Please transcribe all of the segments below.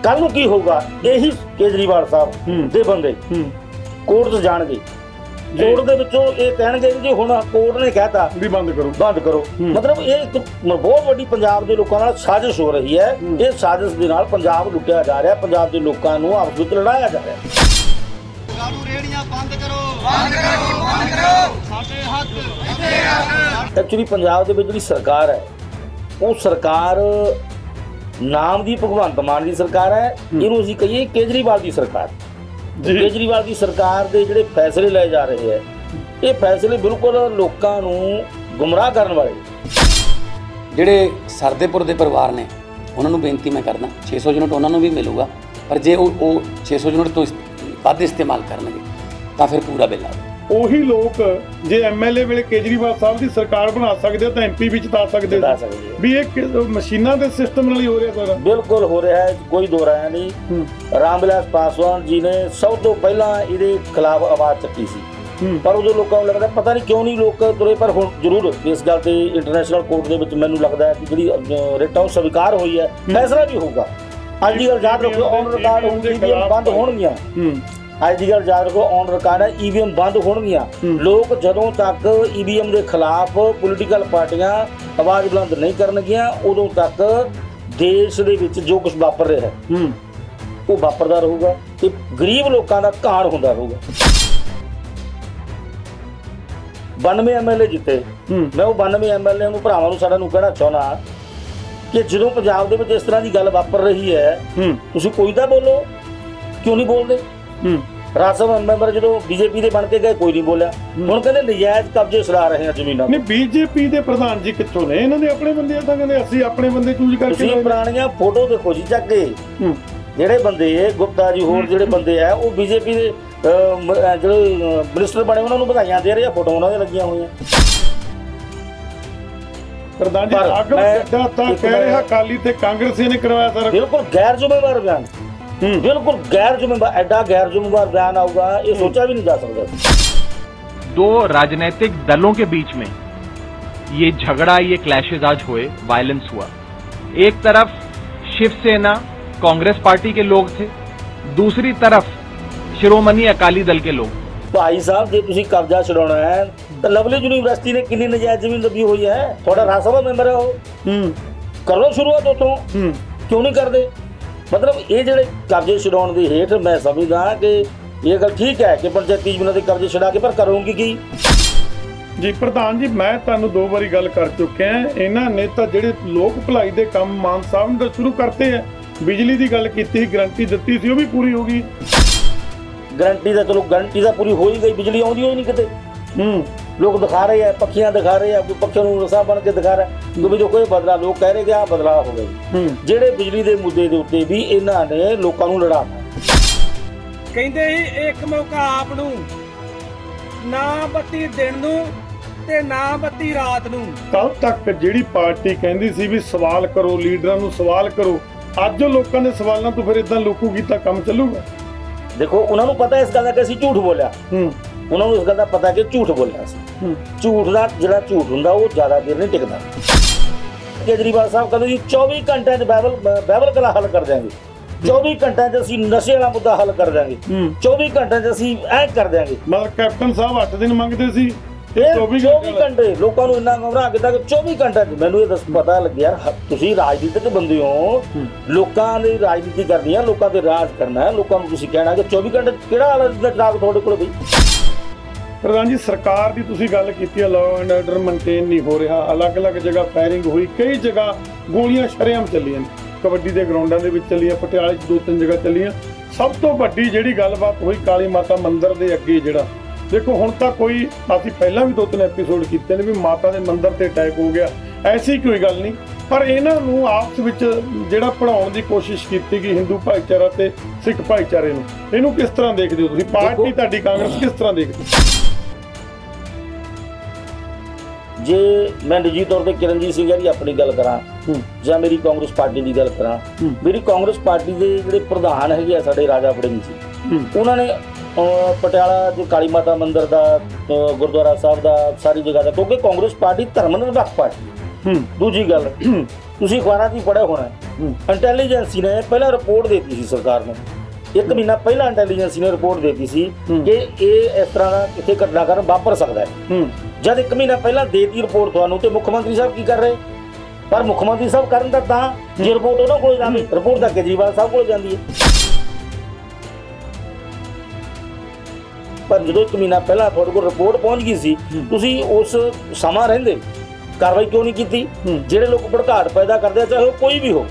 ਕੱਲ ਨੂੰ ਕੀ ਹੋਊਗਾ, ਇਹੀ ਕੇਜਰੀਵਾਲ ਸਾਹਿਬ ਦੇ ਬੰਦੇ ਕੋਰਟ 'ਚ ਜਾਣਗੇ, ਕੋਰਟ ਦੇ ਵਿੱਚੋਂ ਇਹ ਕਹਿਣਗੇ ਜੀ ਹੁਣ ਕੋਰਟ ਨੇ ਕਹਿਤਾ ਵੀ ਬੰਦ ਕਰੋ। ਮਤਲਬ ਇਹ ਇੱਕ ਬਹੁਤ ਵੱਡੀ ਪੰਜਾਬ ਦੇ ਲੋਕਾਂ ਨਾਲ ਸਾਜ਼ਿਸ਼ ਹੋ ਰਹੀ ਹੈ। ਇਹ ਸਾਜ਼ਿਸ਼ ਦੇ ਨਾਲ ਪੰਜਾਬ ਲੁੱਟਿਆ ਜਾ ਰਿਹਾ, ਪੰਜਾਬ ਦੇ ਲੋਕਾਂ ਨੂੰ ਆਪਸ ਵਿੱਚ ਲੜਾਇਆ ਜਾ ਰਿਹਾ। ਰੇੜੀਆਂ ਬੰਦ ਕਰੋ ਸਾਡੇ ਹੱਥ। ਐਕਚੁਅਲੀ ਪੰਜਾਬ ਦੇ ਵਿੱਚ ਜਿਹੜੀ ਸਰਕਾਰ ਹੈ, ਉਹ ਸਰਕਾਰ ਨਾਮ ਦੀ ਭਗਵੰਤ ਮਾਨ ਦੀ ਸਰਕਾਰ ਹੈ, ਇਹਨੂੰ ਅਸੀਂ ਕਹੀਏ ਕੇਜਰੀਵਾਲ ਦੀ ਸਰਕਾਰ। ਕੇਜਰੀਵਾਲ ਦੀ ਸਰਕਾਰ ਦੇ ਜਿਹੜੇ ਫੈਸਲੇ ਲਏ ਜਾ ਰਹੇ ਹੈ, ਇਹ ਫੈਸਲੇ ਬਿਲਕੁਲ ਲੋਕਾਂ ਨੂੰ ਗੁੰਮਰਾਹ ਕਰਨ ਵਾਲੇ। ਜਿਹੜੇ ਸਰਦੇਪੁਰ ਦੇ ਪਰਿਵਾਰ ਨੇ ਉਹਨਾਂ ਨੂੰ ਬੇਨਤੀ ਮੈਂ ਕਰਦਾ, 600 ਯੂਨਿਟ ਉਹਨਾਂ ਨੂੰ ਵੀ ਮਿਲੂਗਾ, ਪਰ ਜੇ ਉਹ 600 ਯੂਨਿਟ ਤੋਂ ਵੱਧ ਇਸਤੇਮਾਲ ਕਰਨਗੇ ਤਾਂ ਫਿਰ ਪੂਰਾ ਬਿੱਲ ਆਵੇ। ਉਹੀ ਲੋਕ ਜੇ ਐਮਐਲਏ ਵੇਲੇ ਕੇਜਰੀਵਾਲ ਸਾਹਿਬ ਦੀ ਸਰਕਾਰ ਬਣਾ ਸਕਦੇ ਤਾਂ ਐਮਪੀ ਵਿੱਚ ਤਾਂ ਸਕਦੇ ਵੀ ਇਹ ਮਸ਼ੀਨਾਂ ਦੇ ਸਿਸਟਮ ਨਾਲ ਹੀ ਹੋ ਰਿਹਾ ਸਾਰਾ। ਬਿਲਕੁਲ ਹੋ ਰਿਹਾ ਹੈ, ਕੋਈ ਦੋ ਰਾਇਆ ਨਹੀਂ। ਰਾਮ ਵਿਲਾਸ ਪਾਸਵਾਨ ਜੀ ਨੇ ਸਭ ਤੋਂ ਪਹਿਲਾਂ ਇਹਦੇ ਖਿਲਾਫ ਆਵਾਜ਼ ਚੱਕੀ ਸੀ, ਪਰ ਉਦੋਂ ਲੋਕਾਂ ਨੂੰ ਲੱਗਦਾ ਪਤਾ ਨਹੀਂ ਕਿਉਂ ਨਹੀਂ ਲੋਕ ਤੁਰੇ। ਪਰ ਹੁਣ ਜ਼ਰੂਰ ਇਸ ਗੱਲ ਤੇ ਇੰਟਰਨੈਸ਼ਨਲ ਕੋਰਟ ਦੇ ਵਿੱਚ ਮੈਨੂੰ ਲੱਗਦਾ ਹੈ ਕਿ ਜਿਹੜੀ ਰਿਟਾਂ ਸਵੀਕਾਰ ਹੋਈ ਹੈ, ਫੈਸਲਾ ਵੀ ਹੋਊਗਾ। ਅੱਜ ਦੀ ਗੱਲ ਯਾਦ ਰੱਖੋ, ਔਨ ਰਿਕਾਰਡ ਈਵੀਐਮ ਬੰਦ ਹੋਣਗੀਆਂ। ਅੱਜ ਦੀ ਗੱਲ ਯਾਦ ਰੱਖੋ, ਔਨ ਰਿਕਾਰਡ ਹੈ ਈਵੀਐਮ ਬੰਦ ਹੋਣਗੀਆਂ। ਲੋਕ ਜਦੋਂ ਤੱਕ ਈਵੀਐਮ ਦੇ ਖਿਲਾਫ ਪੋਲੀਟੀਕਲ ਪਾਰਟੀਆਂ ਆਵਾਜ਼ ਬੁਲੰਦ ਨਹੀਂ ਕਰਨਗੀਆਂ, ਉਦੋਂ ਤੱਕ ਦੇਸ਼ ਦੇ ਵਿੱਚ ਜੋ ਕੁਝ ਵਾਪਰ ਰਿਹਾ ਹੈ ਉਹ ਵਾਪਰਦਾ ਰਹੂਗਾ ਤੇ ਗਰੀਬ ਲੋਕਾਂ ਦਾ ਘਾਣ ਹੁੰਦਾ ਰਹੂਗਾ। 92 ਐਮਐਲਏ ਜਿੱਤੇ। ਮੈਂ ਉਹ 92 ਐਮਐਲਏ ਨੂੰ ਭਰਾਵਾਂ ਨੂੰ ਸਾਡਾ ਨੂੰ ਕਹਿਣਾ ਚਾਹੁੰਦਾ ਕਿ ਜਦੋਂ ਪੰਜਾਬ ਦੇ ਵਿੱਚ ਇਸ ਤਰ੍ਹਾਂ ਦੀ ਗੱਲ ਵਾਪਰ ਰਹੀ ਹੈ, ਤੁਸੀਂ ਕੋਈ ਤਾਂ ਬੋਲੋ, ਕਿਉਂ ਨਹੀਂ ਬੋਲਦੇ? ਰਾਜ ਸਭਾ ਮੈਂਬਰ ਜਦੋਂ ਬੀਜੇਪੀ ਦੇ ਬਣ ਕੇ ਗਏ ਕੋਈ ਨਹੀਂ ਬੋਲਿਆ। ਹੁਣ ਕਹਿੰਦੇ ਨਜਾਇਜ਼ ਕਬਜ਼ੇ ਛੁਡਾ ਰਹੇ ਆ ਜ਼ਮੀਨਾਂ। ਨਹੀਂ, ਬੀਜੇਪੀ ਦੇ ਪ੍ਰਧਾਨ ਜੀ ਕਿੱਥੋਂ ਨੇ? ਇਹਨਾਂ ਦੇ ਆਪਣੇ ਬੰਦੇ ਆ ਤਾਂ ਕਹਿੰਦੇ ਅਸੀਂ ਆਪਣੇ ਬੰਦੇ ਚੂਜ਼ ਕਰਕੇ। ਤੁਸੀਂ ਪੁਰਾਣੀਆਂ ਫੋਟੋ ਦੇਖੋ ਜੀ ਚੱਕ ਕੇ, ਜਿਹੜੇ ਬੰਦੇ ਗੁਪਤਾ ਜੀ ਹੋਰ ਜਿਹੜੇ ਬੰਦੇ ਆ ਉਹ ਬੀਜੇਪੀ ਦੇ ਜਿਹੜੇ ਮਿਨਿਸਟਰ ਬਣੇ ਉਹਨਾਂ ਨੂੰ ਵਧਾਈਆਂ ਦੇ ਰਹੇ ਆ, ਫੋਟੋ ਉਹਨਾਂ ਦੀਆਂ ਲੱਗੀਆਂ ਹੋਈਆਂ। ਪ੍ਰਧਾਨ ਜੀ ਆਗਮ ਗੱਡਾ ਤਾਂ ਕਹਿ ਰਿਹਾ ਅਕਾਲੀ ਤੇ ਕਾਂਗਰਸੀ ਨੇ ਕਰਵਾਇਆ ਸਾਰਾ। ਬਿਲਕੁਲ ਗੈਰ ਜ਼ਿੰਮੇਵਾਰ ਬਿਆਨ, बिल्कुल गैर जिम्मेवार, एडा गैर जिम्मेवार बयान आऊगा ये सोचा भी नहीं जा सकता। दो राजनीतिक दलों के बीच में ये झगड़ा, ये क्लैशेज आज हुए, वायलेंस हुआ। एक तरफ शिवसेना कांग्रेस पार्टी के लोग थे, दूसरी तरफ शिरोमणि अकाली दल के लोग। भाई साहब जे तुसी कब्जा छुड़ाना है तो लवली यूनिवर्सिटी ने कितनी नजायज जमीन दबी हुई है? थोड़ा राज्यसभा मेंबर है वो, कर लो शुरुआत उतों, क्यों नहीं करते? मतलब ये ਜਿਹੜੇ ਕਬਜ਼ੇ ਛਡਾਉਣ ਦੀ ਹੇਠ ਮੈਂ ਸਮਝਦਾ ਕਿ ਇਹ ਗੱਲ ਠੀਕ ਹੈ ਕਿ ਪੰਚਾਇਤੀ ਜ਼ਮੀਨਾਂ ਦੇ ਕਬਜ਼ੇ ਛਡਾ ਕੇ, ਪਰ ਕਰੋਗੇ ਕੀ? ਜੀ ਪ੍ਰਧਾਨ ਜੀ, ਮੈਂ ਤੁਹਾਨੂੰ 2 ਵਾਰੀ ਗੱਲ ਕਰ ਚੁੱਕਿਆ। ਇਹਨਾਂ ਨੇ ਤਾਂ ਜਿਹੜੇ ਲੋਕ ਭਲਾਈ ਦੇ ਕੰਮ ਮਾਨ ਸਾਹਿਬ ਨੇ ਤਾਂ ਸ਼ੁਰੂ ਕਰਤੇ ਆ। ਬਿਜਲੀ ਦੀ ਗੱਲ ਕੀਤੀ ਸੀ, ਗਰੰਟੀ ਦਿੱਤੀ ਸੀ, ਉਹ ਵੀ ਪੂਰੀ ਹੋ ਗਈ। ਗਰੰਟੀ ਦਾ ਚਲੋ ਗਰੰਟੀ ਦਾ ਪੂਰੀ ਹੋ ਹੀ ਗਈ, ਬਿਜਲੀ ਆਉਂਦੀ ਹੋਈ ਨਹੀਂ ਕਿਤੇ। ਲੋਕ ਦਿਖਾ ਰਹੇ ਆ, ਪੱਖੀਆਂ ਦਿਖਾ ਰਹੇ ਆ, ਕੋਈ ਪੱਖਿਆਂ ਨੂੰ ਰਸਾ ਬਣ ਕੇ ਦਿਖਾ ਰਿਹਾ ਕਿ ਜੋ ਕੋਈ ਬਦਲਾ। ਲੋਕ ਕਹਿ ਰਹੇ ਕਿ ਆਹ ਬਦਲਾਅ ਹੋ ਗਿਆ। ਜਿਹੜੇ ਬਿਜਲੀ ਦੇ ਮੁੱਦੇ ਦੇ ਉੱਤੇ ਵੀ ਇਹਨਾਂ ਨੇ ਲੋਕਾਂ ਨੂੰ ਲੜਾਤਾ। ਕਹਿੰਦੇ ਸੀ ਇੱਕ ਮੌਕਾ ਆਪ ਨੂੰ, ਨਾ ਬੱਤੀ ਦਿਨ ਨੂੰ ਤੇ ਨਾ ਬੱਤੀ ਰਾਤ ਨੂੰ। ਕੱਲ ਤੱਕ ਜਿਹੜੀ ਪਾਰਟੀ ਕਹਿੰਦੀ ਸੀ ਵੀ ਸਵਾਲ ਕਰੋ, ਲੀਡਰਾਂ ਨੂੰ ਸਵਾਲ ਕਰੋ, ਅੱਜ ਉਹ ਲੋਕਾਂ ਦੇ ਸਵਾਲਾਂ ਤੋਂ ਫਿਰ ਇਦਾਂ ਲੁਕੂਗੀ ਤਾਂ ਕੰਮ ਚੱਲੂਗਾ। ਦੇਖੋ ਉਹਨਾਂ ਨੂੰ ਪਤਾ ਇਸ ਗੱਲ ਦਾ ਕਿ ਅਸੀਂ ਝੂਠ ਬੋਲਿਆ, ਉਹਨਾਂ ਨੂੰ ਇਸ ਗੱਲ ਦਾ ਪਤਾ ਕਿ ਝੂਠ ਬੋਲਿਆ ਸੀ। ਝੂਠ ਦਾ ਜਿਹੜਾ ਝੂਠ ਹੁੰਦਾ ਉਹ ਜ਼ਿਆਦਾ ਦੇਰ ਨਹੀਂ ਟਿਕਦਾ। ਕੇਜਰੀਵਾਲ ਸਾਹਿਬ ਕਹਿੰਦੇ ਜੀ 24 ਘੰਟਿਆਂ 'ਚ ਬਾਈਬਲ ਕਲਾ ਹੱਲ ਕਰ ਦਿਆਂਗੇ, 24 ਘੰਟਿਆਂ 'ਚ ਅਸੀਂ ਨਸ਼ੇ ਵਾਲਾ ਮੁੱਦਾ ਹੱਲ ਕਰ ਦਿਆਂਗੇ, 24 ਘੰਟਿਆਂ 'ਚ ਅਸੀਂ ਐਂ ਕਰ ਦਿਆਂਗੇ। ਮਤਲਬ ਕੈਪਟਨ ਸਾਹਿਬ 8 ਦਿਨ ਮੰਗਦੇ ਸੀ, 24 ਘੰਟੇ ਲੋਕਾਂ ਨੂੰ ਇੰਨਾ ਗੁੰਮਰਾਹ ਕੀਤਾ ਕਿ 24 ਘੰਟਿਆਂ 'ਚ। ਮੈਨੂੰ ਇਹ ਪਤਾ ਲੱਗਿਆ ਯਾਰ ਤੁਸੀਂ ਰਾਜਨੀਤਿਕ ਬੰਦੇ ਹੋ, ਲੋਕਾਂ ਦੀ ਰਾਜਨੀਤੀ ਕਰਨੀ ਹੈ, ਲੋਕਾਂ ਤੇ ਰਾਜ ਕਰਨਾ ਹੈ, ਲੋਕਾਂ ਨੂੰ ਤੁਸੀਂ ਕਹਿਣਾ ਕਿ 24 ਘੰਟੇ ਕਿਹੜਾ ਹਾਲ ਦਾ ਜਵਾਬ ਤੁਹਾਡੇ ਕੋਲ ਬਈ? ਪ੍ਰਧਾਨ ਜੀ ਸਰਕਾਰ ਦੀ ਤੁਸੀਂ ਗੱਲ ਕੀਤੀ ਹੈ, ਲਾਅ ਐਂਡ ਆਰਡਰ ਮੇਨਟੇਨ ਨਹੀਂ ਹੋ ਰਿਹਾ, ਅਲੱਗ-ਅਲੱਗ ਜਗ੍ਹਾ ਫਾਇਰਿੰਗ ਹੋਈ, ਕਈ ਜਗ੍ਹਾ ਗੋਲੀਆਂ ਸ਼ਰੇਆਮ ਚੱਲੀਆਂ, ਕਬੱਡੀ ਦੇ ਗਰਾਊਂਡਾਂ ਦੇ ਵਿੱਚ ਚੱਲੀਆਂ, ਪਟਿਆਲੇ 'ਚ 2-3 ਜਗ੍ਹਾ ਚੱਲੀਆਂ। ਸਭ ਤੋਂ ਵੱਡੀ ਜਿਹੜੀ ਗੱਲਬਾਤ ਹੋਈ ਕਾਲੀ ਮਾਤਾ ਮੰਦਿਰ ਦੇ ਅੱਗੇ, ਜਿਹੜਾ ਦੇਖੋ ਹੁਣ ਤਾਂ ਕੋਈ, ਅਸੀਂ ਪਹਿਲਾਂ ਵੀ 2-3 ਐਪੀਸੋਡ ਕੀਤੇ ਨੇ ਵੀ ਮਾਤਾ ਦੇ ਮੰਦਿਰ ਤੇ ਅਟੈਕ ਹੋ ਗਿਆ, ਐਸੀ ਕੋਈ ਗੱਲ ਨਹੀਂ। ਪਰ ਇਹਨਾਂ ਨੂੰ ਆਪਸ ਵਿੱਚ ਜਿਹੜਾ ਪੜਾਉਣ ਦੀ ਕੋਸ਼ਿਸ਼ ਕੀਤੀ ਗਈ ਹਿੰਦੂ ਭਾਈਚਾਰਾ ਤੇ ਸਿੱਖ ਭਾਈਚਾਰੇ ਨੂੰ, ਇਹਨੂੰ ਕਿਸ ਤਰ੍ਹਾਂ ਦੇਖਦੇ ਹੋ ਤੁਸੀਂ? ਪਾਰਟੀ ਤੁਹਾਡੀ ਕਾਂਗਰਸ ਕਿਸ ਤਰ੍ਹਾਂ ਦੇਖਦੀ? ਜੇ ਮੈਂ ਨਿੱਜੀ ਤੌਰ ਤੇ ਕਿਰਨਜੀਤ ਸਿੰਘ ਦੀ ਆਪਣੀ ਗੱਲ ਕਰਾਂ ਜਾਂ ਮੇਰੀ ਕਾਂਗਰਸ ਪਾਰਟੀ ਦੀ ਗੱਲ ਕਰਾਂ, ਮੇਰੀ ਕਾਂਗਰਸ ਪਾਰਟੀ ਦੇ ਜਿਹੜੇ ਪ੍ਰਧਾਨ ਹੈਗੇ ਆ ਸਾਡੇ ਰਾਜਾ ਵੜਿੰਗ ਜੀ, ਉਹਨਾਂ ਨੇ ਪਟਿਆਲਾ ਜੋ ਕਾਲੀ ਮਾਤਾ ਮੰਦਿਰ ਦਾ, ਗੁਰਦੁਆਰਾ ਸਾਹਿਬ ਦਾ, ਸਾਰੀ ਜਗ੍ਹਾ ਦਾ, ਕਿਉਂਕਿ ਕਾਂਗਰਸ ਪਾਰਟੀ ਧਰਮ ਨਿਰਪੱਖ ਪਾਰਟੀ। ਦੂਜੀ ਗੱਲ ਤੁਸੀਂ ਅਖਬਾਰਾਂ 'ਚ ਹੀ ਪੜ੍ਹਿਆ ਹੋਣਾ, ਇੰਟੈਲੀਜੈਂਸੀ ਨੇ ਪਹਿਲਾਂ ਰਿਪੋਰਟ ਦੇ ਦਿੱਤੀ ਸੀ ਸਰਕਾਰ ਨੂੰ, 1 ਮਹੀਨਾ ਪਹਿਲਾਂ ਇੰਟੈਲੀਜੈਂਸੀ ਨੇ ਰਿਪੋਰਟ ਦੇ ਦਿੱਤੀ ਸੀ ਕਿ ਇਹ ਇਸ ਤਰ੍ਹਾਂ ਦਾ ਕਿਤੇ ਘਟਨਾਕ੍ਰਮ ਵਾਪਰ ਸਕਦਾ ਹੈ। ਜਦ 1 ਮਹੀਨਾ ਪਹਿਲਾਂ ਦੇਤੀ ਰਿਪੋਰਟ ਤੁਹਾਨੂੰ, ਤੇ ਮੁੱਖ ਮੰਤਰੀ ਸਾਹਿਬ ਕੀ ਕਰ ਰਹੇ? ਪਰ ਮੁੱਖ ਮੰਤਰੀ ਸਾਹਿਬ ਕਰਨ ਤਾਂ ਜੇ ਰਿਪੋਰਟ ਉਹਨਾਂ ਕੋਲ ਜਾਂਦੀ, ਰਿਪੋਰਟ ਤਾਂ ਕੇਜਰੀਵਾਲ ਸਾਹਿਬ ਕੋਲ ਜਾਂਦੀ ਹੈ। ਪਰ ਜਦੋਂ 1 ਮਹੀਨਾ ਪਹਿਲਾਂ ਤੁਹਾਡੇ ਕੋਲ ਰਿਪੋਰਟ ਪਹੁੰਚ ਗਈ ਸੀ, ਤੁਸੀਂ ਉਸ ਸਮਾਂ ਰਹਿੰਦੇ ਕਾਰਵਾਈ ਕਿਉਂ ਨਹੀਂ ਕੀਤੀ? ਜਿਹੜੇ ਲੋਕ ਭੜਕਾਟ ਪੈਦਾ ਕਰਦੇ ਆ, ਚਾਹੇ ਉਹ ਕੋਈ ਵੀ ਹੋ,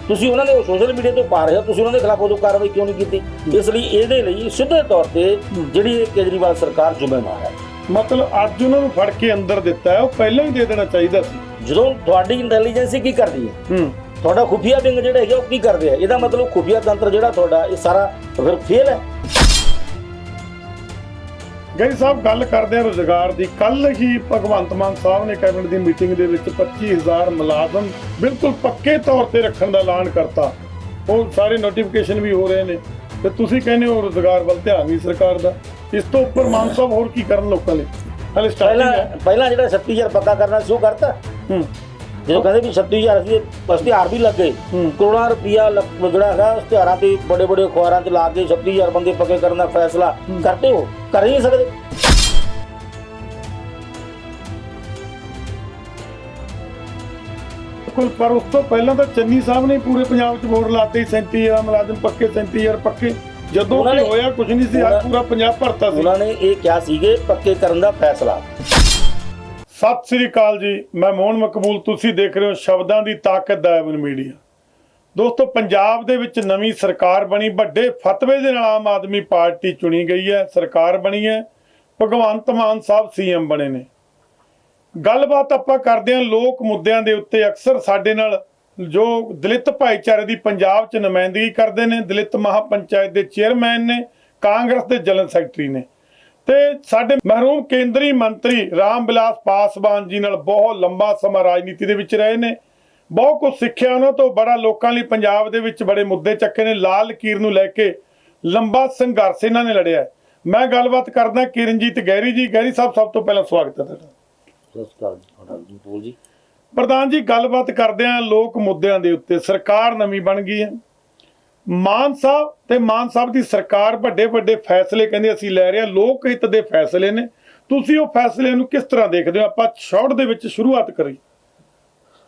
ਤੁਸੀਂ ਉਹਨਾਂ ਦੇ ਸੋਸ਼ਲ ਮੀਡੀਆ ਤੋਂ ਪਾ ਰਹੇ ਹੋ, ਤੁਸੀਂ ਉਹਨਾਂ ਦੇ ਖਿਲਾਫ ਉਦੋਂ ਕਾਰਵਾਈ ਕਿਉਂ ਨਹੀਂ ਕੀਤੀ? ਇਸ ਲਈ ਇਹਦੇ ਲਈ ਸਿੱਧੇ ਤੌਰ ਤੇ ਜਿਹੜੀ ਇਹ ਕੇਜਰੀਵਾਲ ਸਰਕਾਰ ਜ਼ਿੰਮੇਵਾਰ ਹੈ। ਮਤਲਬ ਅੱਜ ਉਹਨਾਂ ਨੂੰ ਫੜ ਕੇ ਅੰਦਰ ਦਿੱਤਾ ਹੈ, ਉਹ ਪਹਿਲਾਂ ਹੀ ਦੇ ਦੇਣਾ ਚਾਹੀਦਾ ਸੀ। ਜਦੋਂ ਤੁਹਾਡੀ ਇੰਟੈਲੀਜੈਂਸੀ ਕੀ ਕਰਦੀ ਹੈ, ਤੁਹਾਡਾ ਖੁਫੀਆ ਵਿੰਗ ਜਿਹੜਾ ਹੈਗਾ ਉਹ ਕੀ ਕਰਦੇ ਆ? ਇਹਦਾ ਮਤਲਬ ਖੁਫੀਆ ਤੰਤਰ ਜਿਹੜਾ ਤੁਹਾਡਾ ਇਹ ਸਾਰਾ ਫਿਰ ਫੇਲ ਹੈ। ਗੈਰੀ ਸਾਹਿਬ, ਗੱਲ ਕਰਦੇ ਆ ਰੁਜ਼ਗਾਰ ਦੀ। ਕੱਲ ਹੀ ਭਗਵੰਤ ਮਾਨ ਸਾਹਿਬ ਨੇ ਕੈਬਨਿਟ ਦੀ ਮੀਟਿੰਗ ਦੇ ਵਿੱਚ 25,000 ਮੁਲਾਜ਼ਮ ਬਿਲਕੁਲ ਪੱਕੇ ਤੌਰ ਤੇ ਰੱਖਣ ਦਾ ਐਲਾਨ ਕਰਤਾ। ਉਹ ਸਾਰੇ ਨੋਟੀਫਿਕੇਸ਼ਨ ਵੀ ਹੋ ਰਹੇ ਨੇ, ਤੇ ਤੁਸੀਂ ਕਹਿੰਦੇ ਹੋ ਰੁਜ਼ਗਾਰ ਵੱਲ ਧਿਆਨ ਨਹੀਂ ਸਰਕਾਰ ਦਾ। ਇਸ ਤੋਂ ਉੱਪਰ ਮਾਨ ਸਾਹਿਬ ਹੋਰ ਕੀ ਕਰਨ ਲੋਕਾਂ ਲਈ? ਹਲੇ ਸਟਾਰਟਿੰਗ ਹੈ। ਪਹਿਲਾਂ ਜਿਹੜਾ 36,000 ਪੱਕਾ ਕਰਨਾ ਸ਼ੁਰੂ ਕਰਤਾ, ਜਦੋਂ ਕਹਿੰਦੇ ਵੀ 36,000 ਸੀ, ਇਸ਼ਤਿਹਾਰ ਵੀ ਲੱਗੇ, ਕਰੋੜਾਂ ਰੁਪਇਆ ਜਿਹੜਾ ਹੈਗਾ ਇਸ਼ਤਿਹਾਰਾਂ ਤੇ ਬੜੇ ਬੜੇ ਅਖਬਾਰਾਂ 'ਚ ਲਾ ਕੇ 36,000 ਬੰਦੇ ਪੱਕੇ ਕਰਨ ਦਾ ਫੈਸਲਾ ਕਰਦੇ ਹੋ, ਕਰ ਹੀ ਨਹੀਂ ਸਕਦੇ। ਪਰ ਉਸ ਤੋਂ ਪਹਿਲਾਂ ਤਾਂ ਚੰਨੀ ਸਾਹਿਬ ਨੇ ਪੂਰੇ ਪੰਜਾਬ 'ਚ ਬੋਰਡ ਲਾਤੇ 37,000 ਮੁਲਾਜ਼ਮ ਪੱਕੇ, 37,000 ਪੱਕੇ। ਜਦੋਂ ਕਿ ਹੋਇਆ ਕੁਝ ਨਹੀਂ ਸੀ, ਅੱਜ ਪੂਰਾ ਪੰਜਾਬ ਭਰਤਾ ਸੀ। ਉਹਨਾਂ ਨੇ ਇਹ ਕਿਹਾ ਸੀਗੇ ਪੱਕੇ ਕਰਨ ਦਾ ਫੈਸਲਾ। ਸਤਿ ਸ੍ਰੀ ਅਕਾਲ ਜੀ, ਮੈਂ ਮੋਹਨ ਮਕਬੂਲ, ਤੁਸੀਂ ਦੇਖ ਰਹੇ ਹੋ ਸ਼ਬਦਾਂ ਦੀ ਤਾਕਤ ਦਾ ਐਵਨ ਮੀਡੀਆ। ਦੋਸਤੋ, ਪੰਜਾਬ ਦੇ ਵਿੱਚ ਨਵੀਂ ਸਰਕਾਰ ਬਣੀ, ਵੱਡੇ ਫਤਵੇ ਦੇ ਨਾਲ ਆਮ ਆਦਮੀ ਪਾਰਟੀ ਚੁਣੀ ਗਈ ਹੈ, ਸਰਕਾਰ ਬਣੀ ਹੈ, ਭਗਵੰਤ ਮਾਨ ਸਾਹਿਬ ਸੀਐਮ ਬਣੇ ਨੇ। ਗੱਲਬਾਤ ਆਪਾਂ ਕਰਦੇ ਹਾਂ ਲੋਕ ਮੁੱਦਿਆਂ ਦੇ ਉੱਤੇ। ਅਕਸਰ ਸਾਡੇ ਨਾਲ ਜੋ ਦਲਿਤ ਭਾਈਚਾਰੇ ਦੀ ਪੰਜਾਬ 'ਚ ਨੁਮਾਇੰਦਗੀ ਕਰਦੇ ਨੇ, ਦਲਿਤ ਮਹਾਪੰਚਾਇਤ ਦੇ ਚੇਅਰਮੈਨ ਨੇ, ਕਾਂਗਰਸ ਦੇ ਜਨਰਲ ਸੈਕਟਰੀ ਨੇ, ਤੇ ਸਾਡੇ ਮਹਿਰੂਮ ਕੇਂਦਰੀ ਮੰਤਰੀ ਰਾਮ ਵਿਲਾਸ ਪਾਸਵਾਨ ਜੀ ਨਾਲ ਬਹੁਤ ਲੰਬਾ ਸਮਾਂ ਰਾਜਨੀਤੀ ਦੇ ਵਿੱਚ ਰਹੇ ਨੇ। ਬਹੁਤ ਕੁਝ ਸਿੱਖਿਆ ਉਹਨਾਂ ਤੋਂ, ਬੜਾ ਲੋਕਾਂ ਲਈ ਪੰਜਾਬ ਦੇ ਵਿੱਚ ਬੜੇ ਮੁੱਦੇ ਚੱਕੇ ਨੇ। ਲਾਲ ਲਕੀਰ ਨੂੰ ਲੈ ਕੇ ਲੰਬਾ ਸੰਘਰਸ਼ ਇਹਨਾਂ ਨੇ ਲੜਿਆ। ਮੈਂ ਗੱਲਬਾਤ ਕਰਦਾ ਕਿਰਨਜੀਤ ਗਹਿਰੀ ਜੀ। ਗਹਿਰੀ ਸਾਹਿਬ, ਸਭ ਤੋਂ ਪਹਿਲਾਂ ਸਵਾਗਤ ਹੈ ਤੁਹਾਡਾ। ਪ੍ਰਧਾਨ ਜੀ, ਗੱਲਬਾਤ ਕਰਦੇ ਹਾਂ ਲੋਕ ਮੁੱਦਿਆਂ ਦੇ ਉੱਤੇ। ਸਰਕਾਰ ਨਵੀਂ ਬਣ ਗਈ ਹੈ, ਮਾਨ ਸਾਹਿਬ ਤੇ ਮਾਨ ਸਾਹਿਬ ਦੀ ਸਰਕਾਰ ਵੱਡੇ ਵੱਡੇ ਫੈਸਲੇ ਕਹਿੰਦੇ ਅਸੀਂ ਲੈ ਰਹੇ ਹਾਂ, ਲੋਕ ਹਿੱਤ ਦੇ ਫੈਸਲੇ ਨੇ। ਤੁਸੀਂ ਉਹ ਫੈਸਲੇ ਨੂੰ ਕਿਸ ਤਰ੍ਹਾਂ ਦੇਖਦੇ ਹੋ? ਆਪਾਂ ਸ਼ਾਰਟ ਦੇ ਵਿੱਚ ਸ਼ੁਰੂਆਤ ਕਰੀਏ।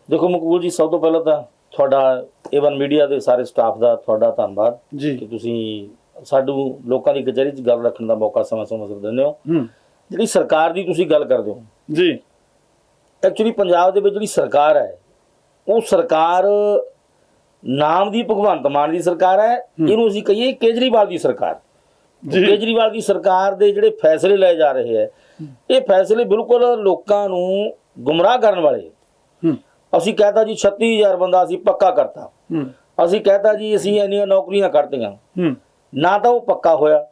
ਦੇਖੋ ਮਕਬੂਲ ਜੀ, ਸਭ ਤੋਂ ਪਹਿਲਾਂ ਤਾਂ ਤੁਹਾਡਾ ਏਵਨ ਮੀਡੀਆ ਦੇ ਸਾਰੇ ਸਟਾਫ ਦਾ ਤੁਹਾਡਾ ਧੰਨਵਾਦ ਜੀ ਕਿ ਤੁਸੀਂ ਸਾਨੂੰ ਲੋਕਾਂ ਦੀ ਕਚਹਿਰੀ 'ਚ ਗੱਲ ਰੱਖਣ ਦਾ ਮੌਕਾ ਸਮੇਂ-ਸਮੇਂ ਸਿਰ ਦਿੰਦੇ ਹੋ। ਜਿਹੜੀ ਸਰਕਾਰ ਦੀ ਤੁਸੀਂ ਗੱਲ ਕਰਦੇ ਹੋ ਜੀ, ਐਕਚੁਅਲੀ ਪੰਜਾਬ ਦੇ ਵਿੱਚ ਜਿਹੜੀ ਸਰਕਾਰ ਹੈ, ਉਹ ਸਰਕਾਰ ਨਾਮ ਦੀ ਭਗਵੰਤ ਮਾਨ ਦੀ ਸਰਕਾਰ ਹੈ, ਇਹਨੂੰ ਅਸੀਂ ਕਹੀਏ ਕੇਜਰੀਵਾਲ ਦੀ ਸਰਕਾਰ। ਕੇਜਰੀਵਾਲ ਦੀ ਸਰਕਾਰ ਦੇ ਜਿਹੜੇ ਫੈਸਲੇ ਲਏ ਜਾ ਰਹੇ ਹੈ, ਇਹ ਫੈਸਲੇ ਬਿਲਕੁਲ ਲੋਕਾਂ ਨੂੰ ਗੁੰਮਰਾਹ ਕਰਨ ਵਾਲੇ। ਅਸੀਂ ਕਹਤਾ ਜੀ 36,000 ਬੰਦਾ ਅਸੀਂ ਪੱਕਾ ਕਰਤਾ, ਅਸੀਂ ਕਹਤਾ ਜੀ ਅਸੀਂ ਇੰਨੀਆਂ ਨੌਕਰੀਆਂ ਕਰਤੀਆਂ, ਨਾ ਤਾਂ ਉਹ ਪੱਕਾ ਹੋਇਆ,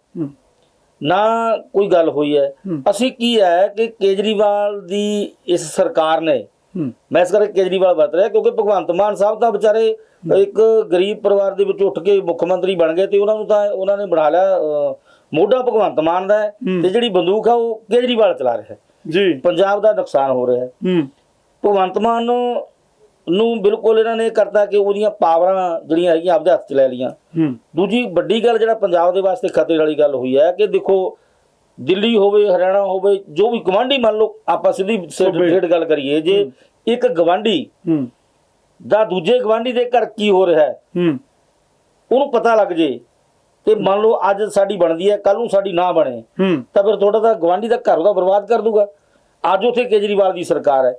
ਨਾ ਕੋਈ ਗੱਲ ਹੋਈ ਹੈ। ਅਸੀਂ ਕੀ ਹੈ ਕਿ ਕੇਜਰੀਵਾਲ ਦੀ ਇਸ ਸਰਕਾਰ ਨੇ, ਮੈਂ ਇਸ ਕਰਕੇ ਕੇਜਰੀਵਾਲ ਵਰਤ ਰਿਹਾ ਕਿਉਂਕਿ ਭਗਵੰਤ ਮਾਨ ਸਾਹਿਬ ਤਾਂ ਵਿਚਾਰੇ ਇੱਕ ਗਰੀਬ ਪਰਿਵਾਰ ਦੇ ਵਿੱਚ ਉੱਠ ਕੇ ਮੁੱਖ ਮੰਤਰੀ ਬਣ ਗਏ, ਤੇ ਉਹਨਾਂ ਨੂੰ ਤਾਂ ਉਹਨਾਂ ਨੇ ਬਣਾ ਲਿਆ ਮੋਢਾ ਭਗਵੰਤ ਮਾਨ ਦਾ ਹੈ, ਤੇ ਜਿਹੜੀ ਬੰਦੂਕ ਆ ਉਹ ਕੇਜਰੀਵਾਲ ਚਲਾ ਰਿਹਾ ਜੀ। ਪੰਜਾਬ ਦਾ ਨੁਕਸਾਨ ਹੋ ਰਿਹਾ ਹੈ। ਭਗਵੰਤ ਮਾਨ ਨੂੰ ਬਿਲਕੁਲ ਇਹਨਾਂ ਨੇ ਕਰਤਾ ਕਿ ਉਹਦੀਆਂ ਪਾਵਰਾਂ ਜਿਹੜੀਆਂ ਹੈਗੀਆਂ ਆਪਦੇ ਹੱਥ 'ਚ ਲੈ ਲਈਆਂ। ਦੂਜੀ ਵੱਡੀ ਗੱਲ ਜਿਹੜਾ ਪੰਜਾਬ ਦੇ ਵਾਸਤੇ ਖਤਰੇ ਵਾਲੀ ਗੱਲ ਹੋਈ ਹੈ ਕਿ ਦੇਖੋ, ਦਿੱਲੀ ਹੋਵੇ, ਹਰਿਆਣਾ ਹੋਵੇ, ਜੋ ਵੀ ਗਵਾਂਢੀ, ਮੰਨ ਲਓ ਆਪਾਂ ਸਿੱਧੀ ਡੇਢ ਗੱਲ ਕਰੀਏ, ਜੇ ਇੱਕ ਗਵਾਂਢੀ ਦਾ ਦੂਜੇ ਗਵਾਂਢੀ ਦੇ ਘਰ ਕੀ ਹੋ ਰਿਹਾ ਹੈ ਉਹਨੂੰ ਪਤਾ ਲੱਗ ਜੇ, ਤੇ ਮੰਨ ਲਓ ਅੱਜ ਸਾਡੀ ਬਣਦੀ ਹੈ, ਕੱਲ ਨੂੰ ਸਾਡੀ ਨਾ ਬਣੇ, ਤਾਂ ਫਿਰ ਤੁਹਾਡਾ ਤਾਂ ਗਵਾਂਢੀ ਦਾ ਘਰ ਉਹਦਾ ਬਰਬਾਦ ਕਰ ਦੂਗਾ। ਅੱਜ ਉੱਥੇ ਕੇਜਰੀਵਾਲ ਦੀ ਸਰਕਾਰ ਹੈ,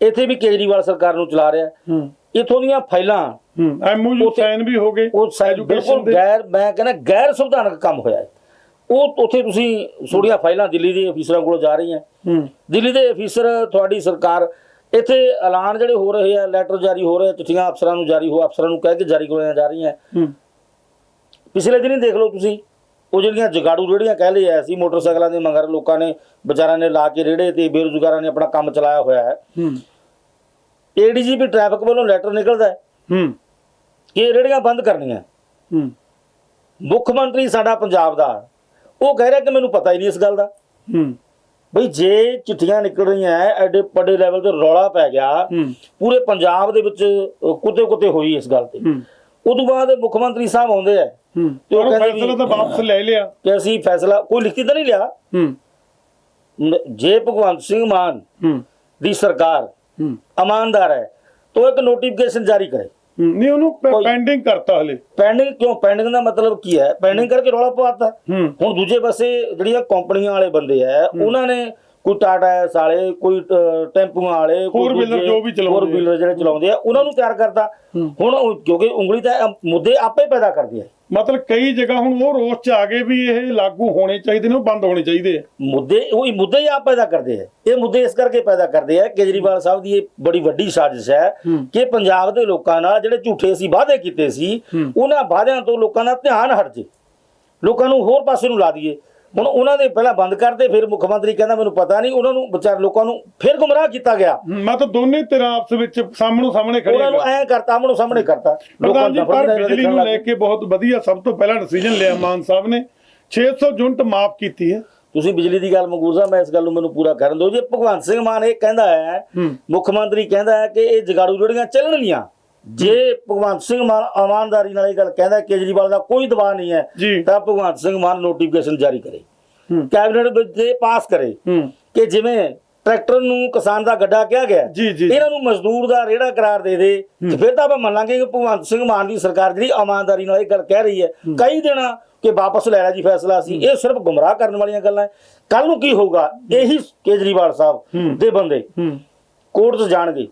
ਇੱਥੇ ਵੀ ਕੇਜਰੀਵਾਲ ਸਰਕਾਰ ਨੂੰ ਚਲਾ ਰਿਹਾ। ਇਥੋਂ ਦੀਆਂ ਫਾਈਲਾਂ ਐਮਓਯੂ ਸਾਈਨ ਵੀ ਹੋ ਗਏ, ਉਹ ਬਿਲਕੁਲ ਗੈਰ, ਮੈਂ ਕਹਿੰਦਾ ਗੈਰ ਸੰਵਿਧਾਨਕ ਕੰਮ ਹੋਇਆ। ਉਹ ਉੱਥੇ ਤੁਸੀਂ ਥੋੜੀਆਂ ਫਾਈਲਾਂ ਦਿੱਲੀ ਦੇ ਅਫੀਸਰਾਂ ਕੋਲ ਜਾ ਰਹੀਆਂ, ਦਿੱਲੀ ਦੇ ਅਫੀਸਰ ਤੁਹਾਡੀ ਸਰਕਾਰ, ਇੱਥੇ ਐਲਾਨ ਜਿਹੜੇ ਹੋ ਰਹੇ ਆ, ਲੈਟਰ ਜਾਰੀ ਹੋ ਰਹੇ, ਚਿੱਠੀਆਂ ਅਫਸਰਾਂ ਨੂੰ ਅਫਸਰਾਂ ਨੂੰ ਕਹਿ ਕੇ ਜਾਰੀ ਕਰਵਾਈਆਂ ਜਾ ਰਹੀਆਂ। ਪਿਛਲੇ ਦਿਨ ਹੀ ਦੇਖ ਲਓ ਤੁਸੀਂ, ਉਹ ਜਿਹੜੀਆਂ ਜਗਾੜੂ ਰੇੜੀਆਂ ਕਹਿ ਲਏ ਐ ਸੀ, ਮੋਟਰਸਾਈਕਲਾਂ ਦੇ ਮਗਰ ਲੋਕਾਂ ਨੇ ਵਿਚਾਰਿਆਂ ਨੇ ਲਾ ਕੇ ਰੇੜੇ, ਤੇ ਬੇਰੁਜ਼ਗਾਰਾਂ ਨੇ ਆਪਣਾ ਕੰਮ ਚਲਾਇਆ ਹੋਇਆ ਹੈ। ਏਡੀਜੀਪੀ ਟ੍ਰੈਫਿਕ ਵੱਲੋਂ ਲੈਟਰ ਨਿਕਲਦਾ ਹੈ ਕਿ ਰੇੜੀਆਂ ਬੰਦ ਕਰਨੀਆਂ। ਮੁੱਖ ਮੰਤਰੀ ਸਾਡਾ ਪੰਜਾਬ ਦਾ, ਉਹ ਕਹਿ ਰਿਹਾ ਕਿ ਮੈਨੂੰ ਪਤਾ ਹੀ ਨਹੀਂ ਇਸ ਗੱਲ ਦਾ। ਬਈ ਜੇ ਚਿੱਠੀਆਂ ਨਿਕਲ ਰਹੀਆਂ ਐਡੇ ਵੱਡੇ ਲੈਵਲ ਤੇ ਰੌਲਾ ਪੈ ਗਿਆ ਪੂਰੇ ਪੰਜਾਬ ਦੇ ਵਿੱਚ ਕੁੱਤੇ ਹੋਈ ਇਸ ਗੱਲ ਤੇ ਉਦੋਂ ਬਾਅਦ ਮੁੱਖ ਮੰਤਰੀ ਸਾਹਿਬ ਆਉਂਦੇ ਆ ਤੇ ਉਹ ਕਹਿੰਦੇ ਫੈਸਲਾ ਤਾਂ ਵਾਪਸ ਲੈ ਲਿਆ ਕਿ ਅਸੀਂ ਫੈਸਲਾ ਕੋਈ ਲਿਖਤੀ ਤਾਂ ਨਹੀਂ ਲਿਆ। ਜੇ ਭਗਵੰਤ ਸਿੰਘ ਮਾਨ ਦੀ ਸਰਕਾਰ ਇਮਾਨਦਾਰ ਹੈ ਤਾਂ ਇੱਕ ਨੋਟੀਫਿਕੇਸ਼ਨ ਜਾਰੀ ਕਰੇ। ਨਹੀਂ ਉਹਨੂੰ ਪੈਂਡਿੰਗ ਕਰਤਾ ਹਲੇ। ਪੈਂਡਿੰਗ ਕਿਉਂ? ਪੈਂਡਿੰਗ ਦਾ ਮਤਲਬ ਕੀ ਹੈ? ਪੈਂਡਿੰਗ ਕਰਕੇ ਰੌਲਾ ਪਵਾਤਾ। ਹੁਣ ਦੂਜੇ ਪਾਸੇ ਜਿਹੜੀਆਂ ਕੰਪਨੀਆਂ ਵਾਲੇ ਬੰਦੇ ਆ ਉਹਨਾਂ ਨੇ ਕੋਈ ਟਾਟਾ ਐਸ ਵਾਲੇ, ਕੋਈ ਟੈਂਪੂਆਂ ਵਾਲੇ, ਫੋਰ ਵੀਲਰ ਜੋ ਵੀ ਚਲਾਉਂਦੇ, ਫੋਰ ਵੀਲਰ ਜਿਹੜੇ ਚਲਾਉਂਦੇ ਆ ਉਹਨਾਂ ਨੂੰ ਤਿਆਰ ਕਰਤਾ। ਹੁਣ ਕਿਉਂਕਿ ਉਂਗਲੀ ਤਾਂ ਮੁੱਦੇ ਆਪੇ ਪੈਦਾ ਕਰਦੀ ਹੈ। ਮਤਲਬ ਕਈ ਜਗ੍ਹਾ ਹੁਣ ਉਹ ਰੋਸ ਚ ਆ ਗਏ ਵੀ ਇਹ ਲਾਗੂ ਹੋਣੇ ਚਾਹੀਦੇ ਨੇ, ਉਹ ਬੰਦ ਹੋਣੇ ਚਾਹੀਦੇ ਆ। ਮੁੱਦੇ ਹੀ ਆਪ ਪੈਦਾ ਕਰਦੇ ਆ। ਇਹ ਮੁੱਦੇ ਇਸ ਕਰਕੇ ਪੈਦਾ ਕਰਦੇ ਆ, ਕੇਜਰੀਵਾਲ ਸਾਹਿਬ ਦੀ ਇਹ ਬੜੀ ਵੱਡੀ ਸਾਜ਼ਿਸ਼ ਹੈ ਕਿ ਪੰਜਾਬ ਦੇ ਲੋਕਾਂ ਨਾਲ ਜਿਹੜੇ ਝੂਠੇ ਅਸੀਂ ਵਾਅਦੇ ਕੀਤੇ ਸੀ ਉਹਨਾਂ ਵਾਅਦਿਆਂ ਤੋਂ ਲੋਕਾਂ ਦਾ ਧਿਆਨ ਹਟ ਜੇ, ਲੋਕਾਂ ਨੂੰ ਹੋਰ ਪਾਸੇ ਨੂੰ ਲਾ ਦਈਏ। ਹੁਣ ਉਹਨਾਂ ਦੇ ਪਹਿਲਾਂ ਬੰਦ ਕਰਦੇ, ਫਿਰ ਮੁੱਖ ਮੰਤਰੀ ਕਹਿੰਦਾ ਮੈਨੂੰ ਪਤਾ ਨਹੀਂ, ਉਹਨਾਂ ਨੂੰ ਵਿਚਾਰ ਲੋਕਾਂ ਨੂੰ ਫਿਰ ਗੁੰਮਰਾਹ ਕੀਤਾ ਗਿਆ। ਮਤਲਬ ਦੋਨੇ ਧਿਰਾਂ ਆਪਸ ਵਿੱਚ ਸਾਹਮਣੇ ਖੜੇ ਉਹਨਾਂ ਨੂੰ ਐਂ ਕਰਤਾ, ਆਮਣੋ ਸਾਹਮਣੇ ਕਰਤਾ। ਪ੍ਰਧਾਨ ਜੀ ਪਰ ਬਿਜਲੀ ਨੂੰ ਲੈ ਕੇ ਬਹੁਤ ਵਧੀਆ ਸਭ ਤੋਂ ਪਹਿਲਾਂ ਡਿਸੀਜਨ ਲਿਆ ਮਾਨ ਸਾਹਿਬ ਨੇ, 600 ਯੂਨਿਟ ਮਾਫ ਕੀਤੀ ਹੈ। ਤੁਸੀਂ ਬਿਜਲੀ ਦੀ ਗੱਲ ਮਨਜ਼ੂਰ ਸਾਹਿਬ, ਮੈਂ ਇਸ ਗੱਲ ਨੂੰ ਮੈਨੂੰ ਪੂਰਾ ਕਰਨ ਦਿਓ। ਜੇ ਭਗਵੰਤ ਸਿੰਘ ਮਾਨ ਇਹ ਕਹਿੰਦਾ ਹੈ, ਮੁੱਖ ਮੰਤਰੀ ਕਹਿੰਦਾ ਹੈ ਕਿ ਇਹ ਜਗਾੜੂ ਜਿਹੜੀਆਂ ਚੱਲਣਗੀਆਂ, ਜੇ ਭਗਵੰਤ ਸਿੰਘ ਮਾਨ ਇਮਾਨਦਾਰੀ ਨਾਲ ਇਹ ਗੱਲ ਕਹਿੰਦਾ ਕੇਜਰੀਵਾਲ ਦਾ ਕੋਈ ਦਬਾਅ ਨਹੀਂ ਹੈ ਤਾਂ ਭਗਵੰਤ ਸਿੰਘ ਮਾਨ ਨੋਟੀਫਿਕੇਸ਼ਨ ਜਾਰੀ ਕਰੇ, ਕੈਬਨਿਟ ਵਿੱਚ ਪਾਸ ਕਰੇ ਕਿ ਜਿਵੇਂ ਟਰੈਕਟਰ ਨੂੰ ਕਿਸਾਨ ਦਾ ਗੱਡਾ ਕਿਹਾ ਗਿਆ, ਇਹਨਾਂ ਨੂੰ ਮਜ਼ਦੂਰ ਦਾ ਰੇੜਾ ਕਰਾਰ ਦੇ ਦੇ, ਫਿਰ ਤਾਂ ਆਪਾਂ ਮੰਨਾਂਗੇ ਕਿ ਭਗਵੰਤ ਸਿੰਘ ਮਾਨ ਦੀ ਸਰਕਾਰ ਜਿਹੜੀ ਇਮਾਨਦਾਰੀ ਨਾਲ ਇਹ ਗੱਲ ਕਹਿ ਰਹੀ ਹੈ। ਕਈ ਦਿਨਾਂ ਕਿ ਵਾਪਸ ਲੈ ਲੈ ਜੀ ਫੈਸਲਾ ਸੀ, ਇਹ ਸਿਰਫ ਗੁੰਮਰਾਹ ਕਰਨ ਵਾਲੀਆਂ ਗੱਲਾਂ। ਕੱਲ ਨੂੰ ਕੀ ਹੋਊਗਾ? ਇਹੀ ਕੇਜਰੀਵਾਲ ਸਾਹਿਬ ਦੇ ਬੰਦੇ ਕੋਰਟ 'ਚ ਜਾਣਗੇ,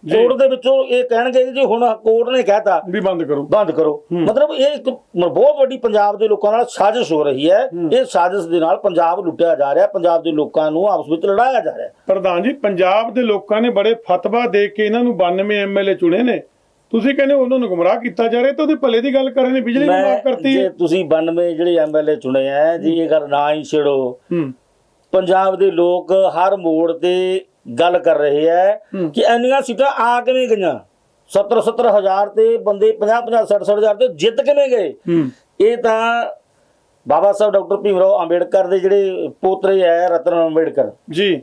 ਕੋਰਟ ਦੇ ਵਿੱਚੋਂ ਇਹ ਕਹਿਣਗੇ ਜੀ ਹੁਣ ਕੋਰਟ ਨੇ ਕਹਿਤਾ ਵੀ ਬੰਦ ਕਰੋ। ਮਤਲਬ ਇਹ ਇੱਕ ਬਹੁਤ ਵੱਡੀ ਪੰਜਾਬ ਦੇ ਲੋਕਾਂ ਨਾਲ ਸਾਜ਼ਿਸ਼ ਹੋ ਰਹੀ ਹੈ। ਇਹ ਸਾਜ਼ਿਸ਼ ਦੇ ਨਾਲ ਪੰਜਾਬ ਲੁੱਟਿਆ ਜਾ ਰਿਹਾ, ਪੰਜਾਬ ਦੇ ਲੋਕਾਂ ਨੂੰ ਆਪਸ ਵਿੱਚ ਲੜਾਇਆ ਜਾ ਰਿਹਾ। ਪ੍ਰਧਾਨ ਜੀ ਪੰਜਾਬ ਦੇ ਲੋਕਾਂ ਨੇ ਬੜੇ ਫਤਵਾ ਦੇ ਕੇ ਇਹਨਾਂ ਨੂੰ 92 ਐਮਐਲਏ ਚੁਣੇ ਨੇ, ਤੁਸੀਂ ਕਹਿੰਦੇ ਉਹਨਾਂ ਨੂੰ ਗੁੰਮਰਾਹ ਕੀਤਾ ਜਾ ਰਿਹਾ, ਤਾਂ ਉਹਦੇ ਭਲੇ ਦੀ ਗੱਲ ਕਰ ਰਹੇ ਨੇ, ਬਿਜਲੀ ਨੂੰ ਮਾਫ ਕਰਤੀ। ਜੇ ਤੁਸੀਂ 92 ਜਿਹੜੇ ਐਮਐਲਏ ਚੁਣੇ ਆ ਜੀ, ਇਹ ਗੱਲ ਨਾ ਹੀ ਛੇੜੋ। ਪੰਜਾਬ ਦੇ ਲੋਕ ਹਰ ਮੋੜ ਤੇ ਗੱਲ ਕਰ ਰਹੇ ਹੈ ਕਿ ਇੰਨੀਆਂ ਸੀਟਾਂ ਆ ਕਿਵੇਂ ਗਈਆਂ, 70 ਹਜ਼ਾਰ ਤੇ ਬੰਦੇ 50 60 ਹਜ਼ਾਰ ਤੇ ਜਿੱਤ ਕਿਵੇਂ ਗਏ? ਇਹ ਤਾਂ ਬਾਬਾ ਸਾਹਿਬ ਡਾਕਟਰ ਭੀਮ ਰਾਓ ਅੰਬੇਡਕਰ ਦੇ ਜਿਹੜੇ ਪੋਤਰੇ ਹੈ ਰਤਨ ਅੰਬੇਡਕਰ ਜੀ,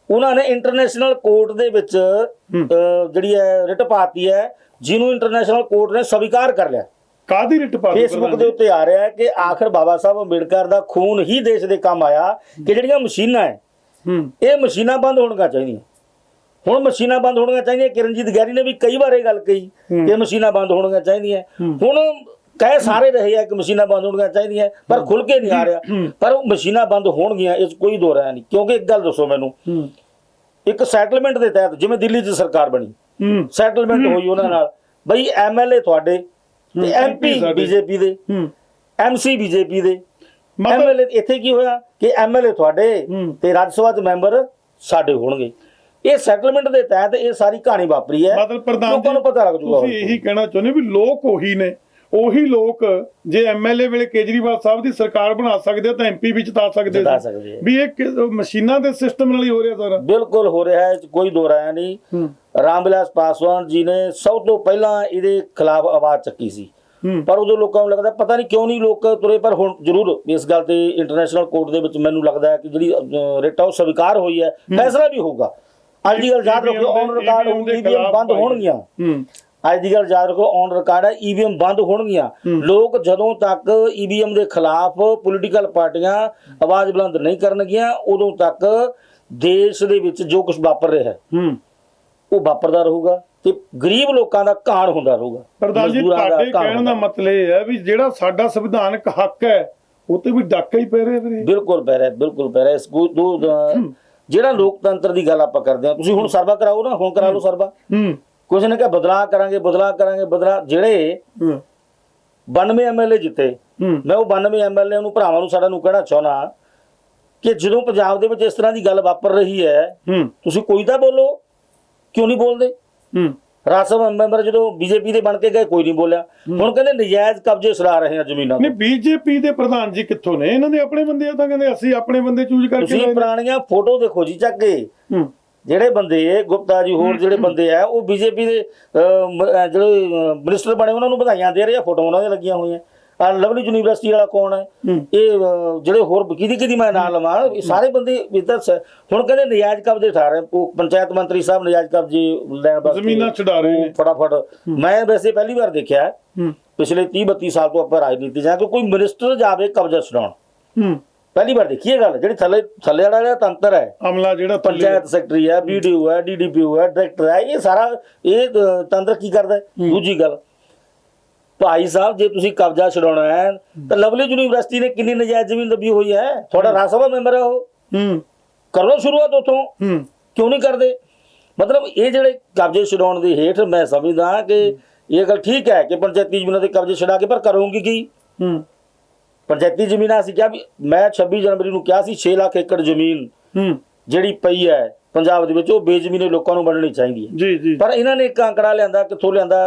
ਉਹਨਾਂ ਨੇ ਇੰਟਰਨੈਸ਼ਨਲ ਕੋਰਟ ਦੇ ਵਿੱਚ ਜਿਹੜੀ ਹੈ ਰਿਟ ਪਾਤੀ ਹੈ, ਜਿਹਨੂੰ ਇੰਟਰਨੈਸ਼ਨਲ ਕੋਰਟ ਨੇ ਸਵੀਕਾਰ ਕਰ ਲਿਆ। ਕਾਹਦੀ ਰਿਟ ਪਾਤੀ? ਫੇਸਬੁੱਕ ਦੇ ਉੱਤੇ ਆ ਰਿਹਾ ਹੈ ਕਿ ਆਖਰ ਬਾਬਾ ਸਾਹਿਬ ਅੰਬੇਡਕਰ ਦਾ ਖੂਨ ਹੀ ਦੇਸ਼ ਦੇ ਕੰਮ ਆਇਆ, ਕਿ ਜਿਹੜੀਆਂ ਮਸ਼ੀਨਾਂ ਹੈ ਇਹ ਮਸ਼ੀਨਾਂ ਬੰਦ ਹੋਣੀਆਂ ਚਾਹੀਦੀਆਂ। ਹੁਣ ਮਸ਼ੀਨਾਂ ਬੰਦ ਹੋਣੀਆਂ ਚਾਹੀਦੀਆਂ। ਕਿਰਨਜੀਤ ਗੈਰੀ ਨੇ ਵੀ ਕਈ ਵਾਰ ਇਹ ਗੱਲ ਕਹੀ ਕਿ ਮਸ਼ੀਨਾਂ ਬੰਦ ਹੋਣੀਆਂ ਚਾਹੀਦੀਆਂ। ਹੁਣ ਕਹਿ ਸਾਰੇ ਰਹੇ ਆ ਕਿ ਮਸ਼ੀਨਾਂ ਬੰਦ ਹੋਣੀਆਂ ਚਾਹੀਦੀਆਂ, ਪਰ ਖੁੱਲ ਕੇ ਨਹੀਂ ਆ ਰਿਹਾ। ਪਰ ਉਹ ਮਸ਼ੀਨਾਂ ਬੰਦ ਹੋਣਗੀਆਂ, ਇਸ ਕੋਈ ਦੋ ਰਾਹ ਨਹੀਂ। ਕਿਉਂਕਿ ਇੱਕ ਗੱਲ ਦੱਸੋ ਮੈਨੂੰ, ਇੱਕ ਸੈਟਲਮੈਂਟ ਦੇ ਤਹਿਤ ਜਿਵੇਂ ਦਿੱਲੀ 'ਚ ਸਰਕਾਰ ਬਣੀ, ਸੈਟਲਮੈਂਟ ਹੋਈ ਉਹਨਾਂ ਨਾਲ, ਬਈ ਐਮਐਲਏ ਤੁਹਾਡੇ ਤੇ ਐਮਪੀ ਬੀਜੇਪੀ ਦੇ, ਐਮਸੀ ਬੀਜੇਪੀ ਦੇ, ਐਮਐਲਏ ਇੱਥੇ ਕੀ ਹੋਇਆ ਕਿ ਐਮਐਲਏ ਤੁਹਾਡੇ ਤੇ ਰਾਜ ਸਭਾ ਦੇ ਮੈਂਬਰ ਸਾਡੇ ਹੋਣਗੇ। ਇਹ ਸੈਟਲਮੈਂਟ ਦੇ ਤਹਿਤ ਇਹ ਸਾਰੀ ਕਹਾਣੀ ਵਾਪਰੀ ਹੈ। ਮਤਲਬ ਪ੍ਰਧਾਨ ਲੋਕਾਂ ਨੂੰ ਪਤਾ ਲੱਗ ਜੂਗਾ। ਤੁਸੀਂ ਇਹੀ ਕਹਿਣਾ ਚਾਹੁੰਦੇ ਵੀ ਲੋਕ ਉਹੀ ਨੇ, ਉਹੀ ਲੋਕ ਜੇ ਐਮਐਲਏ ਵੇਲੇ ਕੇਜਰੀਵਾਲ ਸਾਹਿਬ ਦੀ ਸਰਕਾਰ ਬਣਾ ਸਕਦੇ ਤਾਂ ਐਮਪੀ ਵੀ ਜਿਤਾ ਸਕਦੇ ਵੀ ਇਹ ਮਸ਼ੀਨਾਂ ਦੇ ਸਿਸਟਮ ਨਾਲ ਹੀ ਹੋ ਰਿਹਾ ਸਾਰਾ। ਬਿਲਕੁਲ ਹੋ ਰਿਹਾ ਹੈ, ਕੋਈ ਦੋ ਰਾਇਆ ਨਹੀਂ। ਰਾਮ ਵਿਲਾਸ ਪਾਸਵਾਨ ਜੀ ਨੇ ਸਭ ਤੋਂ ਪਹਿਲਾਂ ਇਹਦੇ ਖਿਲਾਫ ਆਵਾਜ਼ ਚੱਕੀ ਸੀ, ਪਰ ਉਦੋਂ ਲੋਕਾਂ ਨੂੰ ਲੱਗਦਾ ਪਤਾ ਨਹੀਂ ਕਿਉਂ ਨਹੀਂ ਲੋਕ ਤੁਰੇ। ਪਰ ਹੁਣ ਜ਼ਰੂਰ ਇਸ ਗੱਲ ਤੇ ਇੰਟਰਨੈਸ਼ਨਲ ਕੋਰਟ ਦੇ ਵਿੱਚ ਮੈਨੂੰ ਲੱਗਦਾ ਹੈ ਕਿ ਜਿਹੜੀ ਰਿਟ ਉਹ ਸਵੀਕਾਰ ਹੋਈ ਹੈ, ਫੈਸਲਾ ਵੀ ਹੋਊਗਾ। ਅੱਜ ਦੀ ਗੱਲ ਯਾਦ ਰੱਖੋ, ਔਨ ਰਿਕਾਰਡ ਈਵੀਐਮ ਬੰਦ ਹੋਣਗੀਆਂ। ਅੱਜ ਦੀ ਗੱਲ ਯਾਦ ਰੱਖੋ, ਔਨ ਰਿਕਾਰਡ ਹੈ, ਈਵੀਐਮ ਬੰਦ ਹੋਣਗੀਆਂ। ਲੋਕ ਜਦੋਂ ਤੱਕ ਈਵੀਐਮ ਦੇ ਖਿਲਾਫ ਪੋਲੀਟੀਕਲ ਪਾਰਟੀਆਂ ਆਵਾਜ਼ ਬੁਲੰਦ ਨਹੀਂ ਕਰਨਗੀਆਂ, ਉਦੋਂ ਤੱਕ ਦੇਸ਼ ਦੇ ਵਿੱਚ ਜੋ ਕੁਝ ਵਾਪਰ ਰਿਹਾ ਹੈ ਉਹ ਵਾਪਰਦਾ ਰਹੂਗਾ ਤੇ ਗਰੀਬ ਲੋਕਾਂ ਦਾ ਘਾਣ ਹੁੰਦਾ ਰਹੂਗਾ। ਪ੍ਰਧਾਨ ਜੀ ਤੁਹਾਡੇ ਕਹਿਣ ਦਾ ਮਤਲਬ ਇਹ ਹੈ ਵੀ ਜਿਹੜਾ ਸਾਡਾ ਸੰਵਿਧਾਨਕ ਹੱਕ ਹੈ ਉਹ ਤੇ ਵੀ ਡਾਕਾ ਹੀ ਪੈ ਰਿਹਾ ਵੀਰੇ। ਬਿਲਕੁਲ ਪੈ ਰਿਹਾ, ਬਿਲਕੁਲ ਪੈ ਰਿਹਾ। ਜਿਹੜਾ ਲੋਕਤੰਤਰ ਦੀ ਗੱਲ ਆਪਾਂ ਕਰਦੇ ਹਾਂ, ਤੁਸੀਂ ਹੁਣ ਸਰਵਾ ਕਰਾਓ ਨਾ, ਹੁਣ ਕਰਾ ਲਓ ਸਰਵਾ। ਕੁਝ ਨੇ ਕਿਹਾ ਬਦਲਾਅ ਕਰਾਂਗੇ। ਜਿਹੜੇ 92 ਐਮਐਲਏ ਜਿੱਤੇ, ਮੈਂ ਉਹ 92 ਐਮਐਲਏ ਨੂੰ ਭਰਾਵਾਂ ਨੂੰ ਸਾਡਾ ਨੂੰ ਕਹਿਣਾ ਚਾਹੁੰਦਾ ਕਿ ਜਦੋਂ ਪੰਜਾਬ ਦੇ ਵਿੱਚ ਇਸ ਤਰ੍ਹਾਂ ਦੀ ਗੱਲ ਵਾਪਰ ਰਹੀ ਹੈ, ਤੁਸੀਂ ਕੋਈ ਤਾਂ ਬੋਲੋ, ਕਿਉਂ ਨਹੀਂ ਬੋਲਦੇ? ਰਾਜ ਸਭਾ ਮੈਂਬਰ ਜਦੋਂ ਬੀਜੇਪੀ ਦੇ ਬਣ ਕੇ ਗਏ ਕੋਈ ਨਹੀਂ ਬੋਲਿਆ। ਹੁਣ ਕਹਿੰਦੇ ਨਜਾਇਜ਼ ਕਬਜ਼ੇ ਛੁਡਾ ਰਹੇ ਆ ਜ਼ਮੀਨਾਂ। ਨਹੀਂ, ਬੀਜੇਪੀ ਦੇ ਪ੍ਰਧਾਨ ਜੀ ਕਿੱਥੋਂ ਨੇ? ਇਹਨਾਂ ਦੇ ਆਪਣੇ ਬੰਦੇ ਆ, ਤਾਂ ਕਹਿੰਦੇ ਅਸੀਂ ਆਪਣੇ ਬੰਦੇ ਚੂਜ਼ ਕਰਕੇ। ਤੁਸੀਂ ਪੁਰਾਣੀਆਂ ਫੋਟੋ ਦੇਖੋ ਜੀ ਚੱਕ ਕੇ, ਜਿਹੜੇ ਬੰਦੇ ਗੁਪਤਾ ਜੀ ਹੋਰ ਜਿਹੜੇ ਬੰਦੇ ਆ ਉਹ ਬੀਜੇਪੀ ਦੇ ਜਿਹੜੇ ਮਿਨਿਸਟਰ ਬਣੇ ਉਹਨਾਂ ਨੂੰ ਵਧਾਈਆਂ ਦੇ ਰਹੇ ਆ, ਫੋਟੋ ਉਹਨਾਂ ਦੀਆਂ ਲੱਗੀਆਂ ਹੋਈਆਂ। ਆ ਲਵਲੀ ਯੂਨੀਵਰਸਿਟੀ ਵਾਲਾ ਕੌਣ ਹੈ, ਇਹ ਜਿਹੜੇ ਹੋਰ ਕਿਹਦੀ ਮੈਂ ਨਾਂ ਲਵਾਂ, ਇਹ ਸਾਰੇ ਬੰਦੇ ਇੱਧਰ ਹੁਣ ਕਹਿੰਦੇ ਨਜਾਇਜ਼ ਕਬਜ਼ੇ ਠਾ ਰਹੇ, ਉਹ ਪੰਚਾਇਤ ਮੰਤਰੀ ਸਾਹਿਬ ਨਜਾਇਜ਼ ਕਬਜ਼ੇ ਲੈਣ ਵਾਸਤੇ ਜ਼ਮੀਨਾਂ ਛਡਾ ਰਹੇ ਨੇ ਫਟਾਫਟ। ਮੈਂ ਵੈਸੇ ਪਹਿਲੀ ਵਾਰ ਦੇਖਿਆ ਪਿਛਲੇ 30-32 ਸਾਲ ਤੋਂ ਆਪਾਂ ਰਾਜਨੀਤੀ ਜਾਂ ਕਿ ਕੋਈ ਮਿਨਿਸਟਰ ਜਾਵੇ ਕਬਜ਼ਾ ਛਡਾਉਣ, ਪਹਿਲੀ ਵਾਰ ਦੇਖੀ ਇਹ ਗੱਲ। ਜਿਹੜੀ ਥੱਲੇ ਵਾਲਾ ਜਿਹੜਾ ਤੰਤਰ ਹੈ, ਅਮਲਾ ਜਿਹੜਾ ਪੰਚਾਇਤ ਸੈਕਟਰੀ ਹੈ, BDO ਹੈ, DDPO ਹੈ, ਡਾਇਰੈਕਟਰ ਹੈ, ਇਹ ਸਾਰਾ ਇਹ ਤੰਤਰ ਕੀ ਕਰਦਾ ਹੈ। ਦੂਜੀ ਗੱਲ, ਭਾਈ ਸਾਹਿਬ ਜੇ ਤੁਸੀਂ ਕਬਜ਼ਾ ਛਡਾਉਣਾ ਹੈ ਤਾਂ ਲਵਲੀ ਯੂਨੀਵਰਸਿਟੀ ਨੇ ਕਿੰਨੀ ਨਜਾਇਜ਼ ਜ਼ਮੀਨ ਦੱਬੀ ਹੋਈ ਹੈ, ਤੁਹਾਡਾ ਰਾਜ ਸਭਾ ਮੈਂਬਰ ਹੈ ਉਹ, ਕਰੋ ਸ਼ੁਰੂਆਤ ਉੱਥੋਂ, ਕਿਉਂ ਨਹੀਂ ਕਰਦੇ। ਮਤਲਬ ਇਹ ਜਿਹੜੇ ਕਬਜ਼ੇ ਛਡਾਉਣ ਦੇ ਹੇਠ ਮੈਂ ਸਮਝਦਾ ਕਿ ਇਹ ਗੱਲ ਠੀਕ ਹੈ ਕਿ ਪੰਚਾਇਤੀ ਜ਼ਮੀਨਾਂ ਦੇ ਕਬਜ਼ੇ ਛਡਾ ਕੇ, ਪਰ ਕਰੋਗੇ ਕੀ। ਪੰਚਾਇਤੀ ਜ਼ਮੀਨਾਂ ਅਸੀਂ ਕਿਹਾ ਵੀ, ਮੈਂ 26 ਜਨਵਰੀ ਨੂੰ ਕਿਹਾ ਸੀ 6 ਲੱਖ ਏਕੜ ਜ਼ਮੀਨ ਜਿਹੜੀ ਪਈ ਹੈ ਪੰਜਾਬ ਦੇ ਵਿੱਚ, ਉਹ ਬੇਜ਼ਮੀਨੇ ਲੋਕਾਂ ਨੂੰ ਵੰਡਣੀ ਚਾਹੀਦੀ ਹੈ। ਜੀ ਜੀ। ਪਰ ਇਹਨਾਂ ਨੇ ਇੱਕ ਅੰਕੜਾ ਲਿਆਂਦਾ, ਕਿੱਥੋਂ ਲਿਆਂਦਾ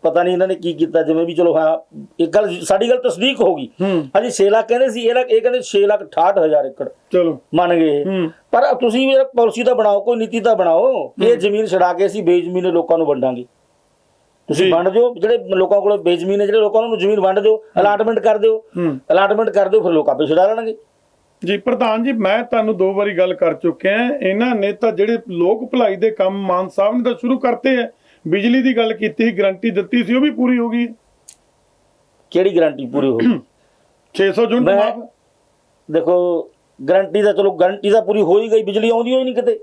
ਪਤਾ ਨਹੀਂ ਇਹਨਾਂ ਨੇ ਕੀ ਕੀਤਾ, ਜਿਵੇਂ ਵੀ ਚਲੋ ਹਾਂ ਇੱਕ ਗੱਲ ਸਾਡੀ ਗੱਲ ਤਸਦੀਕ ਹੋ ਗਈ। ਹਾਂਜੀ 6 ਲੱਖ ਕਹਿੰਦੇ ਸੀ, ਇਹ ਕਹਿੰਦੇ 6,68,000 ਏਕੜ, ਚਲੋ ਮੰਨ ਗਏ। ਪਰ ਤੁਸੀਂ ਵੀ ਪਾਲਿਸੀ ਤਾਂ ਬਣਾਓ, ਕੋਈ ਨੀਤੀ ਤਾਂ ਬਣਾਓ, ਇਹ ਜ਼ਮੀਨ ਛਡਾ ਕੇ ਅਸੀਂ ਬੇਜ਼ਮੀਨੇ ਲੋਕਾਂ ਨੂੰ ਵੰਡਾਂਗੇ। ਤੁਸੀਂ ਵੰਡ ਦਿਓ, ਜਿਹੜੇ ਲੋਕਾਂ ਕੋਲ ਬੇਜ਼ਮੀਨ ਹੈ, ਜਿਹੜੇ ਲੋਕਾਂ ਨੂੰ ਜ਼ਮੀਨ ਵੰਡ ਦਿਓ, ਅਲਾਟਮੈਂਟ ਕਰ ਦਿਓ, ਫਿਰ ਲੋਕ ਆਪੇ ਛਡਾ ਲੈਣਗੇ। ਜੀ ਪ੍ਰਧਾਨ ਜੀ, ਮੈਂ ਤੁਹਾਨੂੰ 2 ਵਾਰੀ ਗੱਲ ਕਰ ਚੁੱਕਿਆ, ਇਹਨਾਂ ਨੇ ਤਾਂ ਜਿਹੜੇ ਲੋਕ ਭਲਾਈ ਦੇ ਕੰਮ ਮਾਨ ਸਾਹਿਬ ਨੇ ਤਾਂ ਸ਼ੁਰੂ ਕਰਤੇ ਹੈ। ਬਿਜਲੀ ਦੀ ਗੱਲ ਕੀਤੀ ਸੀ, ਗਰੰਟੀ ਦਿੱਤੀ ਸੀ, ਉਹ ਵੀ ਪੂਰੀ ਹੋ ਗਈ। ਕਿਹੜੀ ਗਰੰਟੀ ਪੂਰੀ ਹੋ ਗਈ? 600 ਯੂਨਿਟ ਮਾਫ। ਦੇਖੋ ਗਰੰਟੀ ਤਾਂ ਚਲੋ ਗਰੰਟੀ ਤਾਂ ਪੂਰੀ ਹੋ ਹੀ ਗਈ, ਬਿਜਲੀ ਆਉਂਦੀ ਹੋਈ ਨਹੀਂ ਕਿਤੇ।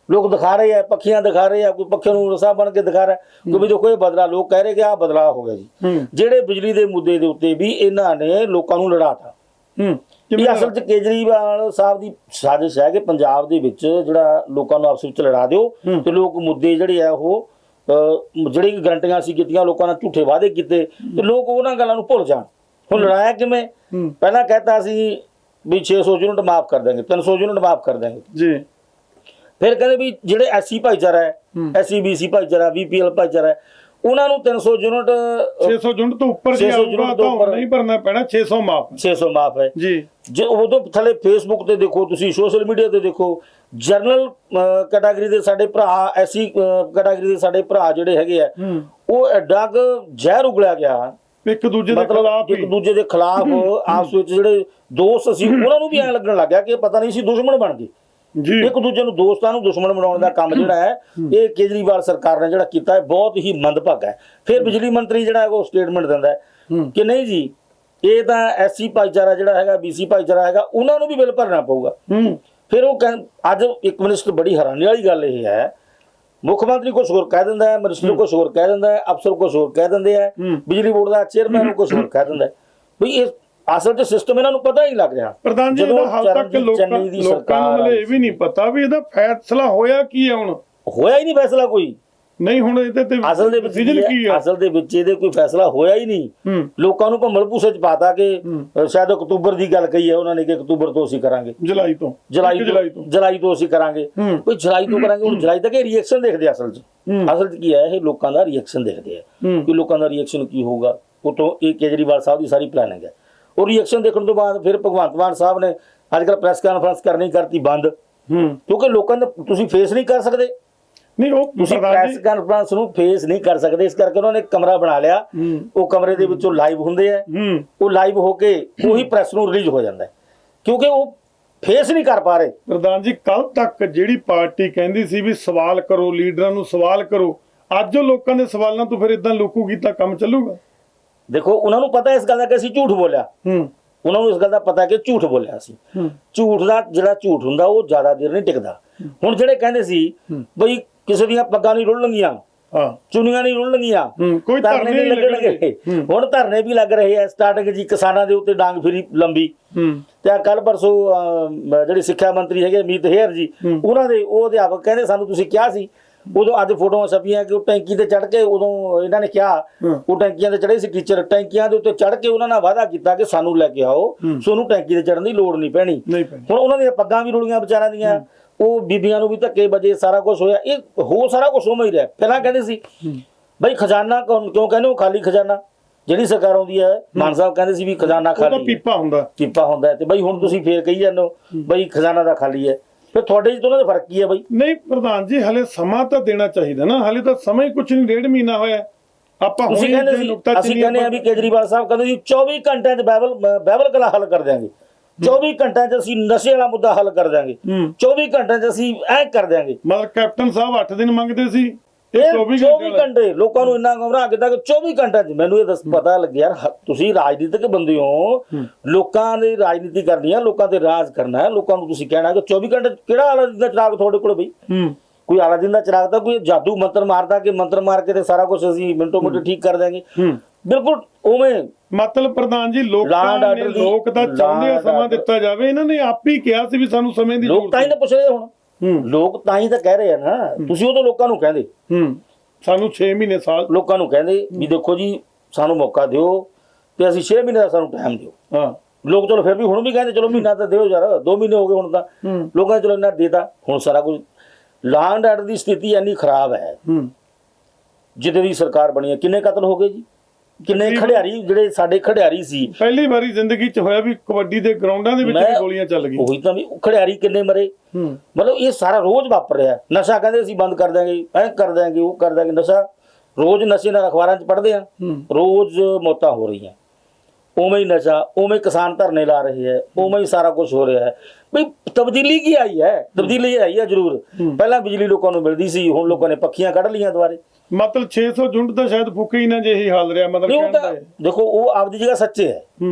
ਲੋਕ ਦਿਖਾ ਰਹੇ ਆ, ਪੱਖੀਆਂ ਦਿਖਾ ਰਹੇ ਆ, ਕੋਈ ਪੱਖੇ ਨੂੰ ਰਸਾ ਬਣ ਕੇ ਦਿਖਾ ਰਿਹਾ ਕਿ ਵੀ ਦੇਖੋ ਇਹ ਬਦਲਾ, ਲੋਕ ਕਹਿ ਰਹੇ ਕਿ ਆਹ ਬਦਲਾਅ ਹੋ ਗਿਆ ਜੀ। ਜਿਹੜੇ ਬਿਜਲੀ ਦੇ ਮੁੱਦੇ ਦੇ ਉੱਤੇ ਵੀ ਇਹਨਾਂ ਨੇ ਲੋਕਾਂ ਨੂੰ ਲੜਾਤਾ। ਇਹ ਅਸਲ 'ਚ ਕੇਜਰੀਵਾਲ ਸਾਹਿਬ ਦੀ ਸਾਜ਼ਿਸ਼ ਹੈ ਕਿ ਪੰਜਾਬ ਦੇ ਵਿੱਚ ਜਿਹੜਾ ਲੋਕਾਂ ਨੂੰ ਆਪਸ ਵਿੱਚ ਲੜਾ ਦਿਓ ਤੇ ਲੋਕ ਮੁੱਦੇ ਜਿਹੜੇ ਆ ਉਹ ਜਿਹੜੀ ਗਰੰਟੀਆਂ ਸੀ ਕੀਤੀਆਂ, ਲੋਕਾਂ ਨਾਲ ਝੂਠੇ ਵਾਅਦੇ ਕੀਤੇ ਤੇ ਲੋਕ ਉਹਨਾਂ ਗੱਲਾਂ ਨੂੰ ਭੁੱਲ ਜਾਣ। ਹੁਣ ਲੜਾਇਆ ਕਿਵੇਂ? ਪਹਿਲਾਂ ਕਹਿਤਾ ਸੀ ਵੀ 600 ਯੂਨਿਟ ਮਾਫ ਕਰ ਦੇਂਗੇ, 300 ਯੂਨਿਟ ਮਾਫ ਕਰ ਦੇਂਗੇ ਜੀ। ਫਿਰ ਕਹਿੰਦੇ ਵੀ ਜਿਹੜੇ SC ਭਾਈਚਾਰਾ ਹੈ, SC BC ਭਾਈਚਾਰਾ, BPL ਭਾਈਚਾਰਾ ਹੈ, ਉਹਨਾਂ ਨੂੰ 300 ਯੂਨਿਟ 600 ਯੂਨਿਟ ਤੋਂ ਉੱਪਰ ਜੀ ਆਊਗਾ ਤਾਂ ਨਹੀਂ ਭਰਨਾ ਪੈਣਾ, 600 ਮਾਫ। 600 ਮਾਫ ਹੈ ਜੀ। ਜੇ ਉਦੋਂ ਥੱਲੇ ਫੇਸਬੁੱਕ ਤੇ ਦੇਖੋ, ਤੁਸੀਂ ਸੋਸ਼ਲ ਮੀਡੀਆ ਤੇ ਦੇਖੋ, ਜਰਨਲ ਕੈਟਾਗਰੀ ਦੇ ਸਾਡੇ ਭਰਾ, SC ਕੈਟਾਗਰੀ ਦੇ ਸਾਡੇ ਭਰਾ ਜਿਹੜੇ ਹੈਗੇ ਆ, ਉਹ ਐਡਾ ਕੁ ਜ਼ਹਿਰ ਉਗਲਿਆ ਗਿਆ ਇੱਕ ਦੂਜੇ ਦੇ ਖਿਲਾਫ, ਇੱਕ ਦੂਜੇ ਦੇ ਖਿਲਾਫ ਆਪਸ ਵਿੱਚ ਜਿਹੜੇ ਦੋਸਤ ਸੀ ਉਹਨਾਂ ਨੂੰ ਵੀ ਐਂ ਲੱਗਣ ਲੱਗ ਗਿਆ ਕਿ ਪਤਾ ਨਹੀਂ ਸੀ ਦੁਸ਼ਮਣ ਬਣ ਗਏ। ਇੱਕ ਦੂਜੇ ਨੂੰ, ਦੋਸਤਾਂ ਨੂੰ ਦੁਸ਼ਮਣ ਬਣਾਉਣ ਦਾ ਕੰਮ ਜਿਹੜਾ ਹੈ ਇਹ ਕੇਜਰੀਵਾਲ ਸਰਕਾਰ ਨੇ ਜਿਹੜਾ ਕੀਤਾ ਹੈ ਬਹੁਤ ਹੀ ਮੰਦਭਾਗਾ ਹੈ। ਫਿਰ ਬਿਜਲੀ ਮੰਤਰੀ ਜਿਹੜਾ ਹੈ ਉਹ ਸਟੇਟਮੈਂਟ ਦਿੰਦਾ ਹੈ ਕਿ ਨਹੀਂ ਜੀ ਇਹ ਤਾਂ SC ਭਾਈਚਾਰਾ ਜਿਹੜਾ ਹੈਗਾ, BC ਭਾਈਚਾਰਾ ਹੈਗਾ, ਉਹਨਾਂ ਨੂੰ ਵੀ ਬਿੱਲ ਭਰਨਾ ਪਊਗਾ। ਫਿਰ ਉਹ ਅੱਜ ਇੱਕ ਮਿਨਿਸਟਰ, ਬੜੀ ਹੈਰਾਨੀ ਵਾਲੀ ਗੱਲ ਇਹ ਹੈ, ਮੁੱਖ ਮੰਤਰੀ ਕੁਛ ਹੋਰ ਕਹਿ ਦਿੰਦਾ ਹੈ, ਮਿਨਿਸਟਰ ਕੁਛ ਹੋਰ ਕਹਿ ਦਿੰਦਾ ਹੈ, ਅਫਸਰ ਕੁਛ ਹੋਰ ਕਹਿ ਦਿੰਦੇ ਆ, ਬਿਜਲੀ ਬੋਰਡ ਦਾ ਚੇਅਰਮੈਨ ਕੁਛ ਹੋਰ ਕਹਿ ਦਿੰਦਾ ਹੈ। ਵੀ ਇਹ ਅਸਲ 'ਚ ਸਿਸਟਮ ਇਹਨਾਂ ਨੂੰ ਪਤਾ ਹੀ ਲੱਗ ਰਿਹਾ। ਪ੍ਰਧਾਨ ਜੀ, ਹਾਲ ਤੱਕ ਲੋਕਾਂ ਨੂੰ ਇਹ ਵੀ ਨਹੀਂ ਪਤਾ ਵੀ ਇਹਦਾ ਫੈਸਲਾ ਹੋਇਆ ਕੀ ਹੈ। ਹੁਣ ਹੋਇਆ ਹੀ ਨਹੀਂ ਫੈਸਲਾ ਕੋਈ ਨਹੀਂ। ਹੁਣ ਇਹਦੇ ਤੇ ਅਸਲ ਦੇ ਵਿੱਚ ਕੀ ਹੈ? ਅਸਲ ਦੇ ਵਿੱਚ ਇਹਦੇ ਕੋਈ ਫੈਸਲਾ ਹੋਇਆ ਹੀ ਨਹੀਂ। ਲੋਕਾਂ ਨੂੰ ਭੰਬਲ ਭੂਸੇ 'ਚ ਪਾਤਾ ਕਿ ਸ਼ਾਇਦ ਅਕਤੂਬਰ ਦੀ ਗੱਲ ਕਹੀ ਹੈ ਉਹਨਾਂ ਨੇ ਕਿ ਅਕਤੂਬਰ ਤੋਂ ਅਸੀਂ ਕਰਾਂਗੇ, ਜੁਲਾਈ ਤੋਂ ਅਸੀਂ ਕਰਾਂਗੇ, ਕੋਈ ਜੁਲਾਈ ਤੋਂ ਕਰਾਂਗੇ। ਹੁਣ ਜੁਲਾਈ ਤੱਕ ਇਹ ਰਿਐਕਸ਼ਨ ਦੇਖਦੇ ਆ। ਅਸਲ 'ਚ ਕੀ ਹੈ, ਇਹ ਲੋਕਾਂ ਦਾ ਰਿਐਕਸ਼ਨ ਦੇਖਦੇ ਆ ਕਿ ਲੋਕਾਂ ਦਾ ਰਿਐਕਸ਼ਨ ਕੀ ਹੋਊਗਾ। ਉਤੋਂ ਇਹ ਕੇਜਰੀਵਾਲ ਸਾਹਿਬ ਦੀ ਸਾਰੀ ਪਲੈਨਿੰਗ ਹੈ। ਉਹ ਰਿਐਕਸ਼ਨ ਦੇਖਣ ਤੋਂ ਬਾਅਦ ਫਿਰ ਭਗਵੰਤ ਮਾਨ ਸਾਹਿਬ ਨੇ ਅੱਜ ਕੱਲ੍ਹ ਪ੍ਰੈਸ ਕਾਨਫਰੰਸ ਕਰਨੀ ਕਰਤੀ ਬੰਦ, ਕਿਉਂਕਿ ਲੋਕਾਂ ਦਾ ਤੁਸੀਂ ਫੇਸ ਨਹੀਂ ਕਰ ਸਕਦੇ। ਨਹੀਂ, ਉਹ ਤੁਸੀਂ ਪ੍ਰੈਸ ਕਾਨਫਰੰਸ ਨੂੰ ਫੇਸ ਨਹੀਂ ਕਰ ਸਕਦੇ, ਇਸ ਕਰਕੇ ਉਹਨਾਂ ਨੇ ਕਮਰਾ ਬਣਾ ਲਿਆ। ਉਹ ਕਮਰੇ ਦੇ ਵਿੱਚੋਂ ਲਾਈਵ ਹੁੰਦੇ ਆ, ਉਹ ਲਾਈਵ ਹੋ ਕੇ ਉਹੀ ਪ੍ਰੈਸ ਨੂੰ ਰਿਲੀਜ਼ ਹੋ ਜਾਂਦਾ ਹੈ, ਕਿਉਂਕਿ ਉਹ ਫੇਸ ਨਹੀਂ ਕਰ ਪਾ ਰਹੇ। ਪ੍ਰਧਾਨ ਜੀ, ਕੱਲ ਤੱਕ ਜਿਹੜੀ ਪਾਰਟੀ ਕਹਿੰਦੀ ਸੀ ਵੀ ਸਵਾਲ ਕਰੋ, ਲੀਡਰਾਂ ਨੂੰ ਸਵਾਲ ਕਰੋ, ਅੱਜ ਉਹ ਲੋਕਾਂ ਦੇ ਸਵਾਲਾਂ ਤੋਂ ਫਿਰ ਇਦਾਂ ਲੋਕੂਗੀ ਤਾਂ ਕੰਮ ਚੱਲੂਗਾ? ਦੇਖੋ, ਉਹਨਾਂ ਨੂੰ ਪਤਾ ਇਸ ਗੱਲ ਦਾ ਕਿ ਅਸੀਂ ਝੂਠ ਬੋਲਿਆ, ਉਹਨਾਂ ਨੂੰ ਇਸ ਗੱਲ ਦਾ ਪਤਾ ਕਿ ਝੂਠ ਬੋਲਿਆ ਸੀ। ਝੂਠ ਦਾ ਜਿਹੜਾ ਝੂਠ ਹੁੰਦਾ ਉਹ ਜ਼ਿਆਦਾ ਦੇਰ ਨਹੀਂ ਟਿਕਦਾ। ਹੁਣ ਜਿਹੜੇ ਕਹਿੰਦੇ ਸੀ ਬਈ ਕਿਸੇ ਦੀਆਂ ਪੱਗਾਂ ਨਹੀਂ ਰੁਲਣਗੀਆਂ, ਚੁੰਨੀਆਂ ਨਹੀਂ ਰੁਲਣਗੀਆਂ, ਕੋਈ ਧਰਨੇ ਨਹੀਂ ਲੱਗਣਗੇ, ਹੁਣ ਧਰਨੇ ਵੀ ਲੱਗ ਰਹੇ ਆ। ਸਟਾਰਟਿੰਗ ਜੀ ਕਿਸਾਨਾਂ ਦੇ ਉੱਤੇ ਡਾਂਗ ਫਿਰੀ ਲੰਬੀ, ਤੇ ਕੱਲ ਪਰਸੋਂ ਜਿਹੜੇ ਸਿੱਖਿਆ ਮੰਤਰੀ ਹੈਗੇ ਅਮਿਤ ਹੇਅਰ ਜੀ, ਉਹਨਾਂ ਦੇ ਉਹ ਅਧਿਆਪਕ ਕਹਿੰਦੇ ਸਾਨੂੰ ਤੁਸੀਂ ਕਿਹਾ ਸੀ, ਉਦੋਂ ਅੱਜ ਫੋਟੋਆਂ ਛਪੀਆਂ ਕਿ ਉਹ ਟੈਂਕੀ ਤੇ ਚੜ੍ਹ ਕੇ, ਉਦੋਂ ਇਹਨਾਂ ਨੇ ਕਿਹਾ ਉਹ ਟੈਂਕੀਆਂ ਤੇ ਚੜ੍ਹੇ ਸੀ ਟੀਚਰ, ਟੈਂਕੀਆਂ ਦੇ ਉੱਤੇ ਚੜ੍ਹ ਕੇ ਉਹਨਾਂ ਨਾਲ ਵਾਅਦਾ ਕੀਤਾ ਕਿ ਸਾਨੂੰ ਲੈ ਕੇ ਆਓ, ਸਾਨੂੰ ਟੈਂਕੀ ਤੇ ਚੜ੍ਹਨ ਦੀ ਲੋੜ ਨਹੀਂ ਪੈਣੀ। ਹੁਣ ਉਹਨਾਂ ਦੀਆਂ ਪੱਗਾਂ ਵੀ ਰੁਲੀਆਂ ਵਿਚਾਰਿਆਂ ਦੀਆਂ, ਉਹ ਬੀਬੀਆਂ ਨੂੰ ਵੀ ਧੱਕੇ ਵਜੇ, ਸਾਰਾ ਕੁਝ ਹੋਇਆ। ਇਹ ਹੋ ਸਾਰਾ ਕੁਝ ਉਵੇਂ ਹੀ ਰਿਹਾ। ਪਹਿਲਾਂ ਕਹਿੰਦੇ ਸੀ ਬਈ ਖਜ਼ਾਨਾ ਕਿਉਂ ਕਹਿੰਦੇ ਹੋ ਖਾਲੀ ਖਜ਼ਾਨਾ, ਜਿਹੜੀ ਸਰਕਾਰ ਆਉਂਦੀ ਹੈ ਮਾਨ ਸਾਹਿਬ ਕਹਿੰਦੇ ਸੀ ਵੀ ਖਜ਼ਾਨਾ ਖਾਲੀ, ਪੀਪਾ ਹੁੰਦਾ, ਤੇ ਬਈ ਹੁਣ ਤੁਸੀਂ ਫੇਰ ਕਹੀ ਜਾਂਦੇ ਹੋ ਬਈ ਖਜ਼ਾਨਾ ਦਾ ਖਾਲੀ ਹੈ। ਫਿਰ ਤੁਹਾਡੇ ਚ ਉਹਨਾਂ ਦਾ ਫਰਕ ਕੀ ਹੈ ਬਈ? ਨਹੀਂ ਪ੍ਰਧਾਨ ਜੀ, ਹਲੇ ਸਮਾਂ ਤਾਂ ਦੇਣਾ ਚਾਹੀਦਾ ਨਾ, ਹਲੇ ਤਾਂ ਸਮਾਂ ਹੀ ਕੁਛ ਨਹੀਂ, 1.5 ਮਹੀਨਾ ਹੋਇਆ। ਆਪਾਂ ਤੁਸੀਂ ਹੁਣੀ ਕਹਿੰਦੇ ਜੇ ਸੀ ਨੁਕਤਾ ਅਸੀਂ ਚੀਨੀ ਕਹਿੰਦੇ ਆ ਵੀ ਕੇਜਰੀਵਾਲ ਸਾਹਿਬ ਕਹਿੰਦੇ ਜੀ 24 ਘੰਟਿਆਂ 'ਚ ਬਾਈਬਲ ਕਲਾ ਹੱਲ ਕਰ ਦਿਆਂਗੇ, 24 ਘੰਟਿਆਂ 'ਚ ਅਸੀਂ ਨਸ਼ੇ ਵਾਲਾ ਮੁੱਦਾ ਹੱਲ ਕਰ ਦਿਆਂਗੇ, 24 ਘੰਟਿਆਂ 'ਚ ਅਸੀਂ ਐ ਕਰ ਦਿਆਂਗੇ। ਮਤਲਬ ਕੈਪਟਨ ਸਾਹਿਬ 8 ਦਿਨ ਮੰਗਦੇ ਸੀ, ਇਹ 24 ਘੰਟੇ ਲੋਕਾਂ ਨੂੰ ਇੰਨਾ ਗੁੰਮਰਾਹ ਕੀਤਾ ਕਿ 24 ਘੰਟਿਆਂ 'ਚ ਮੈਨੂੰ ਇਹ ਪਤਾ ਲੱਗਿਆ ਯਾਰ ਤੁਸੀਂ ਰਾਜਨੀਤਿਕ ਬੰਦੇ ਹੋ, ਲੋਕਾਂ ਦੀ ਰਾਜਨੀਤੀ ਕਰਨੀ ਆ, ਲੋਕਾਂ ਤੇ ਰਾਜ ਕਰਨਾ ਹੈ, ਲੋਕਾਂ ਨੂੰ ਤੁਸੀਂ ਕਹਿਣਾ ਕਿ 24 ਘੰਟੇ ਕਿਹੜਾ ਆਲਾ ਦਾ ਚਿਰਾਗ ਤੁਹਾਡੇ ਕੋਲ ਬਈ? ਕੋਈ ਅਲਾਦੀਨ ਦਾ ਚਿਰਾਗ ਤਾਂ ਕੋਈ ਜਾਦੂ ਮੰਤਰ ਮਾਰਦਾ ਕਿ ਮੰਤਰ ਮਾਰ ਕੇ ਤੇ ਸਾਰਾ ਕੁਝ ਅਸੀਂ ਮਿੰਟੋ ਮਿੰਟ ਠੀਕ ਕਰ ਦਿਆਂਗੇ? ਬਿਲਕੁਲ ਉਵੇਂ। ਮਤਲਬ ਪ੍ਰਧਾਨ ਜੀ ਲੋਕ ਤਾਂ ਚਾਹੁੰਦੇ ਆ ਸਮਾਂ ਦਿੱਤਾ ਜਾਵੇ, ਇਹਨਾਂ ਨੇ ਆਪ ਹੀ ਕਿਹਾ ਸੀ ਵੀ ਸਾਨੂੰ ਸਮੇਂ ਦੀ ਲੋਕ ਤਾਂ ਹੀ ਤਾਂ ਪੁੱਛ ਰਹੇ ਹੁਣ, ਲੋਕ ਤਾਂ ਹੀ ਤਾਂ ਕਹਿ ਰਹੇ ਆ ਨਾ, ਤੁਸੀਂ ਉਦੋਂ ਲੋਕਾਂ ਨੂੰ ਕਹਿੰਦੇ ਸਾਨੂੰ 6 ਮਹੀਨੇ ਸਾਲ, ਲੋਕਾਂ ਨੂੰ ਕਹਿੰਦੇ ਵੀ ਦੇਖੋ ਜੀ ਸਾਨੂੰ ਮੌਕਾ ਦਿਓ ਤੇ ਅਸੀਂ 6 ਮਹੀਨੇ ਦਾ ਸਾਨੂੰ ਟਾਈਮ ਦਿਓ। ਹਾਂ ਲੋਕ ਚਲੋ ਫਿਰ ਵੀ ਹੁਣ ਵੀ ਕਹਿੰਦੇ ਚਲੋ ਮਹੀਨਾ ਤਾਂ ਦਿਓ ਯਾਰ, 2 ਮਹੀਨੇ ਹੋ ਗਏ ਹੁਣ ਤਾਂ, ਲੋਕਾਂ ਨੇ ਚਲੋ ਇੰਨਾ ਦੇਤਾ। ਹੁਣ ਸਾਰਾ ਕੁਝ ਲਾਅ ਐਂਡ ਆਰਡਰ ਦੀ ਸਥਿਤੀ ਇੰਨੀ ਖਰਾਬ ਹੈ, ਜਿੱਦੇ ਦੀ ਸਰਕਾਰ ਬਣੀ ਹੈ। ਕਿੰਨੇ ਕਤਲ ਹੋ ਗਏ ਜੀ, ਕਿੰਨੇ ਖਿਡਾਰੀ ਜਿਹੜੇ ਸਾਡੇ ਖਿਡਾਰੀ ਸੀ, ਪਹਿਲੀ ਵਾਰੀ ਜ਼ਿੰਦਗੀ 'ਚ ਹੋਇਆ ਵੀ ਕਬੱਡੀ ਦੇ ਗਰਾਊਂਡਾਂ ਦੇ ਵਿੱਚ ਵੀ ਗੋਲੀਆਂ ਚੱਲ ਗਈਆਂ। ਉਹੀ ਤਾਂ ਵੀ ਖਿਡਾਰੀ ਕਿੰਨੇ ਮਰੇ। ਮਤਲਬ ਇਹ ਸਾਰਾ ਰੋਜ਼ ਵਾਪਰ ਰਿਹਾ। ਨਸ਼ਾ ਕਹਿੰਦੇ ਅਸੀਂ ਬੰਦ ਕਰ ਦਿਆਂਗੇ, ਐ ਕਰ ਦਿਆਂਗੇ, ਉਹ ਕਰ ਦਿਆਂਗੇ। ਨਸ਼ਾ ਰੋਜ਼ ਨਸ਼ੇ ਨਾਲ ਅਖਬਾਰਾਂ 'ਚ ਪੜ੍ਹਦੇ ਆ, ਰੋਜ਼ ਮੌਤਾਂ ਹੋ ਰਹੀਆਂ। ਉਵੇਂ ਹੀ ਨਸ਼ਾ, ਉਵੇਂ ਕਿਸਾਨ ਧਰਨੇ ਲਾ ਰਹੇ ਹੈ, ਉਵੇਂ ਹੀ ਸਾਰਾ ਕੁਝ ਹੋ ਰਿਹਾ ਹੈ। ਬਈ ਤਬਦੀਲੀ ਕੀ ਆਈ ਹੈ? ਤਬਦੀਲੀ ਆਈ ਹੈ ਜ਼ਰੂਰ। ਪਹਿਲਾਂ ਬਿਜਲੀ ਲੋਕਾਂ ਨੂੰ ਮਿਲਦੀ ਸੀ, ਹੁਣ ਲੋਕਾਂ ਨੇ ਪੱਖੀਆਂ ਕੱਢ ਲਈਆਂ ਦੁਆਰੇ। ਮਤਲਬ 600 ਯੂਨਿਟ ਤਾਂ ਸ਼ਾਇਦ ਫੁੱਕੇ ਹੀ ਨਾ, ਜੇ ਇਹੀ ਹਾਲ ਰਿਹਾ। ਮਤਲਬ ਦੇਖੋ ਉਹ ਆਪਦੀ ਜਗ੍ਹਾ ਸੱਚੇ ਹੈ।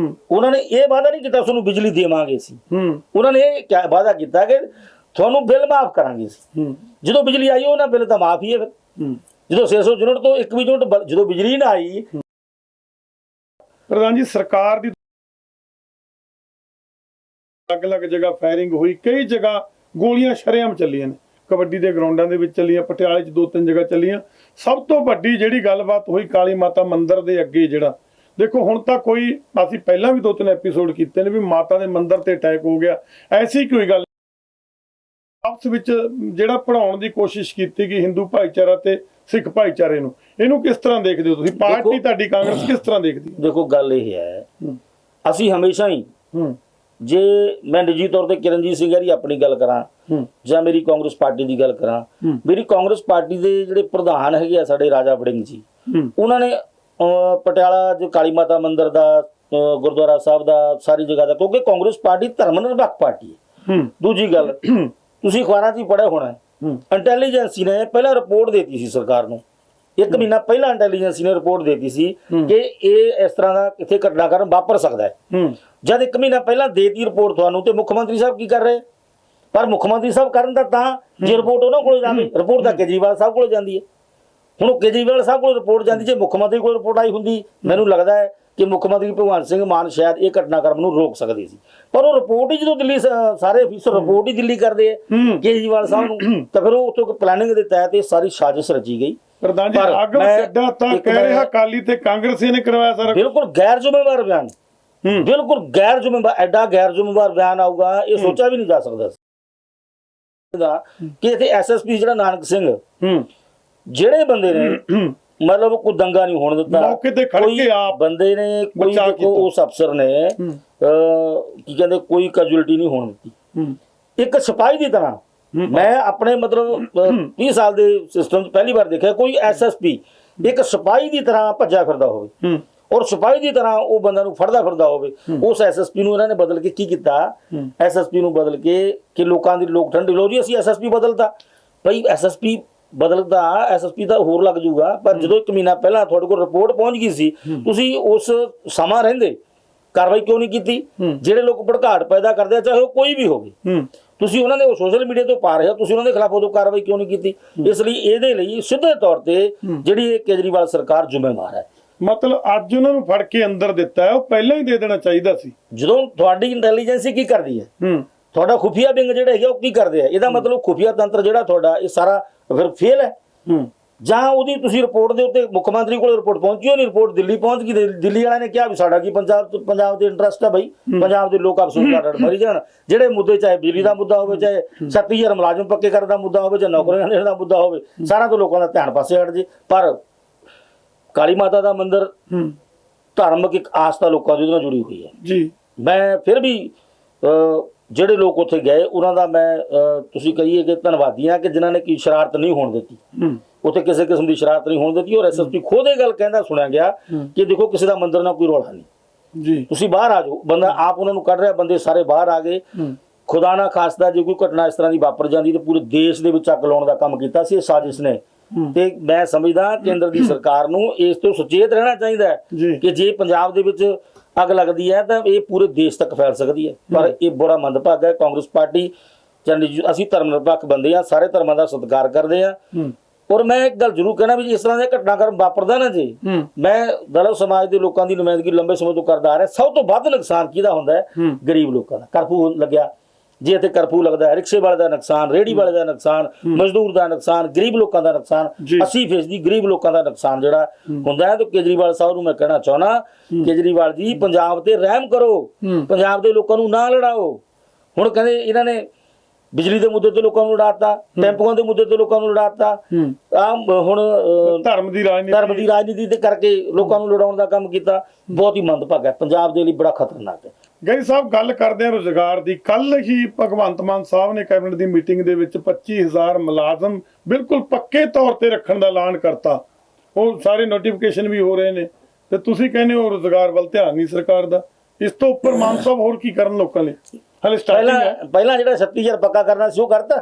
ਉਹਨਾਂ ਨੇ ਇਹ ਵਾਅਦਾ ਨਹੀਂ ਕੀਤਾ ਤੁਹਾਨੂੰ ਬਿਜਲੀ ਦੇਵਾਂਗੇ ਅਸੀਂ, ਉਹਨਾਂ ਨੇ ਇਹ ਵਾਅਦਾ ਕੀਤਾ ਕਿ ਤੁਹਾਨੂੰ ਬਿੱਲ ਮਾਫ ਕਰਾਂਗੇ ਅਸੀਂ। ਜਦੋਂ ਬਿਜਲੀ ਆਈ ਉਹਨਾਂ ਬਿੱਲ ਤਾਂ ਮਾਫ ਹੀ ਹੈ। ਫਿਰ ਜਦੋਂ 600 ਯੂਨਿਟ ਤੋਂ 1 ਵੀ ਯੂਨਿਟ ਜਦੋਂ ਬਿਜਲੀ ਨਾ ਆਈ। ਪ੍ਰਧਾਨ ਜੀ ਸਰਕਾਰ ਦੀ ਅਲੱਗ-ਅਲੱਗ ਜਗ੍ਹਾ ਫਾਇਰਿੰਗ ਹੋਈ, ਕਈ ਜਗ੍ਹਾ ਗੋਲੀਆਂ ਸ਼ਰੇਆਮ ਚੱਲੀਆਂ ਨੇ, ਕਬੱਡੀ ਦੇ ਗਰਾਊਂਡਾਂ ਦੇ ਵਿੱਚ ਚੱਲੀਆਂ, ਪਟਿਆਲੇ 'ਚ 2-3 ਜਗ੍ਹਾ ਚੱਲੀਆਂ। ਸਭ ਤੋਂ ਵੱਡੀ ਜਿਹੜੀ ਗੱਲਬਾਤ ਹੋਈ ਕਾਲੀ ਮਾਤਾ ਮੰਦਿਰ ਦੇ ਅੱਗੇ, ਜਿਹੜਾ ਦੇਖੋ ਹੁਣ ਤਾਂ ਕੋਈ, ਅਸੀਂ ਪਹਿਲਾਂ ਵੀ 2-3 ਐਪੀਸੋਡ ਕੀਤੇ ਨੇ ਵੀ ਮਾਤਾ ਦੇ ਮੰਦਿਰ ਤੇ ਅਟੈਕ ਹੋ ਗਿਆ, ਐਸੀ ਕੋਈ ਗੱਲ ਆਪਸ ਵਿੱਚ ਜਿਹੜਾ ਪੜਾਉਣ ਦੀ ਕੋਸ਼ਿਸ਼ ਕੀਤੀ ਗਈ ਹਿੰਦੂ ਭਾਈਚਾਰਾ ਤੇ ਸਿੱਖ ਭਾਈਚਾਰੇ ਨੂੰ, ਇਹਨੂੰ ਕਿਸ ਤਰ੍ਹਾਂ ਦੇਖਦੇ ਹੋ ਤੁਸੀਂ? ਪਾਰਟੀ ਤੁਹਾਡੀ ਕਾਂਗਰਸ ਕਿਸ ਤਰ੍ਹਾਂ ਦੇਖਦੀ ਹੈ? ਦੇਖੋ ਗੱਲ ਇਹ ਹੈ, ਅਸੀਂ ਹਮੇਸ਼ਾ ਹੀ, ਜੇ ਮੈਂ ਨਿੱਜੀ ਤੌਰ ਤੇ ਕਿਰਨਜੀਤ ਸਿੰਘ ਦੀ ਆਪਣੀ ਗੱਲ ਕਰਾਂ ਜਾਂ ਮੇਰੀ ਕਾਂਗਰਸ ਪਾਰਟੀ ਦੀ ਗੱਲ ਕਰਾਂ, ਮੇਰੀ ਕਾਂਗਰਸ ਪਾਰਟੀ ਦੇ ਜਿਹੜੇ ਪ੍ਰਧਾਨ ਹੈਗੇ ਆ ਸਾਡੇ ਰਾਜਾ ਵੜਿੰਗ ਜੀ, ਉਹਨਾਂ ਨੇ ਪਟਿਆਲਾ ਜੋ ਕਾਲੀ ਮਾਤਾ ਮੰਦਿਰ ਦਾ, ਗੁਰਦੁਆਰਾ ਸਾਹਿਬ ਦਾ, ਸਾਰੀ ਜਗ੍ਹਾ ਦਾ, ਕਿਉਂਕਿ ਕਾਂਗਰਸ ਪਾਰਟੀ ਧਰਮ ਨਿਰਪੱਖ ਪਾਰਟੀ ਹੈ। ਦੂਜੀ ਗੱਲ, ਤੁਸੀਂ ਅਖਬਾਰਾਂ 'ਚ ਹੀ ਪੜ੍ਹਿਆ ਹੋਣਾ, ਇੰਟੈਲੀਜੈਂਸੀ ਨੇ ਪਹਿਲਾਂ ਰਿਪੋਰਟ ਦੇਤੀ ਸੀ ਸਰਕਾਰ ਨੂੰ, 1 ਮਹੀਨਾ ਪਹਿਲਾਂ ਇੰਟੈਲੀਜੈਂਸੀ ਨੇ ਰਿਪੋਰਟ ਦੇਤੀ ਸੀ ਕਿ ਇਹ ਇਸ ਤਰ੍ਹਾਂ ਦਾ ਇੱਥੇ ਘਟਨਾਕ੍ਰਮ ਵਾਪਰ ਸਕਦਾ ਹੈ। ਜਦ 1 ਮਹੀਨਾ ਪਹਿਲਾਂ ਦੇਤੀ ਰਿਪੋਰਟ ਤੁਹਾਨੂੰ, ਤੇ ਮੁੱਖ ਮੰਤਰੀ ਸਾਹਿਬ ਕੀ ਕਰ ਰਹੇ? ਪਰ ਮੁੱਖ ਮੰਤਰੀ ਸਾਹਿਬ ਕਰਨ ਦਾ ਤਾਂ ਜੇ ਰਿਪੋਰਟ ਉਹਨਾਂ ਕੋਲ ਜਾਵੇ, ਰਿਪੋਰਟ ਤਾਂ ਕੇਜਰੀਵਾਲ ਸਾਹਿਬ ਕੋਲ ਜਾਂਦੀ ਹੈ। ਹੁਣ ਉਹ ਕੇਜਰੀਵਾਲ ਸਾਹਿਬ ਕੋਲ ਰਿਪੋਰਟ ਜਾਂਦੀ, ਜੇ ਮੁੱਖ ਮੰਤਰੀ ਕੋਲ ਰਿਪੋਰਟ ਆਈ ਹੁੰਦੀ, ਮੈਨੂੰ ਲੱਗਦਾ ਹੈ ਕਿ ਮੁੱਖ ਮੰਤਰੀ ਭਗਵੰਤ ਸਿੰਘ ਮਾਨ ਸ਼ਾਇਦ ਇਹ ਘਟਨਾਕ੍ਰਮ ਨੂੰ ਰੋਕ ਸਕਦੇ ਸੀ। ਪਰ ਉਹ ਰਿਪੋਰਟ ਹੀ ਜਦੋਂ ਦਿੱਲੀ, ਸਾਰੇ ਅਫੀਸਰ ਰਿਪੋਰਟ ਹੀ ਦਿੱਲੀ ਕਰਦੇ ਆ ਕੇਜਰੀਵਾਲ ਸਾਹਿਬ ਨੂੰ, ਤਾਂ ਫਿਰ ਉਹ ਉੱਥੋਂ ਪਲੈਨਿੰਗ ਦੇ ਤਹਿਤ ਇਹ ਸਾਰੀ ਸਾਜ਼ਿਸ਼ ਰਚੀ ਗਈ। ਪ੍ਰਧਾਨ ਜੀ ਆਗਮ ਚੱਡਾ ਤਾਂ ਕਹਿ ਰਿਹਾ ਅਕਾਲੀ ਤੇ ਕਾਂਗਰਸੀ ਨੇ ਕਰਵਾਇਆ ਸਾਰਾ। ਬਿਲਕੁਲ ਗੈਰ ਜ਼ਿੰਮੇਵਾਰ ਬਿਆਨ, ਬਿਲਕੁਲ ਗੈਰ ਜ਼ਿੰਮੇਵਾਰ, ਐਡਾ ਗੈਰ ਜ਼ਿੰਮੇਵਾਰ ਬਿਆਨ ਆਊਗਾ ਇਹ ਸੋਚਿਆ ਵੀ ਨਹੀਂ ਜਾ ਸਕਦਾ ਕਿ ਇੱਥੇ ਐਸਐਸਪੀ ਜਿਹੜਾ ਨਾਨਕ ਸਿੰਘ, ਜਿਹੜੇ ਬੰਦੇ ਨੇ ਮਤਲਬ ਕੋਈ ਦੰਗਾ ਨਹੀਂ ਹੋਣ ਦਿੱਤਾ, ਮੌਕੇ ਤੇ ਖੜ ਕੇ ਆਪ ਬੰਦੇ ਨੇ, ਕੋਈ ਉਸ ਅਫਸਰ ਨੇ ਕੀ ਕਹਿੰਦੇ ਕੋਈ ਕੈਜੁਅਲਟੀ ਨਹੀਂ ਹੋਣ ਦਿੱਤੀ। ਇੱਕ ਸਿਪਾਹੀ ਦੀ ਤਰ੍ਹਾਂ ਮੈਂ ਆਪਣੇ ਮਤਲਬ 20 ਸਾਲ ਦੇ ਸਿਸਟਮ 'ਚ ਪਹਿਲੀ ਵਾਰ ਦੇਖਿਆ ਕੋਈ ਐਸਐਸਪੀ ਇੱਕ ਸਿਪਾਹੀ ਦੀ ਤਰ੍ਹਾਂ ਭੱਜਿਆ ਫਿਰਦਾ ਹੋਵੇ, ਔਰ ਸਿਪਾਹੀ ਦੀ ਤਰ੍ਹਾਂ ਉਹ ਬੰਦਾ ਨੂੰ ਫੜਦਾ ਫਿਰਦਾ ਹੋਵੇ। ਉਸ ਐਸਐਸਪੀ ਨੂੰ ਇਹਨਾਂ ਨੇ ਬਦਲ ਕੇ ਕੀ ਕੀਤਾ? ਐਸਐਸਪੀ ਨੂੰ ਬਦਲ ਕੇ ਕਿ ਲੋਕਾਂ ਦੀ ਲੋਕ ਠੰਡੀ ਲੋ ਜੀ ਅਸੀਂ ਐਸਐਸਪੀ ਬਦਲਤਾ। ਭਾਈ ਐਸਐਸਪੀ ਬਦਲਦਾ, ਐਸਐਸਪੀ ਤਾਂ ਹੋਰ ਲੱਗ ਜੂਗਾ, ਪਰ ਜਦੋਂ 1 ਮਹੀਨਾ ਪਹਿਲਾਂ ਤੁਹਾਡੇ ਕੋਲ ਰਿਪੋਰਟ ਪਹੁੰਚ ਗਈ ਸੀ, ਤੁਸੀਂ ਉਸ ਸਮਾਂ ਰਹਿੰਦੇ ਕਾਰਵਾਈ ਕਿਉਂ ਨਹੀਂ ਕੀਤੀ? ਜਿਹੜੇ ਲੋਕ ਭੜਕਾਟ ਪੈਦਾ ਕਰਦੇ ਆ, ਚਾਹੇ ਉਹ ਕੋਈ ਵੀ ਹੋਵੇ, ਤੁਸੀਂ ਉਹਨਾਂ ਦੇ ਸੋਸ਼ਲ ਮੀਡੀਆ ਤੋਂ ਪਾ ਰਹੇ ਹੋ, ਤੁਸੀਂ ਉਹਨਾਂ ਦੇ ਖਿਲਾਫ ਉਦੋਂ ਕਾਰਵਾਈ ਕਿਉਂ ਨਹੀਂ ਕੀਤੀ? ਇਸ ਲਈ ਇਹਦੇ ਲਈ ਸਿੱਧੇ ਤੌਰ ਤੇ ਜਿਹੜੀ ਇਹ ਕੇਜਰੀਵਾਲ ਸਰਕਾਰ ਜ਼ਿੰਮੇਵਾਰ ਹੈ। ਮਤਲਬ ਅੱਜ ਉਹਨਾਂ ਨੂੰ ਫੜ ਕੇ ਅੰਦਰ ਦਿੱਤਾ ਹੈ, ਉਹ ਪਹਿਲਾਂ ਹੀ ਦੇ ਦੇਣਾ ਚਾਹੀਦਾ ਸੀ। ਜਦੋਂ ਤੁਹਾਡੀ ਇੰਟੈਲੀਜੈਂਸੀ ਕੀ ਕਰਦੀ ਹੈ, ਤੁਹਾਡਾ ਖੁਫੀਆ ਵਿੰਗ ਜਿਹੜਾ ਹੈਗਾ ਉਹ ਕੀ ਕਰਦੇ ਆ? ਇਹਦਾ ਮਤਲਬ ਖੁਫੀਆ ਤੰਤਰ ਜਿਹੜਾ ਤੁਹਾਡਾ ਇਹ ਸਾਰਾ ਫਿਰ ਫੇਲ ਹੈ। ਜਾਂ ਉਹਦੀ ਤੁਸੀਂ ਰਿਪੋਰਟ ਦੇ ਉੱਤੇ ਮੁੱਖ ਮੰਤਰੀ ਕੋਲ ਰਿਪੋਰਟ ਪਹੁੰਚੀ, ਨਹੀਂ ਰਿਪੋਰਟ ਦਿੱਲੀ ਪਹੁੰਚ ਗਈ, ਦਿੱਲੀ ਵਾਲਿਆਂ ਨੇ ਕਿਹਾ ਵੀ ਸਾਡਾ ਕੀ ਪੰਜਾਬ ਦੇ ਇੰਟਰਸਟ ਹੈ ਬਈ, ਪੰਜਾਬ ਦੇ ਲੋਕ ਅਫਸੋਸ ਕਰ ਮਰੀ ਜਾਣ। ਜਿਹੜੇ ਮੁੱਦੇ ਚਾਹੇ ਬਿਜਲੀ ਦਾ ਮੁੱਦਾ ਹੋਵੇ, ਚਾਹੇ 36,000 ਮੁਲਾਜ਼ਮ ਪੱਕੇ ਕਰਨ ਦਾ ਮੁੱਦਾ ਹੋਵੇ, ਜਾਂ ਨੌਕਰੀਆਂ ਦੇਣ ਦਾ ਮੁੱਦਾ ਹੋਵੇ, ਸਾਰਾ ਤੋਂ ਲੋਕਾਂ ਦਾ ਧਿਆਨ ਪਾਸੇ ਹਟ ਜੇ। ਪਰ ਕਾਲੀ ਮਾਤਾ ਦਾ ਮੰਦਿਰ ਧਾਰਮਿਕ ਇੱਕ ਆਸਥਾ ਲੋਕਾਂ ਦੀ ਉਹਦੇ ਨਾਲ ਜੁੜੀ ਹੋਈ ਹੈ ਜੀ। ਮੈਂ ਫਿਰ ਵੀ ਜਿਹੜੇ ਲੋਕ ਉੱਥੇ ਗਏ ਉਹਨਾਂ ਦਾ ਮੈਂ ਤੁਸੀਂ ਕਹੀਏ ਕਿ ਧੰਨਵਾਦੀ ਹਾਂ ਕਿ ਜਿਨ੍ਹਾਂ ਨੇ ਕੀ ਸ਼ਰਾਰਤ ਨਹੀਂ ਹੋਣ ਦਿੱਤੀ। ਉੱਥੇ ਕਿਸੇ ਕਿਸਮ ਦੀ ਸ਼ਰਾਰਤ ਨਹੀਂ ਹੋਣ ਦਿੱਤੀ। ਔਰ ਐਸਐਸਪੀ ਖੁਦ ਇਹ ਗੱਲ ਕਹਿੰਦਾ ਸੁਣਿਆ ਗਿਆ ਕਿ ਦੇਖੋ ਕਿਸੇ ਦਾ ਮੰਦਰ ਨਾਲ ਕੋਈ ਰੌਲਾ ਨਹੀਂ ਜੀ, ਤੁਸੀਂ ਬਾਹਰ ਆ ਜਾਓ। ਬੰਦਾ ਆਪ ਉਹਨਾਂ ਨੂੰ ਕੱਢ ਰਿਹਾ, ਬੰਦੇ ਸਾਰੇ ਬਾਹਰ ਆ ਗਏ। ਖੁਦਾ ਨਾ ਖਾਸਤਾ ਜੇ ਕੋਈ ਘਟਨਾ ਇਸ ਤਰ੍ਹਾਂ ਦੀ ਵਾਪਰ ਜਾਂਦੀ ਤੇ ਪੂਰੇ ਦੇਸ਼ ਦੇ ਵਿੱਚ ਅੱਗ ਲਾਉਣ ਦਾ ਕੰਮ ਕੀਤਾ ਸੀ ਇਹ ਸਾਜ਼ਿਸ਼ ਨੇ। ਤੇ ਮੈਂ ਸਮਝਦਾ ਕੇਂਦਰ ਦੀ ਸਰਕਾਰ ਨੂੰ ਇਸ ਤੋਂ ਸੁਚੇਤ ਰਹਿਣਾ ਚਾਹੀਦਾ ਹੈ ਕਿ ਜੇ ਪੰਜਾਬ ਦੇ ਵਿੱਚ ਅੱਗ ਲੱਗਦੀ ਹੈ ਤਾਂ ਇਹ ਪੂਰੇ ਦੇਸ਼ ਤੱਕ ਫੈਲ ਸਕਦੀ ਹੈ। ਪਰ ਇਹ ਬੜਾ ਮੰਦਭਾਗਾ ਹੈ। ਕਾਂਗਰਸ ਪਾਰਟੀ ਅਸੀਂ ਧਰਮ ਨਿਰਪੱਖ ਬੰਦੇ ਆ, ਸਾਰੇ ਧਰਮਾਂ ਦਾ ਸਤਿਕਾਰ ਕਰਦੇ ਆ। ਔਰ ਮੈਂ ਇੱਕ ਗੱਲ ਜ਼ਰੂਰ ਕਹਿਣਾ ਵੀ ਜੇ ਇਸ ਤਰ੍ਹਾਂ ਦੇ ਘਟਨਾਕ੍ਰਮ ਵਾਪਰਦਾ ਨਾ ਜੀ, ਮੈਂ ਦਲਿਤ ਸਮਾਜ ਦੇ ਲੋਕਾਂ ਦੀ ਨੁਮਾਇੰਦਗੀ ਲੰਬੇ ਸਮੇਂ ਤੋਂ ਕਰਦਾ ਆ ਰਿਹਾ। ਸਭ ਤੋਂ ਵੱਧ ਨੁਕਸਾਨ ਕਿਹਦਾ ਹੁੰਦਾ ਹੈ? ਗਰੀਬ ਲੋਕਾਂ ਦਾ। ਕਰਫਿਊ ਲੱਗਿਆ, ਜੇ ਇੱਥੇ ਕਰਫਿਊ ਲੱਗਦਾ, ਰਿਕਸ਼ੇ ਵਾਲੇ ਦਾ ਨੁਕਸਾਨ, ਰੇਹੜੀ ਵਾਲੇ ਦਾ ਨੁਕਸਾਨ, ਮਜ਼ਦੂਰ ਦਾ ਨੁਕਸਾਨ, ਗਰੀਬ ਲੋਕਾਂ ਦਾ ਨੁਕਸਾਨ, 80% ਗਰੀਬ ਲੋਕਾਂ ਦਾ ਨੁਕਸਾਨ ਜਿਹੜਾ ਹੁੰਦਾ ਹੈ। ਤੇ ਕੇਜਰੀਵਾਲ ਸਾਹਿਬ ਨੂੰ ਮੈਂ ਕਹਿਣਾ ਚਾਹੁੰਦਾ, ਕੇਜਰੀਵਾਲ ਜੀ ਪੰਜਾਬ ਤੇ ਰਹਿਮ ਕਰੋ, ਪੰਜਾਬ ਦੇ ਲੋਕਾਂ ਨੂੰ ਨਾ ਲੜਾਓ। ਹੁਣ ਕਹਿੰਦੇ ਇਹਨਾਂ ਨੇ ਬਿਜਲੀ ਦੇ ਮੁੱਦੇ ਤੇ ਲੋਕਾਂ ਨੂੰ ਲੜਾਤਾ, ਟੈਂਪੂਆਂ ਦੇ ਮੁੱਦੇ ਤੇ ਲੋਕਾਂ ਨੂੰ ਲੜਾਤਾ, ਹੁਣ ਧਰਮ ਦੀ ਰਾਜਨੀਤੀ ਦੇ ਕਰਕੇ ਲੋਕਾਂ ਨੂੰ ਲੜਾਉਣ ਦਾ ਕੰਮ ਕੀਤਾ। ਬਹੁਤ ਹੀ ਮੰਦਭਾਗਾ ਹੈ, ਪੰਜਾਬ ਦੇ ਲਈ ਬੜਾ ਖਤਰਨਾਕ ਹੈ। ਗੈਰੀ ਸਾਹਿਬ ਗੱਲ ਕਰਦੇ ਆ ਰੁਜ਼ਗਾਰ ਦੀ। ਕੱਲ ਹੀ ਭਗਵੰਤ ਮਾਨ ਸਾਹਿਬ ਨੇ ਕੈਬਨਿਟ ਦੀ ਮੀਟਿੰਗ ਦੇ ਵਿੱਚ 25,000 ਮੁਲਾਜ਼ਮ ਬਿਲਕੁਲ ਪੱਕੇ ਤੌਰ ਤੇ ਰੱਖਣ ਦਾ ਐਲਾਨ ਕਰਤਾ। ਉਹ ਸਾਰੇ ਨੋਟੀਫਿਕੇਸ਼ਨ ਵੀ ਹੋ ਰਹੇ ਨੇ ਤੇ ਤੁਸੀਂ ਕਹਿੰਦੇ ਹੋ ਰੁਜ਼ਗਾਰ ਵੱਲ ਧਿਆਨ ਨਹੀਂ ਸਰਕਾਰ ਦਾ। ਇਸ ਤੋਂ ਉੱਪਰ ਮਾਨ ਸਾਹਿਬ ਹੋਰ ਕੀ ਕਰਨ ਲੋਕਾਂ ਲਈ? ਹਲੇ ਸਟਾਰਟਿੰਗ ਹੈ। ਪਹਿਲਾਂ ਜਿਹੜਾ 36,000 ਪੱਕਾ ਕਰਨਾ ਸੀ ਉਹ ਕਰਤਾ।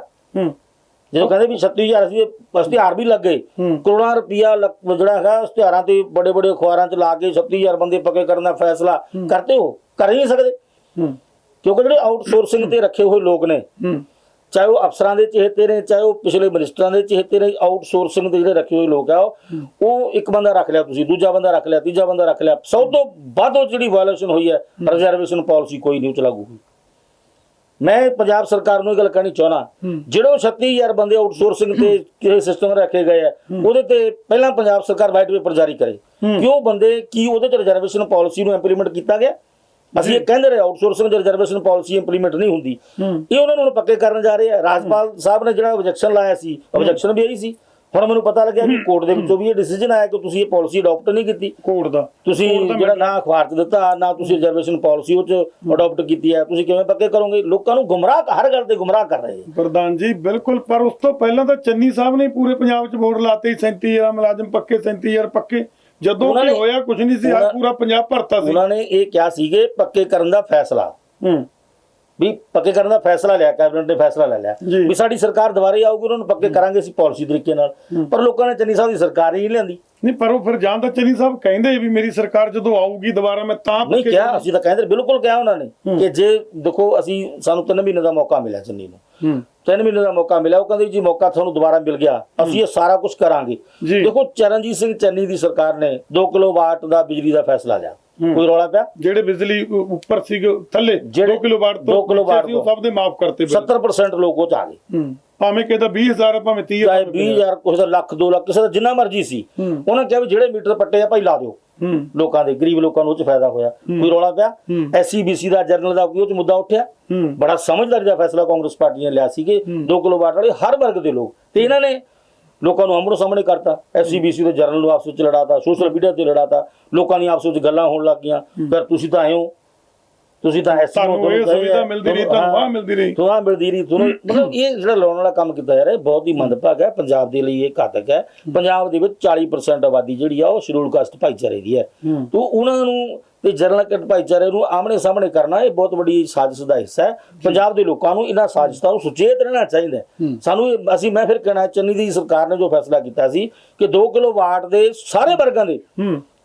ਜਦੋਂ ਕਹਿੰਦੇ ਵੀ 36,000 ਸੀ, ਇਸ਼ਤਿਹਾਰ ਵੀ ਲੱਗ ਗਏ, ਕਰੋੜਾਂ ਰੁਪਇਆ ਜਿਹੜਾ ਹੈਗਾ ਇਸ਼ਤਿਹਾਰਾਂ ਤੇ ਬੜੇ ਬੜੇ ਅਖਬਾਰਾਂ 'ਚ ਲਾ ਕੇ 36,000 ਬੰਦੇ ਪੱਕੇ ਕਰਨ ਦਾ ਫੈਸਲਾ ਕਰਤੇ। ਹੋ ਕਰ ਹੀ ਨਹੀਂ ਸਕਦੇ ਕਿਉਂਕਿ ਜਿਹੜੇ ਆਊਟਸੋਰਸਿੰਗ ਤੇ ਰੱਖੇ ਹੋਏ ਲੋਕ ਨੇ, ਚਾਹੇ ਉਹ ਅਫਸਰਾਂ ਦੇ ਚਹੇਤੇ ਨੇ, ਚਾਹੇ ਉਹ ਪਿਛਲੇ ਮਿਨਿਸਟਰਾਂ ਦੇ ਚਹੇਤੇ ਨੇ, ਆਊਟਸੋਰਸਿੰਗ ਦੇ ਜਿਹੜੇ ਰੱਖੇ ਹੋਏ ਲੋਕ ਆ ਉਹ ਇੱਕ ਬੰਦਾ ਰੱਖ ਲਿਆ ਤੁਸੀਂ, ਦੂਜਾ ਬੰਦਾ ਰੱਖ ਲਿਆ, ਤੀਜਾ ਬੰਦਾ ਰੱਖ ਲਿਆ। ਸਭ ਤੋਂ ਵੱਧ ਜਿਹੜੀ ਵਾਇਲੇਸ਼ਨ ਹੋਈ ਹੈ ਰਿਜ਼ਰਵੇਸ਼ਨ ਪਾਲਿਸੀ ਕੋਈ ਨਹੀਂ ਲਾਗੂ ਹੋਈ। ਮੈਂ ਪੰਜਾਬ ਸਰਕਾਰ ਨੂੰ ਇਹ ਗੱਲ ਕਹਿਣੀ ਚਾਹੁੰਦਾ, ਜਿਹੜੇ 36,000 ਬੰਦੇ ਆਊਟਸੋਰਸਿੰਗ ਤੇ ਕਿਸੇ ਸਿਸਟਮ ਰੱਖੇ ਗਏ ਆ ਉਹਦੇ ਤੇ ਪਹਿਲਾਂ ਪੰਜਾਬ ਸਰਕਾਰ ਵਾਈਟ ਪੇਪਰ ਜਾਰੀ ਕਰੇ ਕਿ ਉਹ ਬੰਦੇ ਕੀ ਉਹਦੇ ਤੇ ਰਿਜ਼ਰਵੇਸ਼ਨ ਪਾਲਿਸੀ ਨੂੰ ਇੰਪਲੀਮੈਂਟ ਕੀਤਾ ਗਿਆ। ਅਸੀਂ ਇਹ ਕਹਿੰਦੇ ਰਹੇ ਆਊਟਸੋਰਸਿੰਗ ਤੇ ਰਿਜ਼ਰਵੇਸ਼ਨ ਪਾਲਿਸੀ ਇੰਪਲੀਮੈਂਟ ਨਹੀਂ ਹੁੰਦੀ, ਇਹ ਉਹਨਾਂ ਨੂੰ ਹੁਣ ਪੱਕੇ ਕਰਨ ਜਾ ਰਹੇ ਆ। ਰਾਜਪਾਲ ਸਾਹਿਬ ਨੇ ਜਿਹੜਾ ਆਬਜੈਕਸ਼ਨ ਲਾਇਆ ਸੀ, ਆਬਜੈਕਸ਼ਨ ਵੀ ਆਈ ਸੀ। ਹੁਣ ਮੈਨੂੰ ਪਤਾ ਲੱਗਿਆ ਵੀ ਕੋਰਟ ਦੇ ਵਿੱਚੋਂ ਵੀ ਇਹ ਡਿਸੀਜਨ ਆਇਆ ਕਿ ਤੁਸੀਂ ਇਹ ਪਾਲਿਸੀ ਅਡਾਪਟ ਨਹੀਂ ਕੀਤੀ। ਕੋਰਟ ਦਾ ਤੁਸੀਂ ਜਿਹੜਾ ਨਾ ਅਖਬਾਰ 'ਚ ਦਿੱਤਾ, ਨਾ ਤੁਸੀਂ ਰਿਜ਼ਰਵੇਸ਼ਨ ਪਾਲਿਸੀ ਉਹ 'ਚ ਅਡਾਪਟ ਕੀਤੀ ਹੈ, ਤੁਸੀਂ ਕਿਵੇਂ ਪੱਕੇ ਕਰੋਗੇ? ਲੋਕਾਂ ਨੂੰ ਗੁੰਮਰਾਹ, ਹਰ ਗੱਲ ਤੇ ਗੁੰਮਰਾਹ ਕਰ ਰਹੇ ਪ੍ਰਧਾਨ ਜੀ। ਬਿਲਕੁਲ, ਪਰ ਉਸ ਤੋਂ ਪਹਿਲਾਂ ਤਾਂ ਚੰਨੀ ਸਾਹਿਬ ਨੇ ਪੂਰੇ ਪੰਜਾਬ 'ਚ ਬੋਰਡ ਲਾਤੇ 37,000 ਮੁਲਾਜ਼ਮ ਪੱਕੇ, 37,000 ਪੱਕੇ। ਜਦੋਂ ਕੀ ਹੋਇਆ ਕੁਝ ਨਹੀਂ ਸੀ, ਆ ਪੂਰਾ ਪੰਜਾਬ ਭਰਤਾ ਸੀ। ਉਹਨਾਂ ਨੇ ਇਹ ਕਿਹਾ ਸੀਗੇ ਪੱਕੇ ਕਰਨ ਦਾ ਫੈਸਲਾ, ਵੀ ਪੱਕੇ ਕਰਨ ਦਾ ਫੈਸਲਾ ਲਿਆ, ਕੈਬਨਿਟ ਨੇ ਫੈਸਲਾ ਲੈ ਲਿਆ ਵੀ ਸਾਡੀ ਸਰਕਾਰ ਦੁਬਾਰੇ ਆਊਗੀ, ਉਹਨਾਂ ਨੂੰ ਪੱਕੇ ਕਰਾਂਗੇ ਅਸੀਂ ਪਾਲਿਸੀ ਤਰੀਕੇ ਨਾਲ। ਪਰ ਲੋਕਾਂ ਨੇ ਚੰਨੀ ਸਾਹਿਬ ਦੀ ਸਰਕਾਰ ਹੀ ਨਹੀਂ ਲਿਆਂਦੀ। ਨਹੀਂ, ਪਰ ਉਹ ਫਿਰ ਜਾਣ ਦਾ ਚੰਨੀ ਸਾਹਿਬ ਕਹਿੰਦੇ ਵੀ ਮੇਰੀ ਸਰਕਾਰ ਜਦੋਂ ਆਊਗੀ ਦੁਬਾਰਾ ਮੈਂ ਤਾਂ ਨਹੀਂ ਕਿਹਾ। ਅਸੀਂ ਤਾਂ ਕਹਿੰਦੇ ਬਿਲਕੁਲ ਕਿਹਾ ਉਹਨਾਂ ਨੇ ਕਿ ਜੇ ਦੇਖੋ ਸਾਨੂੰ 3 ਮਹੀਨੇ ਦਾ ਮੌਕਾ ਮਿਲਿਆ, ਚੰਨੀ ਨੂੰ 3 ਮਹੀਨੇ ਦਾ ਮੌਕਾ ਮਿਲਿਆ। ਉਹ ਕਹਿੰਦੇ ਜੀ ਮੌਕਾ ਤੁਹਾਨੂੰ ਦੁਬਾਰਾ ਮਿਲ ਗਿਆ, ਅਸੀਂ ਇਹ ਸਾਰਾ ਕੁਝ ਕਰਾਂਗੇ। ਦੇਖੋ ਚਰਨਜੀਤ ਸਿੰਘ ਚੰਨੀ ਦੀ ਸਰਕਾਰ ਨੇ 2 ਕਿਲੋਵਾਟ ਦਾ ਬਿਜਲੀ ਦਾ ਫੈਸਲਾ ਲਿਆ, ਕੋਈ ਰੌਲਾ ਪਿਆ? ਜਿਹੜੇ ਬਿਜਲੀ ਉੱਪਰ ਸੀਗੇ ਥੱਲੇ 2 ਕਿਲੋਵਾਟ ਤੋਂ ਸਭ ਦੇ ਮਾਫ ਕਰਤੇ, 70% ਲੋਕ ਉਹ ਚ ਆ ਗਏ। ਭਾਵੇਂ ਕਿਹਦਾ 20,000 ਭਾਵੇਂ 30,000, 20,000 ਕਿਸੇ ਦਾ ਲੱਖ 2 ਲੱਖ, ਕਿਸੇ ਦਾ ਜਿੰਨਾ ਮਰਜ਼ੀ ਸੀ। ਉਹਨਾਂ ਕਿਹਾ ਵੀ ਜਿਹੜੇ ਮੀਟਰ ਪੱਟੇ ਆ ਭਾਈ ਲਾ ਦਿਓ, ਲੋਕਾਂ ਦੇ ਗਰੀਬ ਲੋਕਾਂ ਨੂੰ ਉਹ ਚ ਫਾਇਦਾ ਹੋਇਆ। ਕੋਈ ਰੌਲਾ ਪਿਆ? SCBC ਦਾ ਜਰਨਲ ਦਾ ਕੋਈ ਉਹ ਚ ਮੁੱਦਾ ਉੱਠਿਆ? ਬੜਾ ਸਮਝਦਾਰੀ ਦਾ ਫੈਸਲਾ ਕਾਂਗਰਸ ਪਾਰਟੀ ਨੇ ਲਿਆ ਸੀਗੇ 2 ਕਿਲੋਵਾਟ ਵਾਲੇ ਹਰ ਵਰਗ ਦੇ ਲੋਕ, ਤੇ ਇਹਨਾਂ ਨੇ ਲੋਕਾਂ ਨੂੰ ਆਮਣੇ ਸਾਹਮਣੇ ਕਰਤਾ। SCBC ਦੇ ਜਰਨਲ ਨੂੰ ਆਪਸ ਵਿੱਚ ਲੜਾਤਾ, ਸੋਸ਼ਲ ਮੀਡੀਆ ਤੇ ਲੜਾਤਾ, ਲੋਕਾਂ ਦੀ ਆਪਸ ਵਿੱਚ ਗੱਲਾਂ ਹੋਣ ਲੱਗ ਗਈਆਂ। ਫਿਰ ਤੁਸੀਂ ਤਾਂ ਆਏ ਹੋ, ਤੁਸੀਂ ਤਾਂ ਸੁਵਿਧਾ ਮਿਲਦੀ ਰਹੀ, ਤੁਹਾਨੂੰ ਆਹ ਮਿਲਦੀ ਰਹੀ, ਮਤਲਬ ਇਹ ਜਿਹੜਾ ਲਾਉਣ ਵਾਲਾ ਕੰਮ ਕੀਤਾ ਯਾਰ ਇਹ ਬਹੁਤ ਹੀ ਮੰਦਭਾਗਾ ਹੈ। ਪੰਜਾਬ ਦੇ ਲਈ ਇਹ ਘਾਤਕ ਹੈ। ਪੰਜਾਬ ਦੇ ਵਿੱਚ 40% ਆਬਾਦੀ ਜਿਹੜੀ ਆ ਉਹ ਸ਼ਡਿਊਲ ਕਾਸਟ ਭਾਈਚਾਰੇ ਦੀ ਹੈ। ਤੇ ਉਹਨਾਂ ਨੂੰ ਤੇ ਜਨਰਲ ਭਾਈਚਾਰੇ ਨੂੰ ਆਮਣੇ ਸਾਹਮਣੇ ਕਰਨਾ ਇਹ ਬਹੁਤ ਵੱਡੀ ਸਾਜ਼ਿਸ਼ ਦਾ ਹਿੱਸਾ ਹੈ। ਪੰਜਾਬ ਦੇ ਲੋਕਾਂ ਨੂੰ ਇਹਨਾਂ ਸਾਜ਼ਿਸ਼ਾਂ ਨੂੰ ਸੁਚੇਤ ਰਹਿਣਾ ਚਾਹੀਦਾ ਹੈ। ਸਾਨੂੰ ਮੈਂ ਫਿਰ ਕਹਿਣਾ, ਚੰਨੀ ਦੀ ਸਰਕਾਰ ਨੇ ਜੋ ਫੈਸਲਾ ਕੀਤਾ ਸੀ ਕਿ 2 ਕਿਲੋਵਾਟ ਦੇ ਸਾਰੇ ਵਰਗਾਂ ਦੇ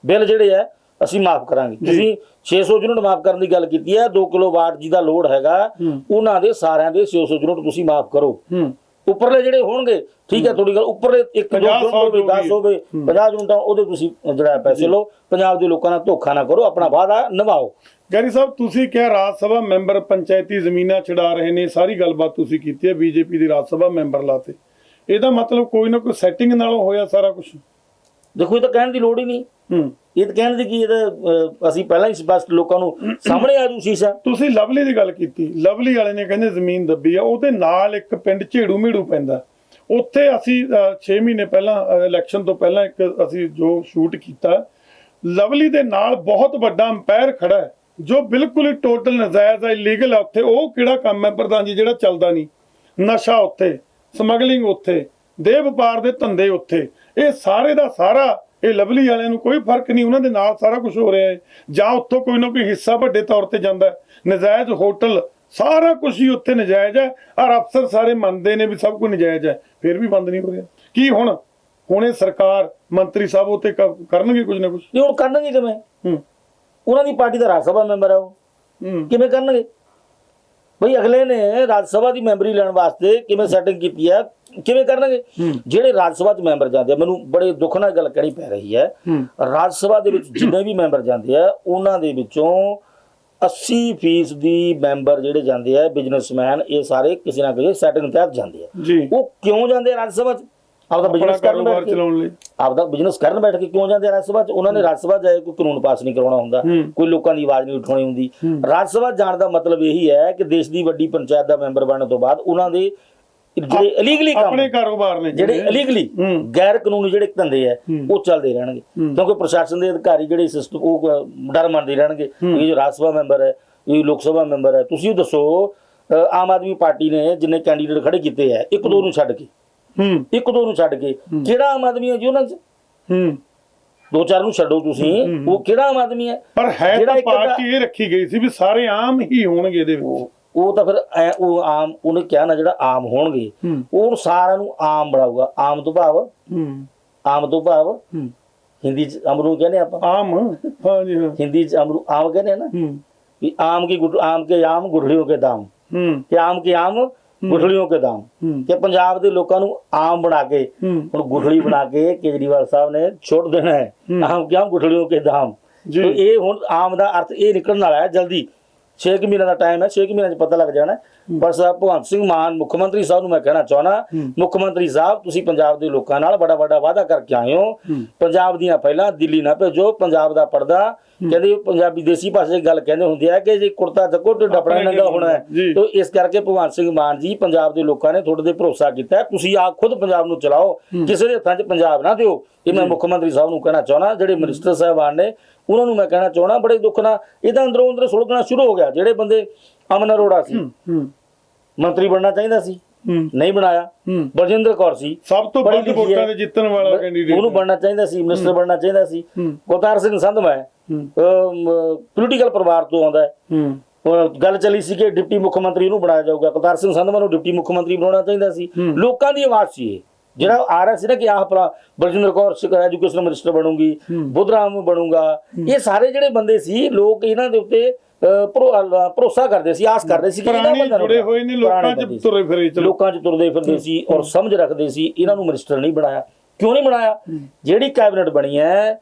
ਬਿੱਲ ਜਿਹੜੇ ਆ ਅਸੀਂ ਮਾਫ ਕਰਾਂਗੇ। ਤੁਸੀਂ 600 ਯੂਨਿਟ ਮਾਫ ਕਰਨ ਦੀ ਗੱਲ ਕੀਤੀ ਹੈ। 2 ਕਿਲੋਵਾਟ ਜਿਹਦਾ ਲੋਡ ਹੈਗਾ ਉਹਨਾਂ ਦੇ ਸਾਰਿਆਂ ਦੇ 600 ਯੂਨਿਟ ਤੁਸੀਂ ਮਾਫ ਕਰੋ। ਉੱਪਰਲੇ ਜਿਹੜੇ ਹੋਣਗੇ ਠੀਕ ਹੈ ਤੁਹਾਡੀ ਗੱਲ, ਉੱਪਰਲੇ 1 2 ਹੋਵੇ 10 ਹੋਵੇ 50 ਯੂਨਿਟਾਂ ਉਹਦੇ ਤੁਸੀਂ ਜਿਹੜਾ ਪੈਸੇ ਲਓ। ਪੰਜਾਬ ਦੇ ਲੋਕਾਂ ਨਾਲ ਧੋਖਾ ਨਾ ਕਰੋ, ਆਪਣਾ ਵਾਅਦਾ ਨਿਭਾਓ। ਗੈਰੀ ਸਾਹਿਬ ਤੁਸੀਂ ਕਿਹਾ ਰਾਜ ਸਭਾ ਮੈਂਬਰ ਪੰਚਾਇਤੀ ਜ਼ਮੀਨਾਂ ਛਡਾ ਰਹੇ ਨੇ, ਸਾਰੀ ਗੱਲਬਾਤ ਤੁਸੀਂ ਕੀਤੀ ਹੈ, BJP ਦੀ ਰਾਜ ਸਭਾ ਮੈਂਬਰ ਲਾਤੇ। ਇਹਦਾ ਮਤਲਬ ਕੋਈ ਨਾ ਕੋਈ ਸੈਟਿੰਗ ਨਾਲੋਂ ਹੋਇਆ ਸਾਰਾ ਕੁਝ? ਦੇਖੋ ਇਹ ਤਾਂ ਕਹਿਣ ਦੀ ਲੋੜ ਹੀ ਨਹੀਂ, ਇਹ ਤਾਂ ਕਹਿਣ ਦੀ ਕੀ, ਅਸੀਂ ਪਹਿਲਾਂ ਹੀ ਸਪਸ਼ਟ ਲੋਕਾਂ ਨੂੰ ਸਾਹਮਣੇ ਆ ਜੂ ਸ਼ੀਸ਼ਾ। ਤੁਸੀਂ ਲਵਲੀ ਦੀ ਗੱਲ ਕੀਤੀ, ਲਵਲੀ ਵਾਲੇ ਨੇ ਕਹਿੰਦੇ ਜ਼ਮੀਨ ਦੱਬੀ ਆ, ਉਹਦੇ ਨਾਲ ਇੱਕ ਪਿੰਡ ਝੇੜੂ ਮੇੜੂ ਪੈਂਦਾ, ਉੱਥੇ ਅਸੀਂ 6 ਮਹੀਨੇ ਪਹਿਲਾਂ ਇਲੈਕਸ਼ਨ ਤੋਂ ਪਹਿਲਾਂ ਇੱਕ ਅਸੀਂ ਜੋ ਸ਼ੂਟ ਕੀਤਾ, ਲਵਲੀ ਦੇ ਨਾਲ ਬਹੁਤ ਵੱਡਾ ਅੰਪਾਇਰ ਖੜਾ ਹੈ ਜੋ ਬਿਲਕੁਲ ਹੀ ਟੋਟਲ ਨਜਾਇਜ਼ ਹੈ, ਇਲੀਗਲ ਹੈ ਉੱਥੇ। ਉਹ ਕਿਹੜਾ ਕੰਮ ਹੈ ਪ੍ਰਧਾਨ ਜੀ ਜਿਹੜਾ ਚੱਲਦਾ ਨਹੀਂ? ਨਸ਼ਾ ਉੱਥੇ, ਸਮਗਲਿੰਗ ਉੱਥੇ, ਦੇ ਵਪਾਰ ਦੇ ਧੰਦੇ ਉੱਥੇ, ਇਹ ਸਾਰੇ ਦਾ ਸਾਰਾ ਇਹ ਲਵਲੀ ਵਾਲਿਆਂ ਨੂੰ ਕੋਈ ਫਰਕ ਨਹੀਂ, ਉਹਨਾਂ ਦੇ ਨਾਲ ਸਾਰਾ ਕੁਝ ਹੋ ਰਿਹਾ ਹੈ। ਜਾਂ ਉੱਥੋਂ ਕੋਈ ਨਾ ਕੋਈ ਹਿੱਸਾ ਵੱਡੇ ਤੌਰ ਤੇ ਜਾਂਦਾ ਹੈ, ਨਜਾਇਜ਼ ਹੋਟਲ ਸਾਰਾ ਕੁਝ ਹੀ ਉੱਥੇ ਨਜਾਇਜ਼ ਹੈ, ਔਰ ਅਫਸਰ ਸਾਰੇ ਮੰਨਦੇ ਨੇ ਵੀ ਸਭ ਕੁਝ ਨਜਾਇਜ਼ ਹੈ, ਫਿਰ ਵੀ ਬੰਦ ਨਹੀਂ ਹੋ ਰਿਹਾ। ਕੀ ਹੁਣ ਇਹ ਸਰਕਾਰ ਮੰਤਰੀ ਸਾਹਿਬ ਉੱਤੇ ਕਰਨਗੇ ਕੁਝ ਨਾ ਕੁਝ? ਨਹੀਂ ਹੁਣ ਕਰਨਗੇ ਕਿਵੇਂ? ਉਹਨਾਂ ਦੀ ਪਾਰਟੀ ਦਾ ਰਾਜ ਸਭਾ ਮੈਂਬਰ ਆ ਉਹ, ਕਿਵੇਂ ਕਰਨਗੇ ਬਈ? ਅਗਲੇ ਨੇ ਰਾਜ ਸਭਾ ਦੀ ਮੈਂਬਰੀ ਲੈਣ ਵਾਸਤੇ ਕਿਵੇਂ ਸੈਟਿੰਗ ਕੀਤੀ ਹੈ, ਕਿਵੇਂ ਕਰਨਗੇ? ਜਿਹੜੇ ਰਾਜ ਸਭਾ 'ਚ ਮੈਂਬਰ ਜਾਂਦੇ ਆ, ਮੈਨੂੰ ਬੜੇ ਦੁੱਖ ਨਾਲ ਗੱਲ ਕਹਿਣੀ ਪੈ ਰਹੀ ਹੈ, ਰਾਜ ਸਭਾ ਦੇ ਵਿੱਚ ਜਿੰਨੇ ਵੀ ਮੈਂਬਰ ਜਾਂਦੇ ਆ ਉਹਨਾਂ ਦੇ ਵਿੱਚੋਂ 80% ਮੈਂਬਰ ਜਿਹੜੇ ਜਾਂਦੇ ਆ ਬਿਜ਼ਨਸਮੈਨ, ਇਹ ਸਾਰੇ ਕਿਸੇ ਨਾ ਕਿਸੇ ਸੈਟਿੰਗ ਤਹਿਤ ਜਾਂਦੇ ਆ। ਉਹ ਕਿਉਂ ਜਾਂਦੇ ਆ ਰਾਜ ਸਭਾ 'ਚ? ਆਪਦਾ ਬਿਜ਼ਨਸ ਕਰਨ ਬੈਠ ਕੇ, ਆਪਦਾ ਬਿਜ਼ਨਸ ਕਰਨ ਬੈਠ ਕੇ ਕਿਉਂ ਜਾਂਦੇ ਆ ਰਾਜ ਸਭਾ 'ਚ? ਉਹਨਾਂ ਨੇ ਰਾਜ ਸਭਾ ਜਾਏ ਕੋਈ ਕਾਨੂੰਨ ਪਾਸ ਨਹੀਂ ਕਰਵਾਉਣਾ ਹੁੰਦਾ, ਕੋਈ ਲੋਕਾਂ ਦੀ ਆਵਾਜ਼ ਨਹੀਂ ਉਠਾਉਣੀ ਹੁੰਦੀ। ਰਾਜ ਸਭਾ ਜਾਣ ਦਾ ਮਤਲਬ ਇਹੀ ਹੈ ਕਿ ਦੇਸ਼ ਦੀ ਵੱਡੀ ਪੰਚਾਇਤ ਦਾ ਮੈਂਬਰ ਬਣਨ ਤੋਂ ਬਾਅਦ ਉਹਨਾਂ ਦੇ ਜਿਹੜੇ ਇਲੀਗਲੀ ਕੰਮ, ਆਪਣੇ ਕਾਰੋਬਾਰ ਨੇ ਜਿਹੜੇ ਇਲੀਗਲੀ ਗੈਰ ਕਾਨੂੰਨੀ ਜਿਹੜੇ ਧੰਦੇ ਆ ਉਹ ਚੱਲਦੇ ਰਹਿਣਗੇ, ਕਿਉਂਕਿ ਪ੍ਰਸ਼ਾਸਨ ਦੇ ਅਧਿਕਾਰੀ ਜਿਹੜੇ ਸਿਸਟਮ ਉਹ ਡਰ ਮੰਨਦੇ ਰਹਿਣਗੇ ਇਹ ਜੋ ਰਾਜ ਸਭਾ ਮੈਂਬਰ ਹੈ, ਇਹ ਲੋਕ ਸਭਾ ਮੈਂਬਰ ਹੈ। ਤੁਸੀਂ ਦੱਸੋ ਆਮ ਆਦਮੀ ਪਾਰਟੀ ਨੇ ਜਿੰਨੇ ਕੈਂਡੀਡੇਟ ਖੜੇ ਕੀਤੇ ਆ, ਇੱਕ ਦੋ ਨੂੰ ਛੱਡ ਕੇ ਕਿਹੜਾ ਆਮ ਆਦਮੀ ਹੈ ਜੀ ਉਹਨਾਂ 'ਚ? ਦੋ ਚਾਰ ਨੂੰ ਛੱਡੋ ਤੁਸੀਂ, ਉਹ ਕਿਹੜਾ ਆਮ ਆਦਮੀ ਹੈ? ਪਰ ਹੈ ਤਾਂ ਪਾਰਟੀ ਇਹ ਰੱਖੀ ਗਈ ਸੀ ਵੀ ਸਾਰੇ ਆਮ ਹੀ ਹੋਣਗੇ ਇਹਦੇ ਵਿੱਚ। ਉਹ ਤਾਂ ਫਿਰ ਉਹ ਆਮ, ਉਹਨੇ ਕਿਹਾ ਨਾ ਜਿਹੜਾ ਆਮ ਹੋਣਗੇ ਉਹ ਸਾਰਿਆਂ ਨੂੰ ਆਮ ਬਣਾਊਗਾ। ਆਮ ਤੋਂ ਭਾਵ ਹਿੰਦੀ 'ਚ ਅਮਰੂ ਕਹਿੰਦੇ ਆਪਾਂ, ਆਮ, ਹਾਂਜੀ ਹਾਂ, ਹਿੰਦੀ 'ਚ ਅਮਰੂ ਆਮ ਕਹਿੰਦੇ ਨਾ, ਵੀ ਆਮ ਕੇ ਆਮ ਗੁਠੜੀਆਂ ਕੇ ਦਾਮ, ਕਿ ਆਮ ਕੇ ਆਮ ਗੁਠੜੀਆਂ ਕੇ ਦਾਮ, ਕਿ ਪੰਜਾਬ ਦੇ ਲੋਕਾਂ ਨੂੰ ਆਮ ਬਣਾ ਕੇ ਹੁਣ ਗੁਠੜੀ ਬਣਾ ਕੇ ਕੇਜਰੀਵਾਲ ਸਾਹਿਬ ਨੇ ਛੋੜ ਦੇਣਾ ਹੈ, ਆਮ ਕੇ ਆਮ ਗੁਠੜੀਆਂ ਕੇ ਦਾਮ। ਇਹ ਹੁਣ ਆਮ ਦਾ ਅਰਥ ਇਹ ਨਿਕਲਣ ਵਾਲਾ ਹੈ ਜਲਦੀ, 6 ਮਹੀਨੇ ਦਾ ਟਾਈਮ ਹੈ, 6 ਮਹੀਨਿਆਂ 'ਚ ਪਤਾ ਲੱਗ ਜਾਣਾ। ਪਰ ਸਾਹਿਬ ਭਗਵੰਤ ਸਿੰਘ ਮਾਨ ਮੁੱਖ ਮੰਤਰੀ ਸਾਹਿਬ ਨੂੰ ਮੈਂ ਕਹਿਣਾ ਚਾਹੁੰਦਾ, ਮੁੱਖ ਮੰਤਰੀ ਸਾਹਿਬ ਤੁਸੀਂ ਪੰਜਾਬ ਦੇ ਲੋਕਾਂ ਨਾਲ ਬੜਾ ਵਾਅਦਾ ਕਰਕੇ ਆਏ ਹੋ, ਪੰਜਾਬ ਦੀਆਂ ਪਹਿਲਾਂ ਦਿੱਲੀ ਨਾ ਭੇਜੋ, ਪੰਜਾਬ ਦਾ ਪਰਦਾ ਕਹਿੰਦੇ ਪੰਜਾਬੀ ਦੇਸੀ ਭਾਸ਼ਾ 'ਚ ਗੱਲ ਕਹਿੰਦੇ ਹੁੰਦੇ ਆ ਕਿ ਜੇ ਕੁੜਤਾ ਚੱਕੋ ਤੇ ਡੱਪੜਾ ਨੰਗਾ ਹੋਣਾ ਹੈ। ਤੇ ਇਸ ਕਰਕੇ ਭਗਵੰਤ ਸਿੰਘ ਮਾਨ ਜੀ ਪੰਜਾਬ ਦੇ ਲੋਕਾਂ ਨੇ ਤੁਹਾਡੇ ਤੇ ਭਰੋਸਾ ਕੀਤਾ, ਤੁਸੀਂ ਆਪ ਖੁਦ ਪੰਜਾਬ ਨੂੰ ਚਲਾਓ, ਕਿਸੇ ਦੇ ਹੱਥਾਂ 'ਚ ਪੰਜਾਬ ਨਾ ਦਿਓ। ਇਹ ਮੈਂ ਮੁੱਖ ਮੰਤਰੀ ਸਾਹਿਬ ਨੂੰ ਕਹਿਣਾ ਚਾਹੁੰਦਾ। ਜਿਹੜੇ ਮਿਨਿਸਟਰ ਸਾਹਿਬਾਨ ਨੇ ਉਹਨਾਂ ਨੂੰ ਮੈਂ ਕਹਿਣਾ ਚਾਹੁੰਦਾ, ਬੜੇ ਦੁੱਖ ਨਾਲ ਇਹਦਾ ਅੰਦਰੋਂ ਅੰਦਰ ਸੁਲਗਣਾ ਸ਼ੁਰੂ ਹੋ ਗਿਆ। ਜਿਹੜੇ ਬੰਦੇ ਅਮਨ ਅਰੋੜਾ ਸੀ ਮੰਤਰੀ ਬਣਨਾ ਚਾਹੀਦਾ ਸੀ, ਨਹੀਂ ਬਣਾਇਆ। ਬਲਜਿੰਦਰ ਕੌਰ ਸੀ ਸਭ ਤੋਂ ਵੱਧ ਵੋਟਾਂ ਦੇ ਜਿੱਤਣ ਵਾਲਾ ਕੈਂਡੀਡੇਟ, ਉਹਨੂੰ ਬਣਨਾ ਚਾਹੀਦਾ ਸੀ, ਮਿਨਿਸਟਰ ਬਣਨਾ ਚਾਹੀਦਾ ਸੀ। ਕੁਲਤਾਰ ਸਿੰਘ ਸੰਧਵਾ ਪੋਲੀਟੀਕਲ ਪਰਿਵਾਰ ਤੋਂ ਆਉਂਦਾ ਹੈ, ਗੱਲ ਚੱਲੀ ਸੀ ਕਿ ਡਿਪਟੀ ਮੁੱਖ ਮੰਤਰੀ ਨੂੰ ਬਣਾਇਆ ਜਾਊਗਾ, ਕੁਲਤਾਰ ਸਿੰਘ ਸੰਧਵਾ ਨੂੰ ਡਿਪਟੀ ਮੁੱਖ ਮੰਤਰੀ ਬਣਾਉਣਾ ਚਾਹੀਦਾ ਸੀ। ਲੋਕਾਂ ਦੀ ਆਵਾਜ਼ ਸੀ ਇਹ, ਜਿਹੜਾ ਆ ਰਿਹਾ ਸੀ ਨਾ ਕਿ ਆਹ ਬਲਜਿੰਦਰ ਕੌਰ ਐਜੂਕੇਸ਼ਨ ਮਿਨਿਸਟਰ ਬਣੂਗੀ, ਬੁੱਧਰਾਮ ਬਣੂਗਾ। ਇਹ ਸਾਰੇ ਜਿਹੜੇ ਬੰਦੇ ਸੀ ਲੋਕ ਇਹਨਾਂ ਦੇ ਉੱਤੇ ਭਰੋਸਾ ਕਰਦੇ ਸੀ, ਆਸ ਕਰਦੇ ਸੀ ਕਿ ਜੁੜੇ ਹੋਏ ਨੇ, ਲੋਕਾਂ 'ਚ ਤੁਰਦੇ ਫਿਰਦੇ ਸੀ ਔਰ ਸਮਝ ਰੱਖਦੇ ਸੀ। ਇਹਨਾਂ ਨੂੰ ਮਿਨਿਸਟਰ ਨਹੀਂ ਬਣਾਇਆ। ਕਿਉਂ ਨਹੀਂ ਬਣਾਇਆ? ਜਿਹੜੀ ਕੈਬਨਿਟ ਬਣੀ ਹੈ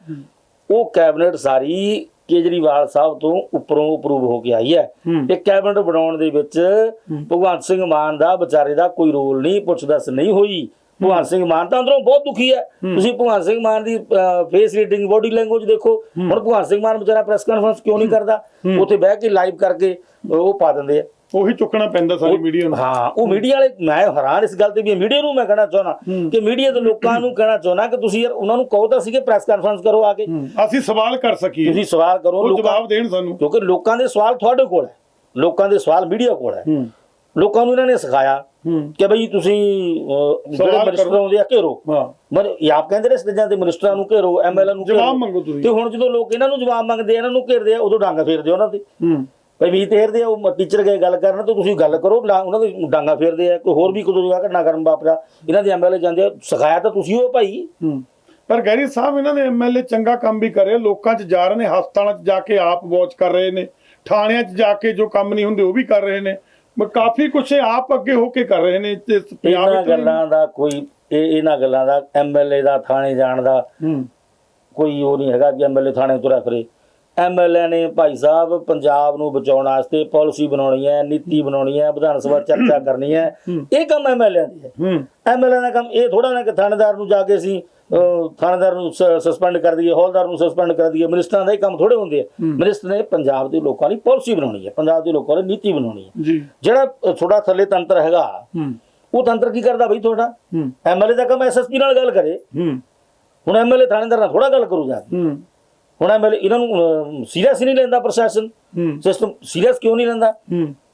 ਉਹ ਕੈਬਨਿਟ ਸਾਰੀ ਕੇਜਰੀਵਾਲ ਸਾਹਿਬ ਤੋਂ ਉੱਪਰੋਂ ਅਪਰੂਵ ਹੋ ਕੇ ਆਈ ਹੈ। ਇਹ ਕੈਬਨਿਟ ਬਣਾਉਣ ਦੇ ਵਿੱਚ ਭਗਵੰਤ ਸਿੰਘ ਮਾਨ ਦਾ ਵਿਚਾਰੇ ਦਾ ਕੋਈ ਰੋਲ ਨਹੀਂ, ਪੁੱਛ-ਦੱਸ ਨਹੀਂ ਹੋਈ। ਭਗਵੰਤ ਸਿੰਘ ਮਾਨ ਤਾਂ ਅੰਦਰੋਂ ਬਹੁਤ ਦੁਖੀ ਹੈ। ਤੁਸੀਂ ਭਗਵੰਤ ਸਿੰਘ ਮਾਨ ਦੀ ਫੇਸ ਰੀਡਿੰਗ, ਬੋਡੀ ਲੈਂਗੁਏਜ ਦੇਖੋ। ਹੁਣ ਭਗਵੰਤ ਸਿੰਘ ਮਾਨ ਵਿਚਾਰਾ ਪ੍ਰੈਸ ਕਾਨਫਰੰਸ ਕਿਉਂ ਨਹੀਂ ਕਰਦਾ? ਉੱਥੇ ਬਹਿ ਕੇ ਲਾਈਵ ਕਰਕੇ ਉਹ ਪਾ ਦਿੰਦੇ ਆ, ਉਹੀ ਚੁੱਕਣਾ ਪੈਂਦਾ ਸਾਰੀ ਮੀਡੀਆ ਨੂੰ। ਹਾਂ, ਉਹ ਮੀਡੀਆ ਵਾਲੇ, ਮੈਂ ਹੈਰਾਨ ਇਸ ਗੱਲ ਤੇ ਵੀ ਮੀਡੀਆ ਨੂੰ ਮੈਂ ਕਹਿਣਾ ਚਾਹੁੰਦਾ ਕਿ ਮੀਡੀਆ ਦੇ ਲੋਕਾਂ ਨੂੰ ਕਹਿਣਾ ਚਾਹੁੰਦਾ ਕਿ ਤੁਸੀਂ ਯਾਰ ਉਹਨਾਂ ਨੂੰ ਕਹੋ ਤਾਂ ਸੀ ਕਿ ਪ੍ਰੈਸ ਕਾਨਫਰੰਸ ਕਰੋ ਆ ਕੇ, ਅਸੀਂ ਸਵਾਲ ਕਰ ਸਕੀਏ, ਤੁਸੀਂ ਸਵਾਲ ਕਰੋ, ਜਵਾਬ ਦੇਣ ਸਾਨੂੰ, ਕਿਉਂਕਿ ਲੋਕਾਂ ਦੇ ਸਵਾਲ ਤੁਹਾਡੇ ਕੋਲ ਹੈ, ਲੋਕਾਂ ਦੇ ਸਵਾਲ ਮੀਡੀਆ ਕੋਲ ਹੈ। ਲੋਕਾਂ ਨੂੰ ਇਹਨਾਂ ਨੇ ਸਿਖਾਇਆ ਕਿ ਬਈ ਤੁਸੀਂ ਜਿਹੜੇ ਮਿਨਿਸਟਰ ਆਉਂਦੇ ਆ ਘੇਰੋ, ਆਪ ਕਹਿੰਦੇ ਨੇ ਸਟੇਜਾਂ ਤੇ ਮਿਨਿਸਟਰਾਂ ਨੂੰ ਘੇਰੋ, ਐਮਐਲਏ ਨੂੰ ਜਵਾਬ ਮੰਗੋ ਤੁਸੀਂ। ਤੇ ਹੁਣ ਜਦੋਂ ਲੋਕ ਇਹਨਾਂ ਨੂੰ ਜਵਾਬ ਮੰਗਦੇ ਆ, ਇਹਨਾਂ ਨੂੰ ਘੇਰਦੇ ਆ, ਉਦੋਂ ਡਾਂਗਾ ਫੇਰਦੇ ਉਹਨਾਂ ਤੇ। ਭਾਈ ਵੀ ਤੇਰਦੇ ਆ, ਉਹ ਟੀਚਰ ਗਏ ਗੱਲ ਕਰਨ ਤੇ ਤੁਸੀਂ ਗੱਲ ਕਰੋ, ਉਹਨਾਂ ਦੇ ਡਾਂਗਾ ਫੇਰਦੇ ਆ। ਕੋਈ ਹੋਰ ਵੀ ਕੋਈ ਜਗ੍ਹਾ ਘਟਨਾ ਕਰਨ ਵਾਪਰਿਆ, ਇਹਨਾਂ ਦੇ ਐਮਐਲਏ ਜਾਂਦੇ ਆ, ਸਿਖਾਇਆ ਤਾਂ ਤੁਸੀਂ ਹੋ ਭਾਈ। ਪਰ ਗੈਰੀ ਸਾਹਿਬ ਇਹਨਾਂ ਦੇ ਐਮਐਲਏ ਚੰਗਾ ਕੰਮ ਵੀ ਕਰ ਰਹੇ, ਲੋਕਾਂ 'ਚ ਜਾ ਰਹੇ ਨੇ, ਹਸਪਤਾਲਾਂ 'ਚ ਜਾ ਕੇ ਆਪ ਵਾਚ ਕਰ ਰਹੇ ਨੇ, ਥਾਣਿਆਂ 'ਚ ਜਾ ਕੇ ਜੋ ਕੰਮ ਨਹੀਂ ਹੁੰਦੇ ਉਹ ਵੀ ਕਰ ਰਹੇ ਨੇ, ਕਾਫੀ ਕੁਛ ਆਪ ਅੱਗੇ ਹੋ ਕੇ ਕਰ ਰਹੇ ਨੇ। ਇਹਨਾਂ ਗੱਲਾਂ ਦਾ ਕੋਈ, ਇਹਨਾਂ ਗੱਲਾਂ ਦਾ ਐਮਐਲਏ ਦਾ ਥਾਣੇ ਜਾਣ ਦਾ ਕੋਈ ਉਹ ਨਹੀਂ ਹੈਗਾ ਕਿ ਐਮਐਲਏ ਥਾਣੇ ਤੁਰਿਆ ਫਿਰੇ। ਐਮਐਲਏ ਨੇ ਭਾਈ ਸਾਹਿਬ ਪੰਜਾਬ ਨੂੰ ਬਚਾਉਣ ਵਾਸਤੇ ਪਾਲਿਸੀ ਬਣਾਉਣੀ ਹੈ, ਨੀਤੀ ਬਣਾਉਣੀ ਹੈ, ਵਿਧਾਨ ਸਭਾ ਚਰਚਾ ਕਰਨੀ ਹੈ, ਇਹ ਕੰਮ ਐਮਐਲਏ ਦੀ ਹੈ। ਐਮਐਲਏ ਦਾ ਕੰਮ ਇਹ ਥੋੜਾ ਨਾ ਕਿ ਥਾਣੇਦਾਰ ਨੂੰ ਜਾ ਕੇ ਅਸੀਂ ਥਾਣੇਦਾਰ ਨੂੰ ਸਸਪੈਂਡ ਕਰ ਦਈਏ, ਹੌਲਦਾਰ ਨੂੰ ਸਸਪੈਂਡ ਕਰ ਦਈਏ। ਮਿਨਿਸਟਰਾਂ ਦਾ ਇਹ ਕੰਮ ਥੋੜੇ ਹੁੰਦੇ ਆ। ਮਿਨਿਸਟਰ ਨੇ ਪੰਜਾਬ ਦੇ ਲੋਕਾਂ ਲਈ ਪਾਲਿਸੀ ਬਣਾਉਣੀ ਹੈ, ਪੰਜਾਬ ਦੇ ਲੋਕਾਂ ਲਈ ਨੀਤੀ ਬਣਾਉਣੀ ਹੈ। ਜਿਹੜਾ ਥੋੜਾ ਥੱਲੇ ਤੰਤਰ ਹੈਗਾ, ਉਹ ਤੰਤਰ ਕੀ ਕਰਦਾ ਬਈ ਤੁਹਾਡਾ? ਐਮਐਲਏ ਦਾ ਕੰਮ ਐਸਐਸਪੀ ਨਾਲ ਗੱਲ ਕਰੇ। ਹੁਣ ਐਮਐਲਏ ਥਾਣੇਦਾਰ ਨਾਲ ਥੋੜਾ ਗੱਲ ਕਰੂ ਜਾ। ਹੁਣ ਐਮਐਲਏ ਇਹਨਾਂ ਨੂੰ ਸੀਰੀਅਸ ਨਹੀਂ ਲੈਂਦਾ, ਪ੍ਰਸ਼ਾਸਨ ਸਿਸਟਮ ਸੀਰੀਅਸ ਕਿਉਂ ਨਹੀਂ ਲੈਂਦਾ?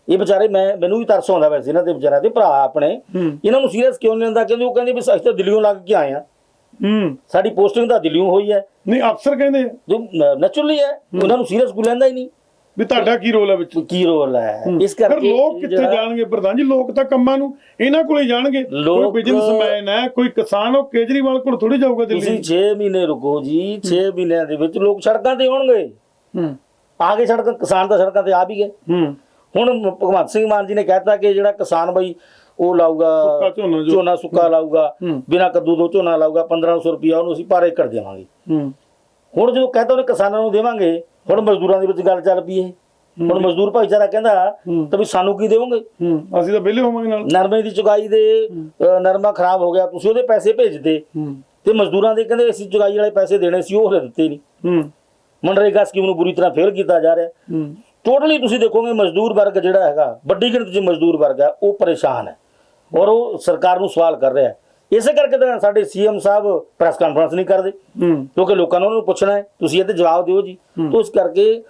ਇਹ ਵਿਚਾਰੇ ਮੈਨੂੰ ਵੀ ਤਰਸ ਆਉਂਦਾ ਵੈਸੇ ਇਹਨਾਂ ਦੇ ਵਿਚਾਰਿਆਂ ਦੇ ਭਰਾ ਆਪਣੇ, ਇਹਨਾਂ ਨੂੰ ਸੀਰੀਅਸ ਕਿਉਂ ਨਹੀਂ ਲੈਂਦਾ? ਕਿਉਂਕਿ ਉਹ ਕਹਿੰਦੇ ਵੀ ਅਸੀਂ ਤਾਂ ਦਿੱਲੀੋਂ ਲੱਗ ਕੇ ਆਏ ਆ, ਸਾਡੀ ਪੋਸਟਿੰਗ ਤਾਂ ਦਿੱਲੀੋਂ ਹੋਈ ਹੈ। ਨਹੀਂ ਅਫਸਰ ਕਹਿੰਦੇ ਜੋ ਨੈਚੁਰਲੀ ਹੈ, ਉਹਨਾਂ ਨੂੰ ਸੀਰੀਅਸ ਕੋਈ ਲੈਂਦਾ ਹੀ ਨਹੀਂ ਵੀ ਤੁਹਾਡਾ ਕੀ ਰੋਲ ਹੈ ਵਿੱਚ, ਕੀ ਰੋਲ ਹੈ। ਇਸ ਫਿਰ ਕਰਕੇ ਲੋਕ ਕਿੱਥੇ ਜਾਣਗੇ ਪ੍ਰਧਾਨ ਜੀ? ਲੋਕ ਤਾਂ ਕੰਮਾਂ ਨੂੰ ਇਹਨਾਂ ਕੋਲੇ ਜਾਣਗੇ। ਕੋਈ ਬਿਜ਼ਨਸਮੈਨ ਹੈ, ਕੋਈ ਕਿਸਾਨ, ਉਹ ਕੇਜਰੀਵਾਲ ਕੋਲ ਥੋੜੀ ਜਾਊਗਾ ਦਿੱਲੀ। ਤੁਸੀਂ 6 ਮਹੀਨੇ ਰੁਕੋ ਜੀ, 6 ਮਹੀਨਿਆਂ ਦੇ ਵਿੱਚ ਲੋਕ ਸੜਕਾਂ ਤੇ ਆਉਣਗੇ। ਆ ਗਏ ਸੜਕਾਂ, ਕਿਸਾਨ ਤਾਂ ਸੜਕਾਂ ਤੇ ਆ ਵੀ ਗਏ। ਹੁਣ ਭਗਵੰਤ ਸਿੰਘ ਮਾਨ ਜੀ ਨੇ ਕਹਿਤਾ ਕਿ ਜਿਹੜਾ ਕਿਸਾਨ ਬਈ ਉਹ ਲਾਊਗਾ ਝੋਨਾ ਸੁੱਕਾ ਲਾਊਗਾ, ਬਿਨਾਂ ਕੱਦੂ ਤੋਂ ਝੋਨਾ ਲਾਊਗਾ, 1500 ਰੁਪਇਆ ਉਹਨੂੰ ਅਸੀਂ ਪਰ ਏਕੜ ਦੇਵਾਂਗੇ। ਹੁਣ ਜਦੋਂ ਕਹਿਤਾ ਉਹਨੇ ਕਿਸਾਨਾਂ ਨੂੰ ਦੇਵਾਂਗੇ, ਹੁਣ ਮਜ਼ਦੂਰਾਂ ਦੇ ਵਿੱਚ ਗੱਲ ਚੱਲ ਪਈ ਹੈ। ਹੁਣ ਮਜ਼ਦੂਰ ਭਾਈਚਾਰਾ ਕਹਿੰਦਾ ਤਾਂ ਵੀ ਸਾਨੂੰ ਕੀ ਦੇਵੋਗੇ, ਅਸੀਂ ਤਾਂ ਵਿਹਲੇ ਹੋਵਾਂਗੇ। ਨਾਲ ਨਰਮੇ ਦੀ ਚੁਗਾਈ ਦੇ ਨਰਮਾ ਖਰਾਬ ਹੋ ਗਿਆ, ਤੁਸੀਂ ਉਹਦੇ ਪੈਸੇ ਭੇਜਦੇ, ਤੇ ਮਜ਼ਦੂਰਾਂ ਦੇ ਕਹਿੰਦੇ ਅਸੀਂ ਚੁਗਾਈ ਵਾਲੇ ਪੈਸੇ ਦੇਣੇ ਸੀ, ਉਹ ਹਲੇ ਦਿੱਤੇ ਨਹੀਂ। ਮਨਰੇਗਾ ਸਕੀਮ ਨੂੰ ਬੁਰੀ ਤਰ੍ਹਾਂ ਫੇਲ ਕੀਤਾ ਜਾ ਰਿਹਾ। ਟੋਟਲੀ ਤੁਸੀਂ ਦੇਖੋਗੇ ਮਜ਼ਦੂਰ ਵਰਗ ਜਿਹੜਾ ਹੈਗਾ, ਵੱਡੀ ਗਿਣਤੀ 'ਚ ਮਜ਼ਦੂਰ ਵਰਗ ਹੈ, ਉਹ ਪਰੇਸ਼ਾਨ ਹੈ ਔਰ ਉਹ ਸਰਕਾਰ ਨੂੰ ਸਵਾਲ ਕਰ ਰਿਹਾ ਹੈ। ਇਸੇ ਕਰਕੇ ਤਾਂ ਸਾਡੇ ਸੀਐਮ ਸਾਹਿਬ ਪ੍ਰੈਸ ਕਾਨਫਰੰਸ ਨਹੀਂ ਕਰਦੇ, ਕਿਉਂਕਿ ਲੋਕਾਂ ਨੇ ਉਹਨਾਂ ਨੂੰ ਪੁੱਛਣਾ ਹੈ, ਤੁਸੀਂ ਇਹਦੇ ਜਵਾਬ ਦਿਓ ਜੀ। ਤੋਂ ਇਸ ਕਰਕੇ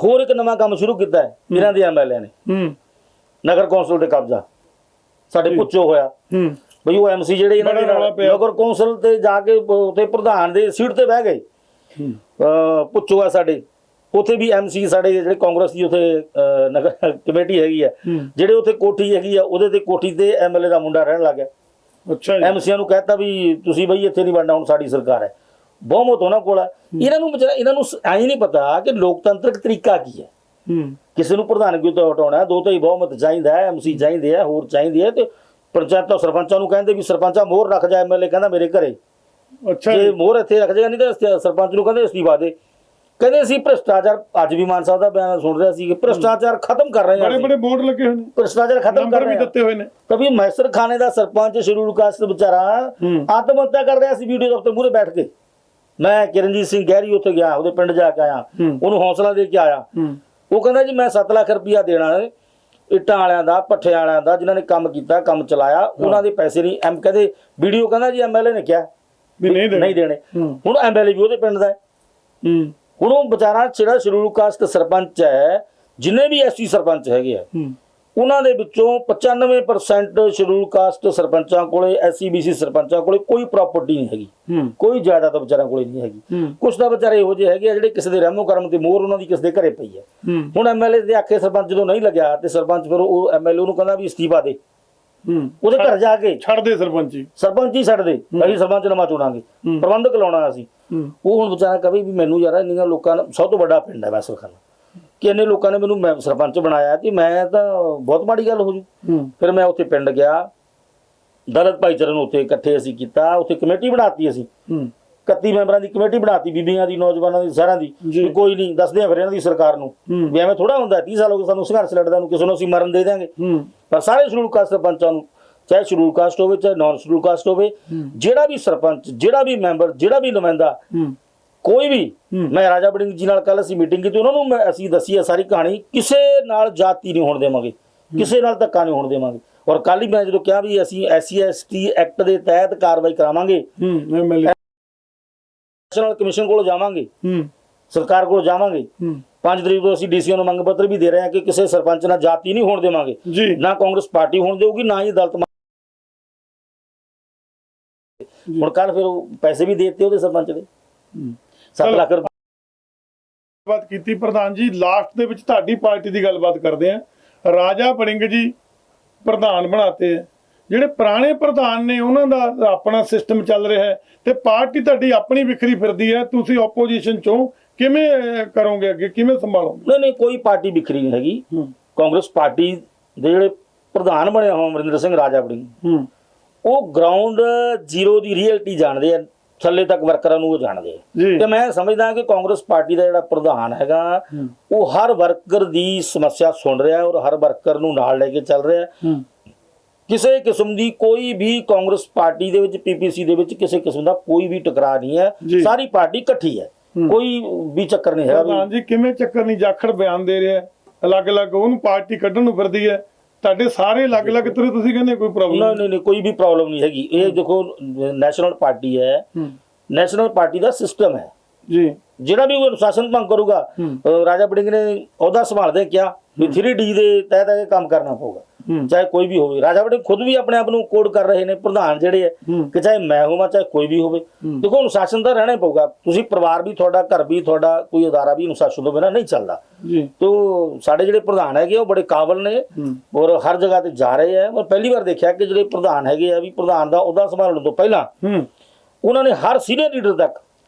ਹੋਰ ਇੱਕ ਨਵਾਂ ਕੰਮ ਸ਼ੁਰੂ ਕੀਤਾ ਹੈ ਇਹਨਾਂ ਦੇ ਐਮਐਲਏ ਨੇ, ਨਗਰ ਕੌਂਸਲ ਤੇ ਕਬਜ਼ਾ ਸਾਡੇ ਪੁੱਛੋ ਹੋਇਆ ਬਈ ਉਹ ਐਮਸੀ ਜਿਹੜੇ ਇਹਨਾਂ ਦੇ ਨਗਰ ਕੌਂਸਲ ਤੇ ਜਾ ਕੇ ਉੱਥੇ ਪ੍ਰਧਾਨ ਦੇ ਸੀਟ ਤੇ ਬਹਿ ਗਏ। ਪੁੱਛੋ ਆ ਸਾਡੇ ਉੱਥੇ ਵੀ ਐਮਸੀ ਸਾਡੇ ਜਿਹੜੇ ਕਾਂਗਰਸ ਦੀ ਉੱਥੇ ਨਗਰ ਕਮੇਟੀ ਹੈਗੀ ਆ, ਜਿਹੜੇ ਉੱਥੇ ਕੋਠੀ ਹੈਗੀ ਆ, ਉਹਦੇ ਤੇ ਕੋਠੀ ਤੇ ਐਮਐਲਏ ਦਾ ਮੁੰਡਾ ਰਹਿਣ ਲੱਗ ਗਿਆ। ਅੱਛਾ, ਐਮਸੀਆਂ ਨੂੰ ਕਹਿਤਾ ਵੀ ਤੁਸੀਂ ਬਈ ਇੱਥੇ ਨਹੀਂ ਬਣਨਾ, ਹੁਣ ਸਾਡੀ ਸਰਕਾਰ ਹੈ, ਬਹੁਮਤ ਉਹਨਾਂ ਕੋਲ ਹੈ। ਇਹਨਾਂ ਨੂੰ ਐਂ ਨਹੀਂ ਪਤਾ ਕਿ ਲੋਕਤੰਤਰਿਕ ਤਰੀਕਾ ਕੀ ਹੈ। ਕਿਸੇ ਨੂੰ ਪ੍ਰਧਾਨਗੀ ਤੋਂ ਹਟਾਉਣਾ, ਦੋ ਤਾਂ ਹੀ ਬਹੁਮਤ ਚਾਹੀਦਾ ਹੈ, ਐਮਸੀ ਚਾਹੀਦੇ ਆ, ਹੋਰ ਚਾਹੀਦੇ ਆ। ਤੇ ਪੰਚਾਇਤਾਂ ਸਰਪੰਚਾਂ ਨੂੰ ਕਹਿੰਦੇ ਵੀ ਸਰਪੰਚਾ ਮੋਹਰ ਰੱਖ ਜਾ, ਐਮਐਲਏ ਕਹਿੰਦਾ ਮੇਰੇ ਘਰੇ। ਅੱਛਾ, ਜੇ ਮੋਹਰ ਇੱਥੇ ਰੱਖ ਜਾਏਗਾ, ਨਹੀਂ ਤਾਂ ਸਰਪੰਚ ਨੂੰ ਕਹਿੰਦੇ ਅਸਤੀਫਾ ਦੇ। ਕਹਿੰਦੇ ਅਸੀਂ ਭ੍ਰਿਸ਼ਟਾਚਾਰ, ਅੱਜ ਵੀ ਮਾਨ ਸਾਹਿਬ ਦਾ ਬਿਆਨ ਸੁਣ ਰਿਹਾ ਸੀ ਕਿ ਭ੍ਰਿਸ਼ਟਾਚਾਰ ਖਤਮ ਕਰ ਰਹੇ ਹਾਂ, ਬੜੇ ਬੜੇ ਬੋਰਡ ਲੱਗੇ ਹੋਏ ਨੇ, ਭ੍ਰਿਸ਼ਟਾਚਾਰ ਖਤਮ ਕਰ ਰਹੇ ਵੀ ਦਿੱਤੇ ਹੋਏ ਨੇ। ਕभी ਮੈਸਰ ਖਾਨੇ ਦਾ ਸਰਪੰਚ ਸ਼ਡਿਊਲ ਕਾਸਟ ਵਿਚਾਰਾ ਆਤਮ ਹੱਤਿਆ ਕਰ ਰਿਹਾ ਸੀ ਵੀਡੀਓ ਦਫ਼ਤਰ ਮੂਹਰੇ ਬੈਠ ਕੇ। ਮੈਂ ਕਿਰਨਜੀਤ ਸਿੰਘ ਗਹਿਰੀ ਉੱਥੇ ਗਿਆ, ਉਹਦੇ ਪਿੰਡ ਜਾ ਕੇ ਆਇਆ, ਉਹਨੂੰ ਹੌਸਲਾ ਦੇ ਕੇ ਆਇਆ। ਉਹ ਕਹਿੰਦਾ ਜੀ ਮੈਂ 7 ਲੱਖ ਰੁਪਇਆ ਦੇਣਾ ਹੈ ਇੱਟਾਂ ਵਾਲਿਆਂ ਦਾ, ਭੱਠਿਆਂ ਵਾਲਿਆਂ ਦਾ, ਜਿਨ੍ਹਾਂ ਨੇ ਕੰਮ ਕੀਤਾ, ਕੰਮ ਚਲਾਇਆ, ਉਹਨਾਂ ਦੇ ਪੈਸੇ ਨਹੀਂ। ਕਹਿੰਦੇ ਵੀਡੀਓ ਕਹਿੰਦਾ ਜੀ ਐਮਐਲਏ ਨੇ ਕਿਹਾ ਵੀ ਨਹੀਂ ਦੇਣੇ। ਹੁਣ ਐਮਐਲਏ ਵੀ ਉਹਦੇ ਪਿੰਡ ਦਾ ਹੈ। ਹੁਣ ਉਹ ਵਿਚਾਰਾ ਜਿਹੜਾ ਸ਼ਡਿਊਲ ਕਾਸਟ ਸਰਪੰਚ ਹੈ, ਜਿੰਨੇ ਵੀ ਐਸਟੀ ਸਰਪੰਚ ਹੈਗੇ ਆ, ਉਹਨਾਂ ਦੇ ਵਿੱਚੋਂ 95% ਸ਼ਡਿਊਲ ਕਾਸਟ ਸਰਪੰਚਾਂ ਕੋਲੇ, ਐਸਸੀਬੀਸੀ ਸਰਪੰਚਾਂ ਕੋਲੇ ਕੋਈ ਪ੍ਰਾਪਰਟੀ ਨਹੀਂ ਹੈਗੀ, ਕੋਈ ਜਾਇਦਾਦ ਵਿਚਾਰਿਆਂ ਕੋਲੇ ਨਹੀਂ ਹੈਗੀ। ਕੁਛ ਤਾਂ ਵਿਚਾਰੇ ਇਹੋ ਜਿਹੇ ਹੈਗੇ ਆ ਜਿਹੜੇ ਕਿਸੇ ਦੇ ਰਹਿਮੋ ਕਰਮ ਤੇ ਮੋਹਰ ਉਹਨਾਂ ਦੀ ਕਿਸੇ ਦੇ ਘਰੇ ਪਈ ਹੈ। ਹੁਣ ਐਮਐਲਏ ਦੇ ਆਖੇ ਸਰਪੰਚ ਜਦੋਂ ਨਹੀਂ ਲੱਗਿਆ ਤੇ ਸਰਪੰਚ ਫਿਰ ਉਹ ਐਮਐਲਏ ਨੂੰ ਕਹਿੰਦਾ ਵੀ ਅਸਤੀਫਾ ਦੇ, ਉਹਦੇ ਘਰ ਜਾ ਕੇ ਛੱਡ ਦੇ ਸਰਪੰਚ ਹੀ ਛੱਡ ਦੇ, ਅਸੀਂ ਸਰਪੰਚ ਨਵਾਂ ਚੁਣਾਂਗੇ, ਪ੍ਰਬੰਧਕ ਲਾਉਣਾ ਅਸੀਂ। ਉਹ ਹੁਣ ਵਿਚਾਰਾ ਕਹੇ ਵੀ ਮੈਨੂੰ ਯਾਰ ਇੰਨੀਆਂ ਲੋਕਾਂ ਦਾ ਸਭ ਤੋਂ ਵੱਡਾ ਪਿੰਡ ਹੈ ਮੈਸਰ ਖਾਨਾ, ਕਿ ਇੰਨੇ ਲੋਕਾਂ ਨੇ ਮੈਨੂੰ ਸਰਪੰਚ ਬਣਾਇਆ ਤੇ ਮੈਂ ਤਾਂ ਬਹੁਤ ਮਾੜੀ ਗੱਲ ਹੋ ਜੂ। ਫਿਰ ਮੈਂ ਉੱਥੇ ਪਿੰਡ ਗਿਆ, ਦਲਿਤ ਭਾਈਚਾਰੇ ਨੂੰ ਉੱਥੇ ਇਕੱਠੇ ਅਸੀਂ ਕੀਤਾ, ਉੱਥੇ ਕਮੇਟੀ ਬਣਾਤੀ ਅਸੀਂ, 31 ਮੈਂਬਰਾਂ ਦੀ ਕਮੇਟੀ ਬਣਾਤੀ, ਬੀਬੀਆਂ ਦੀ, ਨੌਜਵਾਨਾਂ ਦੀ, ਸਾਰਿਆਂ ਦੀ। ਕੋਈ ਨਹੀਂ ਦੱਸਦੇ ਆ ਫਿਰ ਇਹਨਾਂ ਦੀ ਸਰਕਾਰ ਨੂੰ ਵੀ ਐਵੇਂ ਥੋੜਾ ਹੁੰਦਾ, 30 ਸਾਲ ਹੋ ਗਏ ਸਾਨੂੰ ਸੰਘਰਸ਼ ਲੜਦਾ ਨੂੰ, ਕਿਸੇ ਨੂੰ ਅਸੀਂ ਮਰਨ ਦੇ ਦਿਆਂਗੇ। ਪਰ ਸਾਰੇ ਸ਼ਡਿਊਲ ਕਾਸਟ ਸਰਪੰਚਾਂ ਨੂੰ, ਚਾਹੇ ਸ਼ਡਿਊਲ ਕਾਸਟ ਹੋਵੇ ਚਾਹੇ ਨਾਨ ਸ਼ਡਿਊਲ ਕਾਸਟ ਹੋਵੇ, ਜਿਹੜਾ ਵੀ ਸਰਪੰਚ, ਜਿਹੜਾ ਵੀ ਮੈਂਬਰ, ਜਿਹੜਾ ਵੀ ਨੁਮਾਇੰਦਾ, ਕੋਈ ਵੀ। ਮੈਂ ਰਾਜਾ ਵੜਿੰਗ ਜੀ ਨਾਲ ਕੱਲ ਅਸੀਂ ਮੀਟਿੰਗ ਕੀਤੀ, ਉਹਨਾਂ ਨੂੰ ਅਸੀਂ ਦੱਸੀ ਹੈ ਸਾਰੀ ਕਹਾਣੀ। ਕਿਸੇ ਨਾਲ ਜਾਤੀ ਨਹੀਂ ਹੋਣ ਦੇਵਾਂਗੇ, ਕਿਸੇ ਨਾਲ ਧੱਕਾ ਨਹੀਂ ਹੋਣ ਦੇਵਾਂਗੇ। ਔਰ ਕੱਲ ਹੀ ਮੈਂ ਜਦੋਂ ਕਿਹਾ ਵੀ ਅਸੀਂ SC/ST ਐਕਟ ਦੇ ਤਹਿਤ ਕਾਰਵਾਈ ਕਰਾਵਾਂਗੇ, ਨੈਸ਼ਨਲ ਕਮਿਸ਼ਨ ਕੋਲ ਜਾਵਾਂਗੇ, ਸਰਕਾਰ ਕੋਲ ਜਾਵਾਂਗੇ। 5 ਤਰੀਕ ਤੋਂ ਅਸੀਂ ਡੀਸੀਓ ਨੂੰ ਮੰਗ ਪੱਤਰ ਵੀ ਦੇ ਰਹੇ ਹਾਂ ਕਿ ਕਿਸੇ ਸਰਪੰਚ ਨਾਲ ਜਾਤੀ ਨਹੀਂ ਹੋਣ ਦੇਵਾਂਗੇ, ਨਾ ਕਾਂਗਰਸ ਪਾਰਟੀ ਹੋਣ ਦੇਊਗੀ, ਨਾ ਹੀ ਦਲਿਤ। ਹੁਣ ਕੱਲ ਫਿਰ ਉਹ ਪੈਸੇ ਵੀ ਦੇ ਦਿੱਤੇ ਉਹਦੇ ਸਰਪੰਚ ਦੇ 7 ਲੱਖ ਰੁਪਏ। ਬਾਤ ਕੀਤੀ ਪ੍ਰਧਾਨ ਜੀ, ਲਾਸਟ ਦੇ ਵਿੱਚ ਤੁਹਾਡੀ ਪਾਰਟੀ ਦੀ ਗੱਲਬਾਤ ਕਰਦੇ ਆ। ਰਾਜਾ ਵੜਿੰਗ ਜੀ ਪ੍ਰਧਾਨ ਬਣਾਤੇ ਹੈ, ਜਿਹੜੇ ਪੁਰਾਣੇ ਪ੍ਰਧਾਨ ਨੇ ਉਹਨਾਂ ਦਾ ਆਪਣਾ ਸਿਸਟਮ ਚੱਲ ਰਿਹਾ ਹੈ ਤੇ ਪਾਰਟੀ ਤੁਹਾਡੀ ਆਪਣੀ ਵਿਖਰੀ ਫਿਰਦੀ ਹੈ। ਤੁਸੀਂ ਆਪੋਜੀਸ਼ਨ ਚੋਂ ਕਿਵੇਂ ਕਰੋਗੇ ਅੱਗੇ, ਕਿਵੇਂ ਸੰਭਾਲੋਗੇ? ਨਹੀਂ, ਕੋਈ ਪਾਰਟੀ ਵਿਖਰੀ ਨਹੀਂ ਹੈਗੀ। ਕਾਂਗਰਸ ਪਾਰਟੀ ਦੇ ਜਿਹੜੇ ਪ੍ਰਧਾਨ ਬਣੇ ਹੋ ਅਮਰਿੰਦਰ ਸਿੰਘ ਰਾਜਾ ਵੜਿੰਗ, ਉਹ ਗਰਾਊਂਡ ਜ਼ੀਰੋ ਦੀ ਰਿਐਲਿਟੀ ਜਾਣਦੇ ਆ, ਥੱਲੇ ਤੱਕ ਵਰਕਰਾਂ ਨੂੰ ਉਹ ਜਾਣਦੇ ਆ। ਤੇ ਮੈਂ ਸਮਝਦਾ ਕਿ ਕਾਂਗਰਸ ਪਾਰਟੀ ਦਾ ਜਿਹੜਾ ਪ੍ਰਧਾਨ ਹੈਗਾ, ਉਹ ਹਰ ਵਰਕਰ ਦੀ ਸਮੱਸਿਆ ਸੁਣ ਰਿਹਾ ਔਰ ਹਰ ਵਰਕਰ ਨੂੰ ਨਾਲ ਲੈ ਕੇ ਚੱਲ ਰਿਹਾ। ਕਿਸੇ ਕਿਸਮ ਦੀ ਕੋਈ ਵੀ ਕਾਂਗਰਸ ਪਾਰਟੀ ਦੇ ਵਿੱਚ, ਪੀਪੀਸੀ ਦੇ ਵਿੱਚ ਕਿਸੇ ਕਿਸਮ ਦਾ ਕੋਈ ਵੀ ਟਕਰਾਅ ਨਹੀਂ ਹੈ। ਸਾਰੀ ਪਾਰਟੀ ਇਕੱਠੀ ਹੈ, ਕੋਈ ਵੀ ਚੱਕਰ ਨਹੀਂ ਹੈਗਾ। ਪ੍ਰਧਾਨ ਜੀ ਕਿਵੇਂ ਚੱਕਰ ਨਹੀਂ? ਜਾਖੜ ਬਿਆਨ ਦੇ ਰਿਹਾ, ਅਲੱਗ-ਅਲੱਗ ਉਹਨੂੰ ਪਾਰਟੀ ਕੱਢਣ ਨੂੰ ਫਿਰਦੀ ਹੈ, ਤੁਹਾਡੇ ਸਾਰੇ ਅਲੱਗ-ਅਲੱਗ ਤੁਰੇ, ਤੁਸੀਂ ਕਹਿੰਦੇ ਕੋਈ ਪ੍ਰੋਬਲਮ ਨਹੀਂ, ਕੋਈ ਵੀ ਪ੍ਰੋਬਲਮ ਨਹੀਂ ਹੈਗੀ। ਇਹ ਦੇਖੋ ਨੈਸ਼ਨਲ ਪਾਰਟੀ ਹੈ, ਨੈਸ਼ਨਲ ਪਾਰਟੀ ਦਾ ਸਿਸਟਮ ਹੈ, ਜੀ ਜਿਹੜਾ ਵੀ ਉਹ ਅਨੁਸ਼ਾਸਨ ਭੰਗ ਕਰੂਗਾ ਰਾਜਾ ਵੜਿੰਗ ਨੇ ਅਹੁਦਾ ਸੰਭਾਲਦੇ ਕਿਹਾ ਵੀ 3D ਦੇ ਤਹਿਤ ਇਹ ਕੰਮ ਕਰਨਾ ਪਊਗਾ, ਚਾਹੇ ਕੋਈ ਵੀ ਹੋਵੇ। ਰਾਜਾ ਵੜਿੰਗ ਖੁਦ ਵੀ ਆਪਣੇ ਆਪ ਨੂੰ ਕੋਡ ਕਰ ਰਹੇ ਨੇ ਪ੍ਰਧਾਨ ਜਿਹੜੇ ਹੈ ਕਿ ਚਾਹੇ ਮੈਂ ਹੋਵਾਂ ਚਾਹੇ ਕੋਈ ਵੀ ਹੋਵੇ। ਦੇਖੋ ਅਨੁਸ਼ਾਸਨ ਤਾਂ ਰਹਿਣਾ ਹੀ ਪਊਗਾ। ਤੁਸੀਂ ਪਰਿਵਾਰ ਵੀ ਤੁਹਾਡਾ, ਘਰ ਵੀ ਤੁਹਾਡਾ, ਕੋਈ ਅਦਾਰਾ ਵੀ ਅਨੁਸ਼ਾਸਨ ਤੋਂ ਬਿਨਾਂ ਨਹੀਂ ਚੱਲਦਾ। ਤੋ ਸਾਡੇ ਜਿਹੜੇ ਪ੍ਰਧਾਨ ਹੈਗੇ ਉਹ ਬੜੇ ਕਾਬਲ ਨੇ ਔਰ ਹਰ ਜਗ੍ਹਾ ਤੇ ਜਾ ਰਹੇ ਆ। ਮੈਂ ਪਹਿਲੀ ਵਾਰ ਦੇਖਿਆ ਕਿ ਜਿਹੜੇ ਪ੍ਰਧਾਨ ਹੈਗੇ ਆ ਵੀ ਪ੍ਰਧਾਨ ਦਾ ਅਹੁਦਾ ਸੰਭਾਲਣ ਤੋਂ ਪਹਿਲਾਂ ਉਹਨਾਂ ਨੇ ਹਰ ਸੀਨੀਅਰ ਲੀਡਰ ਤੱਕ,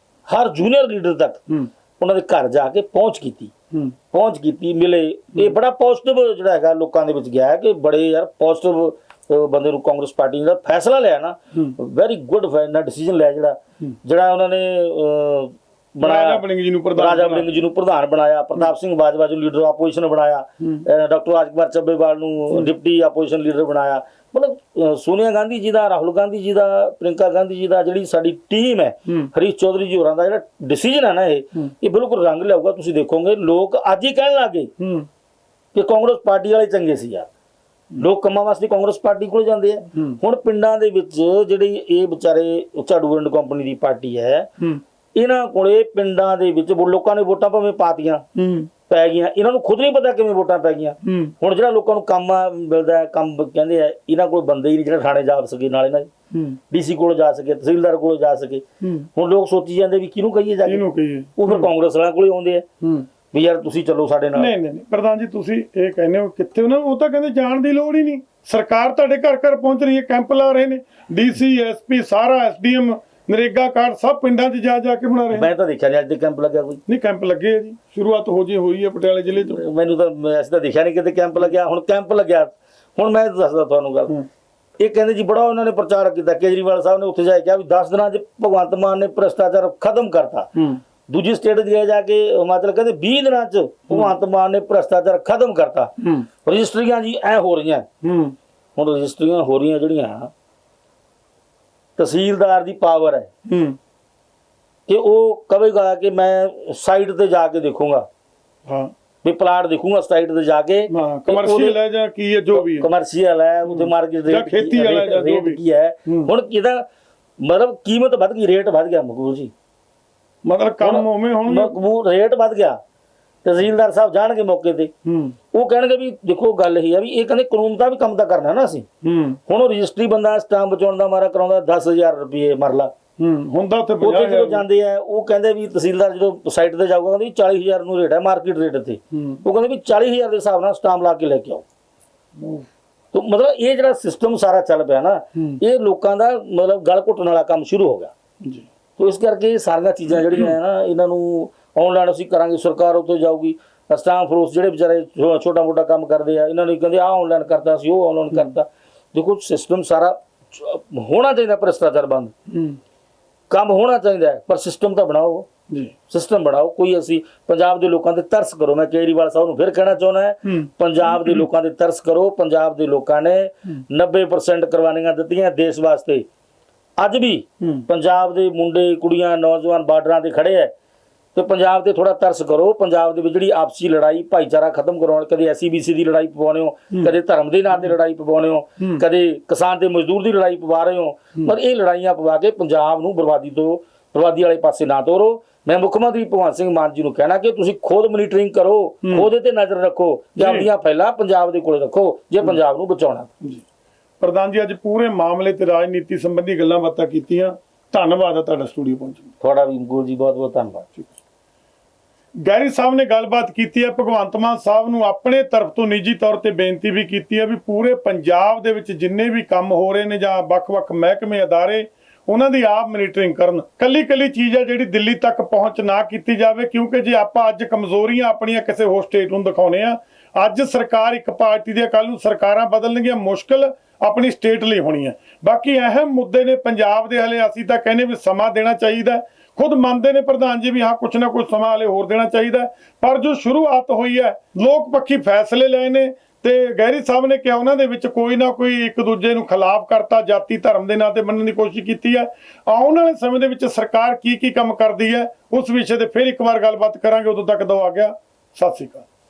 ਹਰ ਜੂਨੀਅਰ ਲੀਡਰ ਤੱਕ ਉਹਨਾਂ ਦੇ ਘਰ ਜਾ ਕੇ ਪਹੁੰਚ ਕੀਤੀ, ਮਿਲੇ। ਇਹ ਬੜਾ ਪੋਜ਼ਿਟਿਵ ਜਿਹੜਾ ਹੈਗਾ ਲੋਕਾਂ ਦੇ ਵਿੱਚ ਗਿਆ ਹੈ ਕਿ ਬੜੇ ਯਾਰ ਪੋਜ਼ਿਟਿਵ ਬੰਦੇ ਨੂੰ ਕਾਂਗਰਸ ਪਾਰਟੀ ਨੇ ਜਿਹੜਾ ਫੈਸਲਾ ਲਿਆ ਨਾ, ਵੈਰੀ ਗੁੱਡ ਡਿਸੀਜਨ ਲਿਆ ਜਿਹੜਾ ਉਹਨਾਂ ਨੇ ਬਣਾਇਆ। ਰਾਜਾ ਵੜਿੰਗ ਜੀ ਨੂੰ ਪ੍ਰਧਾਨ ਬਣਾਇਆ, ਪ੍ਰਤਾਪ ਸਿੰਘ ਬਾਜਵਾ ਨੂੰ ਲੀਡਰ ਆਪੋਜੀਸ਼ਨ ਬਣਾਇਆ, ਡਾਕਟਰ ਰਾਜਕੁਮਾਰ ਚੱਬੇਵਾਲ ਨੂੰ ਡਿਪਟੀ ਆਪੋਜੀਸ਼ਨ ਲੀਡਰ ਬਣਾਇਆ। ਮਤਲਬ ਸੋਨੀਆ ਗਾਂਧੀ ਜੀ ਦਾ, ਰਾਹੁਲ ਗਾਂਧੀ ਜੀ ਦਾ, ਪ੍ਰਿੰਕਾ ਗਾਂਧੀ ਜੀ ਦਾ, ਜਿਹੜੀ ਸਾਡੀ ਟੀਮ ਹੈ, ਹਰੀਸ਼ ਚੌਧਰੀ ਜੀ ਹੋਰਾਂ ਦਾ ਜਿਹੜਾ ਡਿਸੀਜਨ ਹੈ ਨਾ, ਇਹ ਬਿਲਕੁਲ ਰੰਗ ਲਿਆਊਗਾ। ਤੁਸੀਂ ਦੇਖੋਗੇ ਲੋਕ ਅੱਜ ਹੀ ਕਹਿਣ ਲੱਗੇ ਕਿ ਕਾਂਗਰਸ ਪਾਰਟੀ ਵਾਲੇ ਚੰਗੇ ਸੀ ਯਾਰ। ਲੋਕ ਕੰਮਾਂ ਵਾਸਤੇ ਕਾਂਗਰਸ ਪਾਰਟੀ ਕੋਲ ਜਾਂਦੇ ਆ। ਹੁਣ ਪਿੰਡਾਂ ਦੇ ਵਿੱਚ ਜਿਹੜੀ ਇਹ ਵਿਚਾਰੇ ਝਾੜੂ ਐਂਡ ਕੰਪਨੀ ਦੀ ਪਾਰਟੀ ਹੈ, ਇਹਨਾਂ ਕੋਲੇ ਪਿੰਡਾਂ ਦੇ ਵਿੱਚ ਲੋਕਾਂ ਨੇ ਵੋਟਾਂ ਭਾਵੇਂ ਪਾਤੀਆਂ, ਪੈ ਗਈਆਂ, ਇਹਨਾਂ ਨੂੰ ਖੁਦ ਨਹੀਂ ਪਤਾ ਕਿਵੇਂ ਵੋਟਾਂ ਪੈ ਗਈਆਂ। ਹੁਣ ਜਿਹੜਾ ਲੋਕਾਂ ਨੂੰ ਕੰਮ ਮਿਲਦਾ, ਕੰਮ ਕਹਿੰਦੇ ਆ, ਇਹਨਾਂ ਕੋਲ ਬੰਦੇ ਹੀ ਨਹੀਂ ਜਿਹੜਾ ਥਾਣੇ ਜਾ ਸਕੇ, ਨਾਲ ਇਹਨਾਂ ਡੀਸੀ ਕੋਲ ਜਾ ਸਕੇ, ਤਹਿਸੀਲਦਾਰ ਕੋਲ ਜਾ ਸਕੇ। ਹੁਣ ਲੋਕ ਸੋਚੀ ਜਾਂਦੇ ਵੀ ਕਿਹਨੂੰ ਕਹੀਏ ਜਾ ਕੇ, ਉਹ ਫਿਰ ਕਾਂਗਰਸ ਵਾਲਿਆਂ ਕੋਲੇ ਆਉਂਦੇ ਆ ਵੀ ਯਾਰ ਤੁਸੀਂ ਚੱਲੋ ਸਾਡੇ ਨਾਲ। ਨਹੀਂ ਪ੍ਰਧਾਨ ਜੀ, ਤੁਸੀਂ ਇਹ ਕਹਿੰਦੇ ਹੋ ਕਿੱਥੇ ਉਹਨਾਂ ਨੂੰ, ਉਹ ਤਾਂ ਕਹਿੰਦੇ ਜਾਣ ਦੀ ਲੋੜ ਹੀ ਨਹੀਂ। ਸਰਕਾਰ ਤੁਹਾਡੇ ਘਰ ਘਰ ਪਹੁੰਚ ਰਹੀ ਹੈ, ਕੈਂਪ ਲਾ ਰਹੇ ਨੇ, DC SP ਸਾਰਾ SDM ਨਰੇਗਾ ਕਾਰਡ ਸਭ ਪਿੰਡਾਂ 'ਚ ਜਾ ਕੇ ਬਣਾ ਰਹੇ। ਮੈਂ ਤਾਂ ਦੇਖਿਆ ਨਹੀਂ ਅੱਜ ਤੱਕ ਕੈਂਪ ਲੱਗਿਆ ਕੋਈ। ਨਹੀਂ ਕੈਂਪ ਲੱਗੇ ਆ ਜੀ, ਸ਼ੁਰੂਆਤ ਹੋਈ ਹੈ ਪਟਿਆਲੇ ਜ਼ਿਲ੍ਹੇ 'ਚ। ਮੈਨੂੰ ਤਾਂ ਅਸੀਂ ਤਾਂ ਦੇਖਿਆ ਨਹੀਂ ਕਿਤੇ ਕੈਂਪ ਲੱਗਿਆ। ਹੁਣ ਕੈਂਪ ਲੱਗਿਆ, ਹੁਣ ਮੈਂ ਦੱਸਦਾ ਤੁਹਾਨੂੰ ਗੱਲ। ਇਹ ਕਹਿੰਦੇ ਜੀ ਬੜਾ ਉਹਨਾਂ ਨੇ ਪ੍ਰਚਾਰ ਕੀਤਾ, ਕੇਜਰੀਵਾਲ ਸਾਹਿਬ ਨੇ ਉੱਥੇ ਜਾ ਕੇ ਕਿਹਾ ਵੀ 10 ਦਿਨਾਂ 'ਚ ਭਗਵੰਤ ਮਾਨ ਨੇ ਭ੍ਰਿਸ਼ਟਾਚਾਰ ਖਤਮ ਕਰਤਾ। ਦੂਜੀ ਸਟੇਟ ਦੇ ਜਾ ਕੇ ਹਿਮਾਚਲ ਕਹਿੰਦੇ 20 ਦਿਨਾਂ 'ਚ ਭਗਵੰਤ ਮਾਨ ਨੇ ਭ੍ਰਿਸ਼ਟਾਚਾਰ ਖਤਮ ਕਰਤਾ। ਰਜਿਸਟਰੀਆਂ ਜੀ ਐ ਹੋ ਰਹੀਆਂ, ਹੁਣ ਰਜਿਸਟਰੀਆਂ ਹੋ ਰਹੀਆਂ ਜਿਹੜੀਆਂ ਤਹਿਸੀਲਦਾਰ ਦੀ ਪਾਵਰ ਹੈ ਕਿ ਉਹ ਕਹੇਗਾ ਕਿ ਮੈਂ ਸਾਈਟ ਤੇ ਜਾ ਕੇ ਦੇਖੂੰਗਾ, ਵੀ ਪਲਾਟ ਦੇਖੂੰਗਾ ਸਾਈਟ ਤੇ ਜਾ ਕੇ, ਕਮਰਸ਼ੀਅਲ ਹੈ ਜਾਂ ਕੀ ਹੈ, ਜੋ ਵੀ ਹੈ ਕਮਰਸ਼ੀਅਲ ਹੈ, ਉਹਦੇ ਮਾਰਕੀਟ ਰੇਟ ਖੇਤੀ ਵਾਲਾ ਜਾਂ ਜੋ ਵੀ ਕੀ ਹੈ। ਹੁਣ ਕਿਹਦਾ ਮਤਲਬ ਕੀਮਤ ਵੱਧ ਗਈ, ਰੇਟ ਵੱਧ ਗਿਆ ਮਕਬੂਲ ਜੀ, ਮਤਲਬ ਕੰਮ ਉਵੇਂ ਹੁਣ ਮਕਬੂਲ ਰੇਟ ਵੱਧ ਗਿਆ। ਤਹਿਸੀਲਦਾਰ ਸਾਹਿਬ ਜਾਣਗੇ ਮੌਕੇ ਤੇ, ਉਹ ਕਹਿਣਗੇ ਵੀ ਦੇਖੋ ਗੱਲ ਇਹ ਆ ਵੀ ਇਹ ਕਹਿੰਦੇ ਕਾਨੂੰਨ ਦਾ ਵੀ ਕੰਮ ਤਾਂ ਕਰਨਾ ਨਾ ਅਸੀਂ। ਹੁਣ ਉਹ ਰਜਿਸਟਰੀ ਬੰਦਾ ਸਟਾਂਪ ਬਚਾਉਣ ਦਾ ਮਾਰਾ ਕਰਾਉਂਦਾ 10,000 ਰੁਪਏ ਮਰਲਾ ਹੁੰਦਾ, ਉੱਥੇ ਜਦੋਂ ਜਾਂਦੇ ਆ ਉਹ ਕਹਿੰਦੇ ਵੀ ਤਹਿਸੀਲਦਾਰ ਜਦੋਂ ਸਾਈਟ ਤੇ ਜਾਊਗਾ ਕਹਿੰਦੇ 40,000 ਨੂੰ ਰੇਟ ਹੈ ਮਾਰਕੀਟ ਰੇਟ ਤੇ, ਉਹ ਕਹਿੰਦੇ ਵੀ 40,000 ਦੇ ਹਿਸਾਬ ਨਾਲ ਸਟਾਂਪ ਲਾ ਕੇ ਲੈ ਕੇ ਆਓ। ਤਾਂ ਮਤਲਬ ਇਹ ਜਿਹੜਾ ਸਿਸਟਮ ਸਾਰਾ ਚੱਲ ਪਿਆ ਨਾ, ਇਹ ਲੋਕਾਂ ਦਾ ਮਤਲਬ ਗਲ ਘੁੱਟਣ ਵਾਲਾ ਕੰਮ ਸ਼ੁਰੂ ਹੋ ਗਿਆ ਜੀ। ਤੋ ਇਸ ਕਰਕੇ ਸਾਰੀਆਂ ਚੀਜ਼ਾਂ ਜਿਹੜੀਆਂ ਨਾ ਇਹਨਾਂ ਨੂੰ ਆਨਲਾਈਨ ਅਸੀਂ ਕਰਾਂਗੇ, ਸਰਕਾਰ ਉੱਤੇ ਜਾਊਗੀ। ਸਟਾਂਪ ਫਰੋਸ ਜਿਹੜੇ ਵਿਚਾਰੇ ਛੋਟਾ ਮੋਟਾ ਕੰਮ ਕਰਦੇ ਆ, ਇਹਨਾਂ ਨੂੰ ਕਹਿੰਦੇ ਆਹ ਆਨਲਾਈਨ ਕਰਤਾ ਸੀ, ਉਹ ਆਨਲਾਈਨ ਕਰਤਾ। ਦੇਖੋ ਸਿਸਟਮ ਸਾਰਾ ਹੋਣਾ ਚਾਹੀਦਾ, ਭ੍ਰਿਸ਼ਟਾਚਾਰ ਬੰਦ, ਕੰਮ ਹੋਣਾ ਚਾਹੀਦਾ, ਪਰ ਸਿਸਟਮ ਤਾਂ ਬਣਾਓ ਜੀ, ਸਿਸਟਮ ਬਣਾਓ। ਕੋਈ ਅਸੀਂ ਪੰਜਾਬ ਦੇ ਲੋਕਾਂ ਤੇ ਤਰਸ ਕਰੋ। ਮੈਂ ਕੇਜਰੀਵਾਲ ਸਾਹਿਬ ਨੂੰ ਫਿਰ ਕਹਿਣਾ ਚਾਹੁੰਦਾ ਹੈ, ਪੰਜਾਬ ਦੇ ਲੋਕਾਂ ਤੇ ਤਰਸ ਕਰੋ। ਪੰਜਾਬ ਦੇ ਲੋਕਾਂ ਨੇ 90% ਕੁਰਬਾਨੀਆਂ ਦਿੱਤੀਆਂ ਦੇਸ਼ ਵਾਸਤੇ। ਅੱਜ ਵੀ ਪੰਜਾਬ ਦੇ ਮੁੰਡੇ ਕੁੜੀਆਂ ਨੌਜਵਾਨ ਬਾਰਡਰਾਂ ਤੇ ਖੜੇ ਹੈ, ਤੇ ਪੰਜਾਬ ਤੇ ਥੋੜਾ ਤਰਸ ਕਰੋ। ਪੰਜਾਬ ਦੇ ਵਿੱਚ ਜਿਹੜੀ ਆਪਸੀ ਲੜਾਈ, ਭਾਈਚਾਰਾ ਖਤਮ ਕਰਾਉਣ, ਕਦੇ SCBC ਦੀ ਲੜਾਈ ਪਵਾਉਣੇ ਹੋ, ਕਦੇ ਧਰਮ ਦੇ ਨਾਂ ਤੇ ਲੜਾਈ ਪਵਾਉਣੇ ਹੋ, ਕਦੇ ਕਿਸਾਨ ਤੇ ਮਜ਼ਦੂਰ ਦੀ ਲੜਾਈ ਪਵਾ ਰਹੇ ਹੋ, ਪਰ ਇਹ ਲੜਾਈਆਂ ਪਵਾ ਕੇ ਪੰਜਾਬ ਨੂੰ ਬਰਬਾਦੀ ਵਾਲੇ ਪਾਸੇ ਨਾ ਤੋਰੋ। ਮੈਂ ਮੁੱਖ ਮੰਤਰੀ ਭਗਵੰਤ ਸਿੰਘ ਮਾਨ ਜੀ ਨੂੰ ਕਹਿਣਾ ਕਿ ਤੁਸੀਂ ਖੁਦ ਮੋਨੀਟਰਿੰਗ ਕਰੋ, ਖੁਦ ਤੇ ਨਜ਼ਰ ਰੱਖੋ, ਤੇ ਆਪਣੀਆਂ ਫਾਈਲਾਂ ਪੰਜਾਬ ਦੇ ਕੋਲ ਰੱਖੋ ਜੇ ਪੰਜਾਬ ਨੂੰ ਬਚਾਉਣਾ। ਪ੍ਰਧਾਨ ਜੀ, ਅੱਜ ਪੂਰੇ ਮਾਮਲੇ ਤੇ ਰਾਜਨੀਤੀ ਸੰਬੰਧੀ ਗੱਲਾਂ ਬਾਤਾਂ ਕੀਤੀਆਂ। ਧੰਨਵਾਦ ਹੈ ਤੁਹਾਡਾ ਸਟੂਡੀਓ ਪਹੁੰਚਣ ਦਾ। ਤੁਹਾਡਾ ਵੀ ਗੁਰੂ ਜੀ ਬਹੁਤ ਬਹੁਤ ਧੰਨਵਾਦ। ਗੈਰੀ ਸਾਹਿਬ ਨੇ ਗੱਲਬਾਤ ਕੀਤੀ ਹੈ। ਭਗਵੰਤ ਮਾਨ ਸਾਹਿਬ ਨੂੰ ਆਪਣੇ ਤਰਫ ਤੋਂ ਨਿੱਜੀ ਤੌਰ ਤੇ ਬੇਨਤੀ ਵੀ ਕੀਤੀ ਹੈ ਵੀ ਪੂਰੇ ਪੰਜਾਬ ਦੇ ਵਿੱਚ ਜਿੰਨੇ ਵੀ ਕੰਮ ਹੋ ਰਹੇ ਨੇ ਜਾਂ ਵੱਖ-ਵੱਖ ਮਹਿਕਮੇ ਅਦਾਰੇ, ਉਹਨਾਂ ਦੀ ਆਪ ਮੋਨੀਟਰਿੰਗ ਕਰਨ। ਕੱਲੀ ਚੀਜ਼ ਹੈ ਜਿਹੜੀ ਦਿੱਲੀ ਤੱਕ ਪਹੁੰਚ ਨਾ ਕੀਤੀ ਜਾਵੇ, ਕਿਉਂਕਿ ਜੇ ਆਪਾਂ ਅੱਜ ਕਮਜ਼ੋਰੀਆਂ ਆਪਣੀਆਂ ਕਿਸੇ ਹੋਰ ਸਟੇਟ ਨੂੰ ਦਿਖਾਉਣੇ ਆ, ਅੱਜ ਸਰਕਾਰ ਇੱਕ ਪਾਰਟੀ ਦੀ, ਕੱਲ ਨੂੰ ਸਰਕਾਰਾਂ ਬਦਲਣਗੀਆਂ, ਮੁਸ਼ਕਲ ਆਪਣੀ ਸਟੇਟ ਲਈ ਹੋਣੀ ਹੈ। ਬਾਕੀ ਅਹਿਮ ਮੁੱਦੇ ਨੇ ਪੰਜਾਬ ਦੇ, ਹਲੇ ਅਸੀਂ ਤਾਂ ਕਹਿੰਦੇ ਵੀ ਸਮਾਂ ਦੇਣਾ ਚਾਹੀਦਾ। ਖੁਦ ਮੰਨਦੇ ਨੇ ਪ੍ਰਧਾਨ ਜੀ ਵੀ ਹਾਂ ਕੁਛ ਨਾ ਕੁਛ ਸਮਾਂ ਹਲੇ ਹੋਰ ਦੇਣਾ ਚਾਹੀਦਾ, ਪਰ ਜੋ ਸ਼ੁਰੂਆਤ ਹੋਈ ਹੈ, ਲੋਕ ਪੱਖੀ ਫੈਸਲੇ ਲਏ ਨੇ ਤੇ ਗਹਿਰੀ ਸਾਹਿਬ ਨੇ ਕਿਹਾ ਉਹਨਾਂ ਦੇ ਵਿੱਚ ਕੋਈ ਨਾ ਕੋਈ ਇੱਕ ਦੂਜੇ ਨੂੰ ਖਿਲਾਫ ਕਰਤਾ, ਜਾਤੀ ਧਰਮ ਦੇ ਨਾਂ ਤੇ ਮੰਨਣ ਦੀ ਕੋਸ਼ਿਸ਼ ਕੀਤੀ ਹੈ। ਆਉਣ ਵਾਲੇ ਸਮੇਂ ਦੇ ਵਿੱਚ ਸਰਕਾਰ ਕੀ ਕੰਮ ਕਰਦੀ ਹੈ ਉਸ ਵਿਸ਼ੇ ਤੇ ਫਿਰ ਇੱਕ ਵਾਰ ਗੱਲਬਾਤ ਕਰਾਂਗੇ। ਉਦੋਂ ਤੱਕ ਦਿਓ ਆ ਗਿਆ। ਸਤਿ ਸ਼੍ਰੀ ਅਕਾਲ।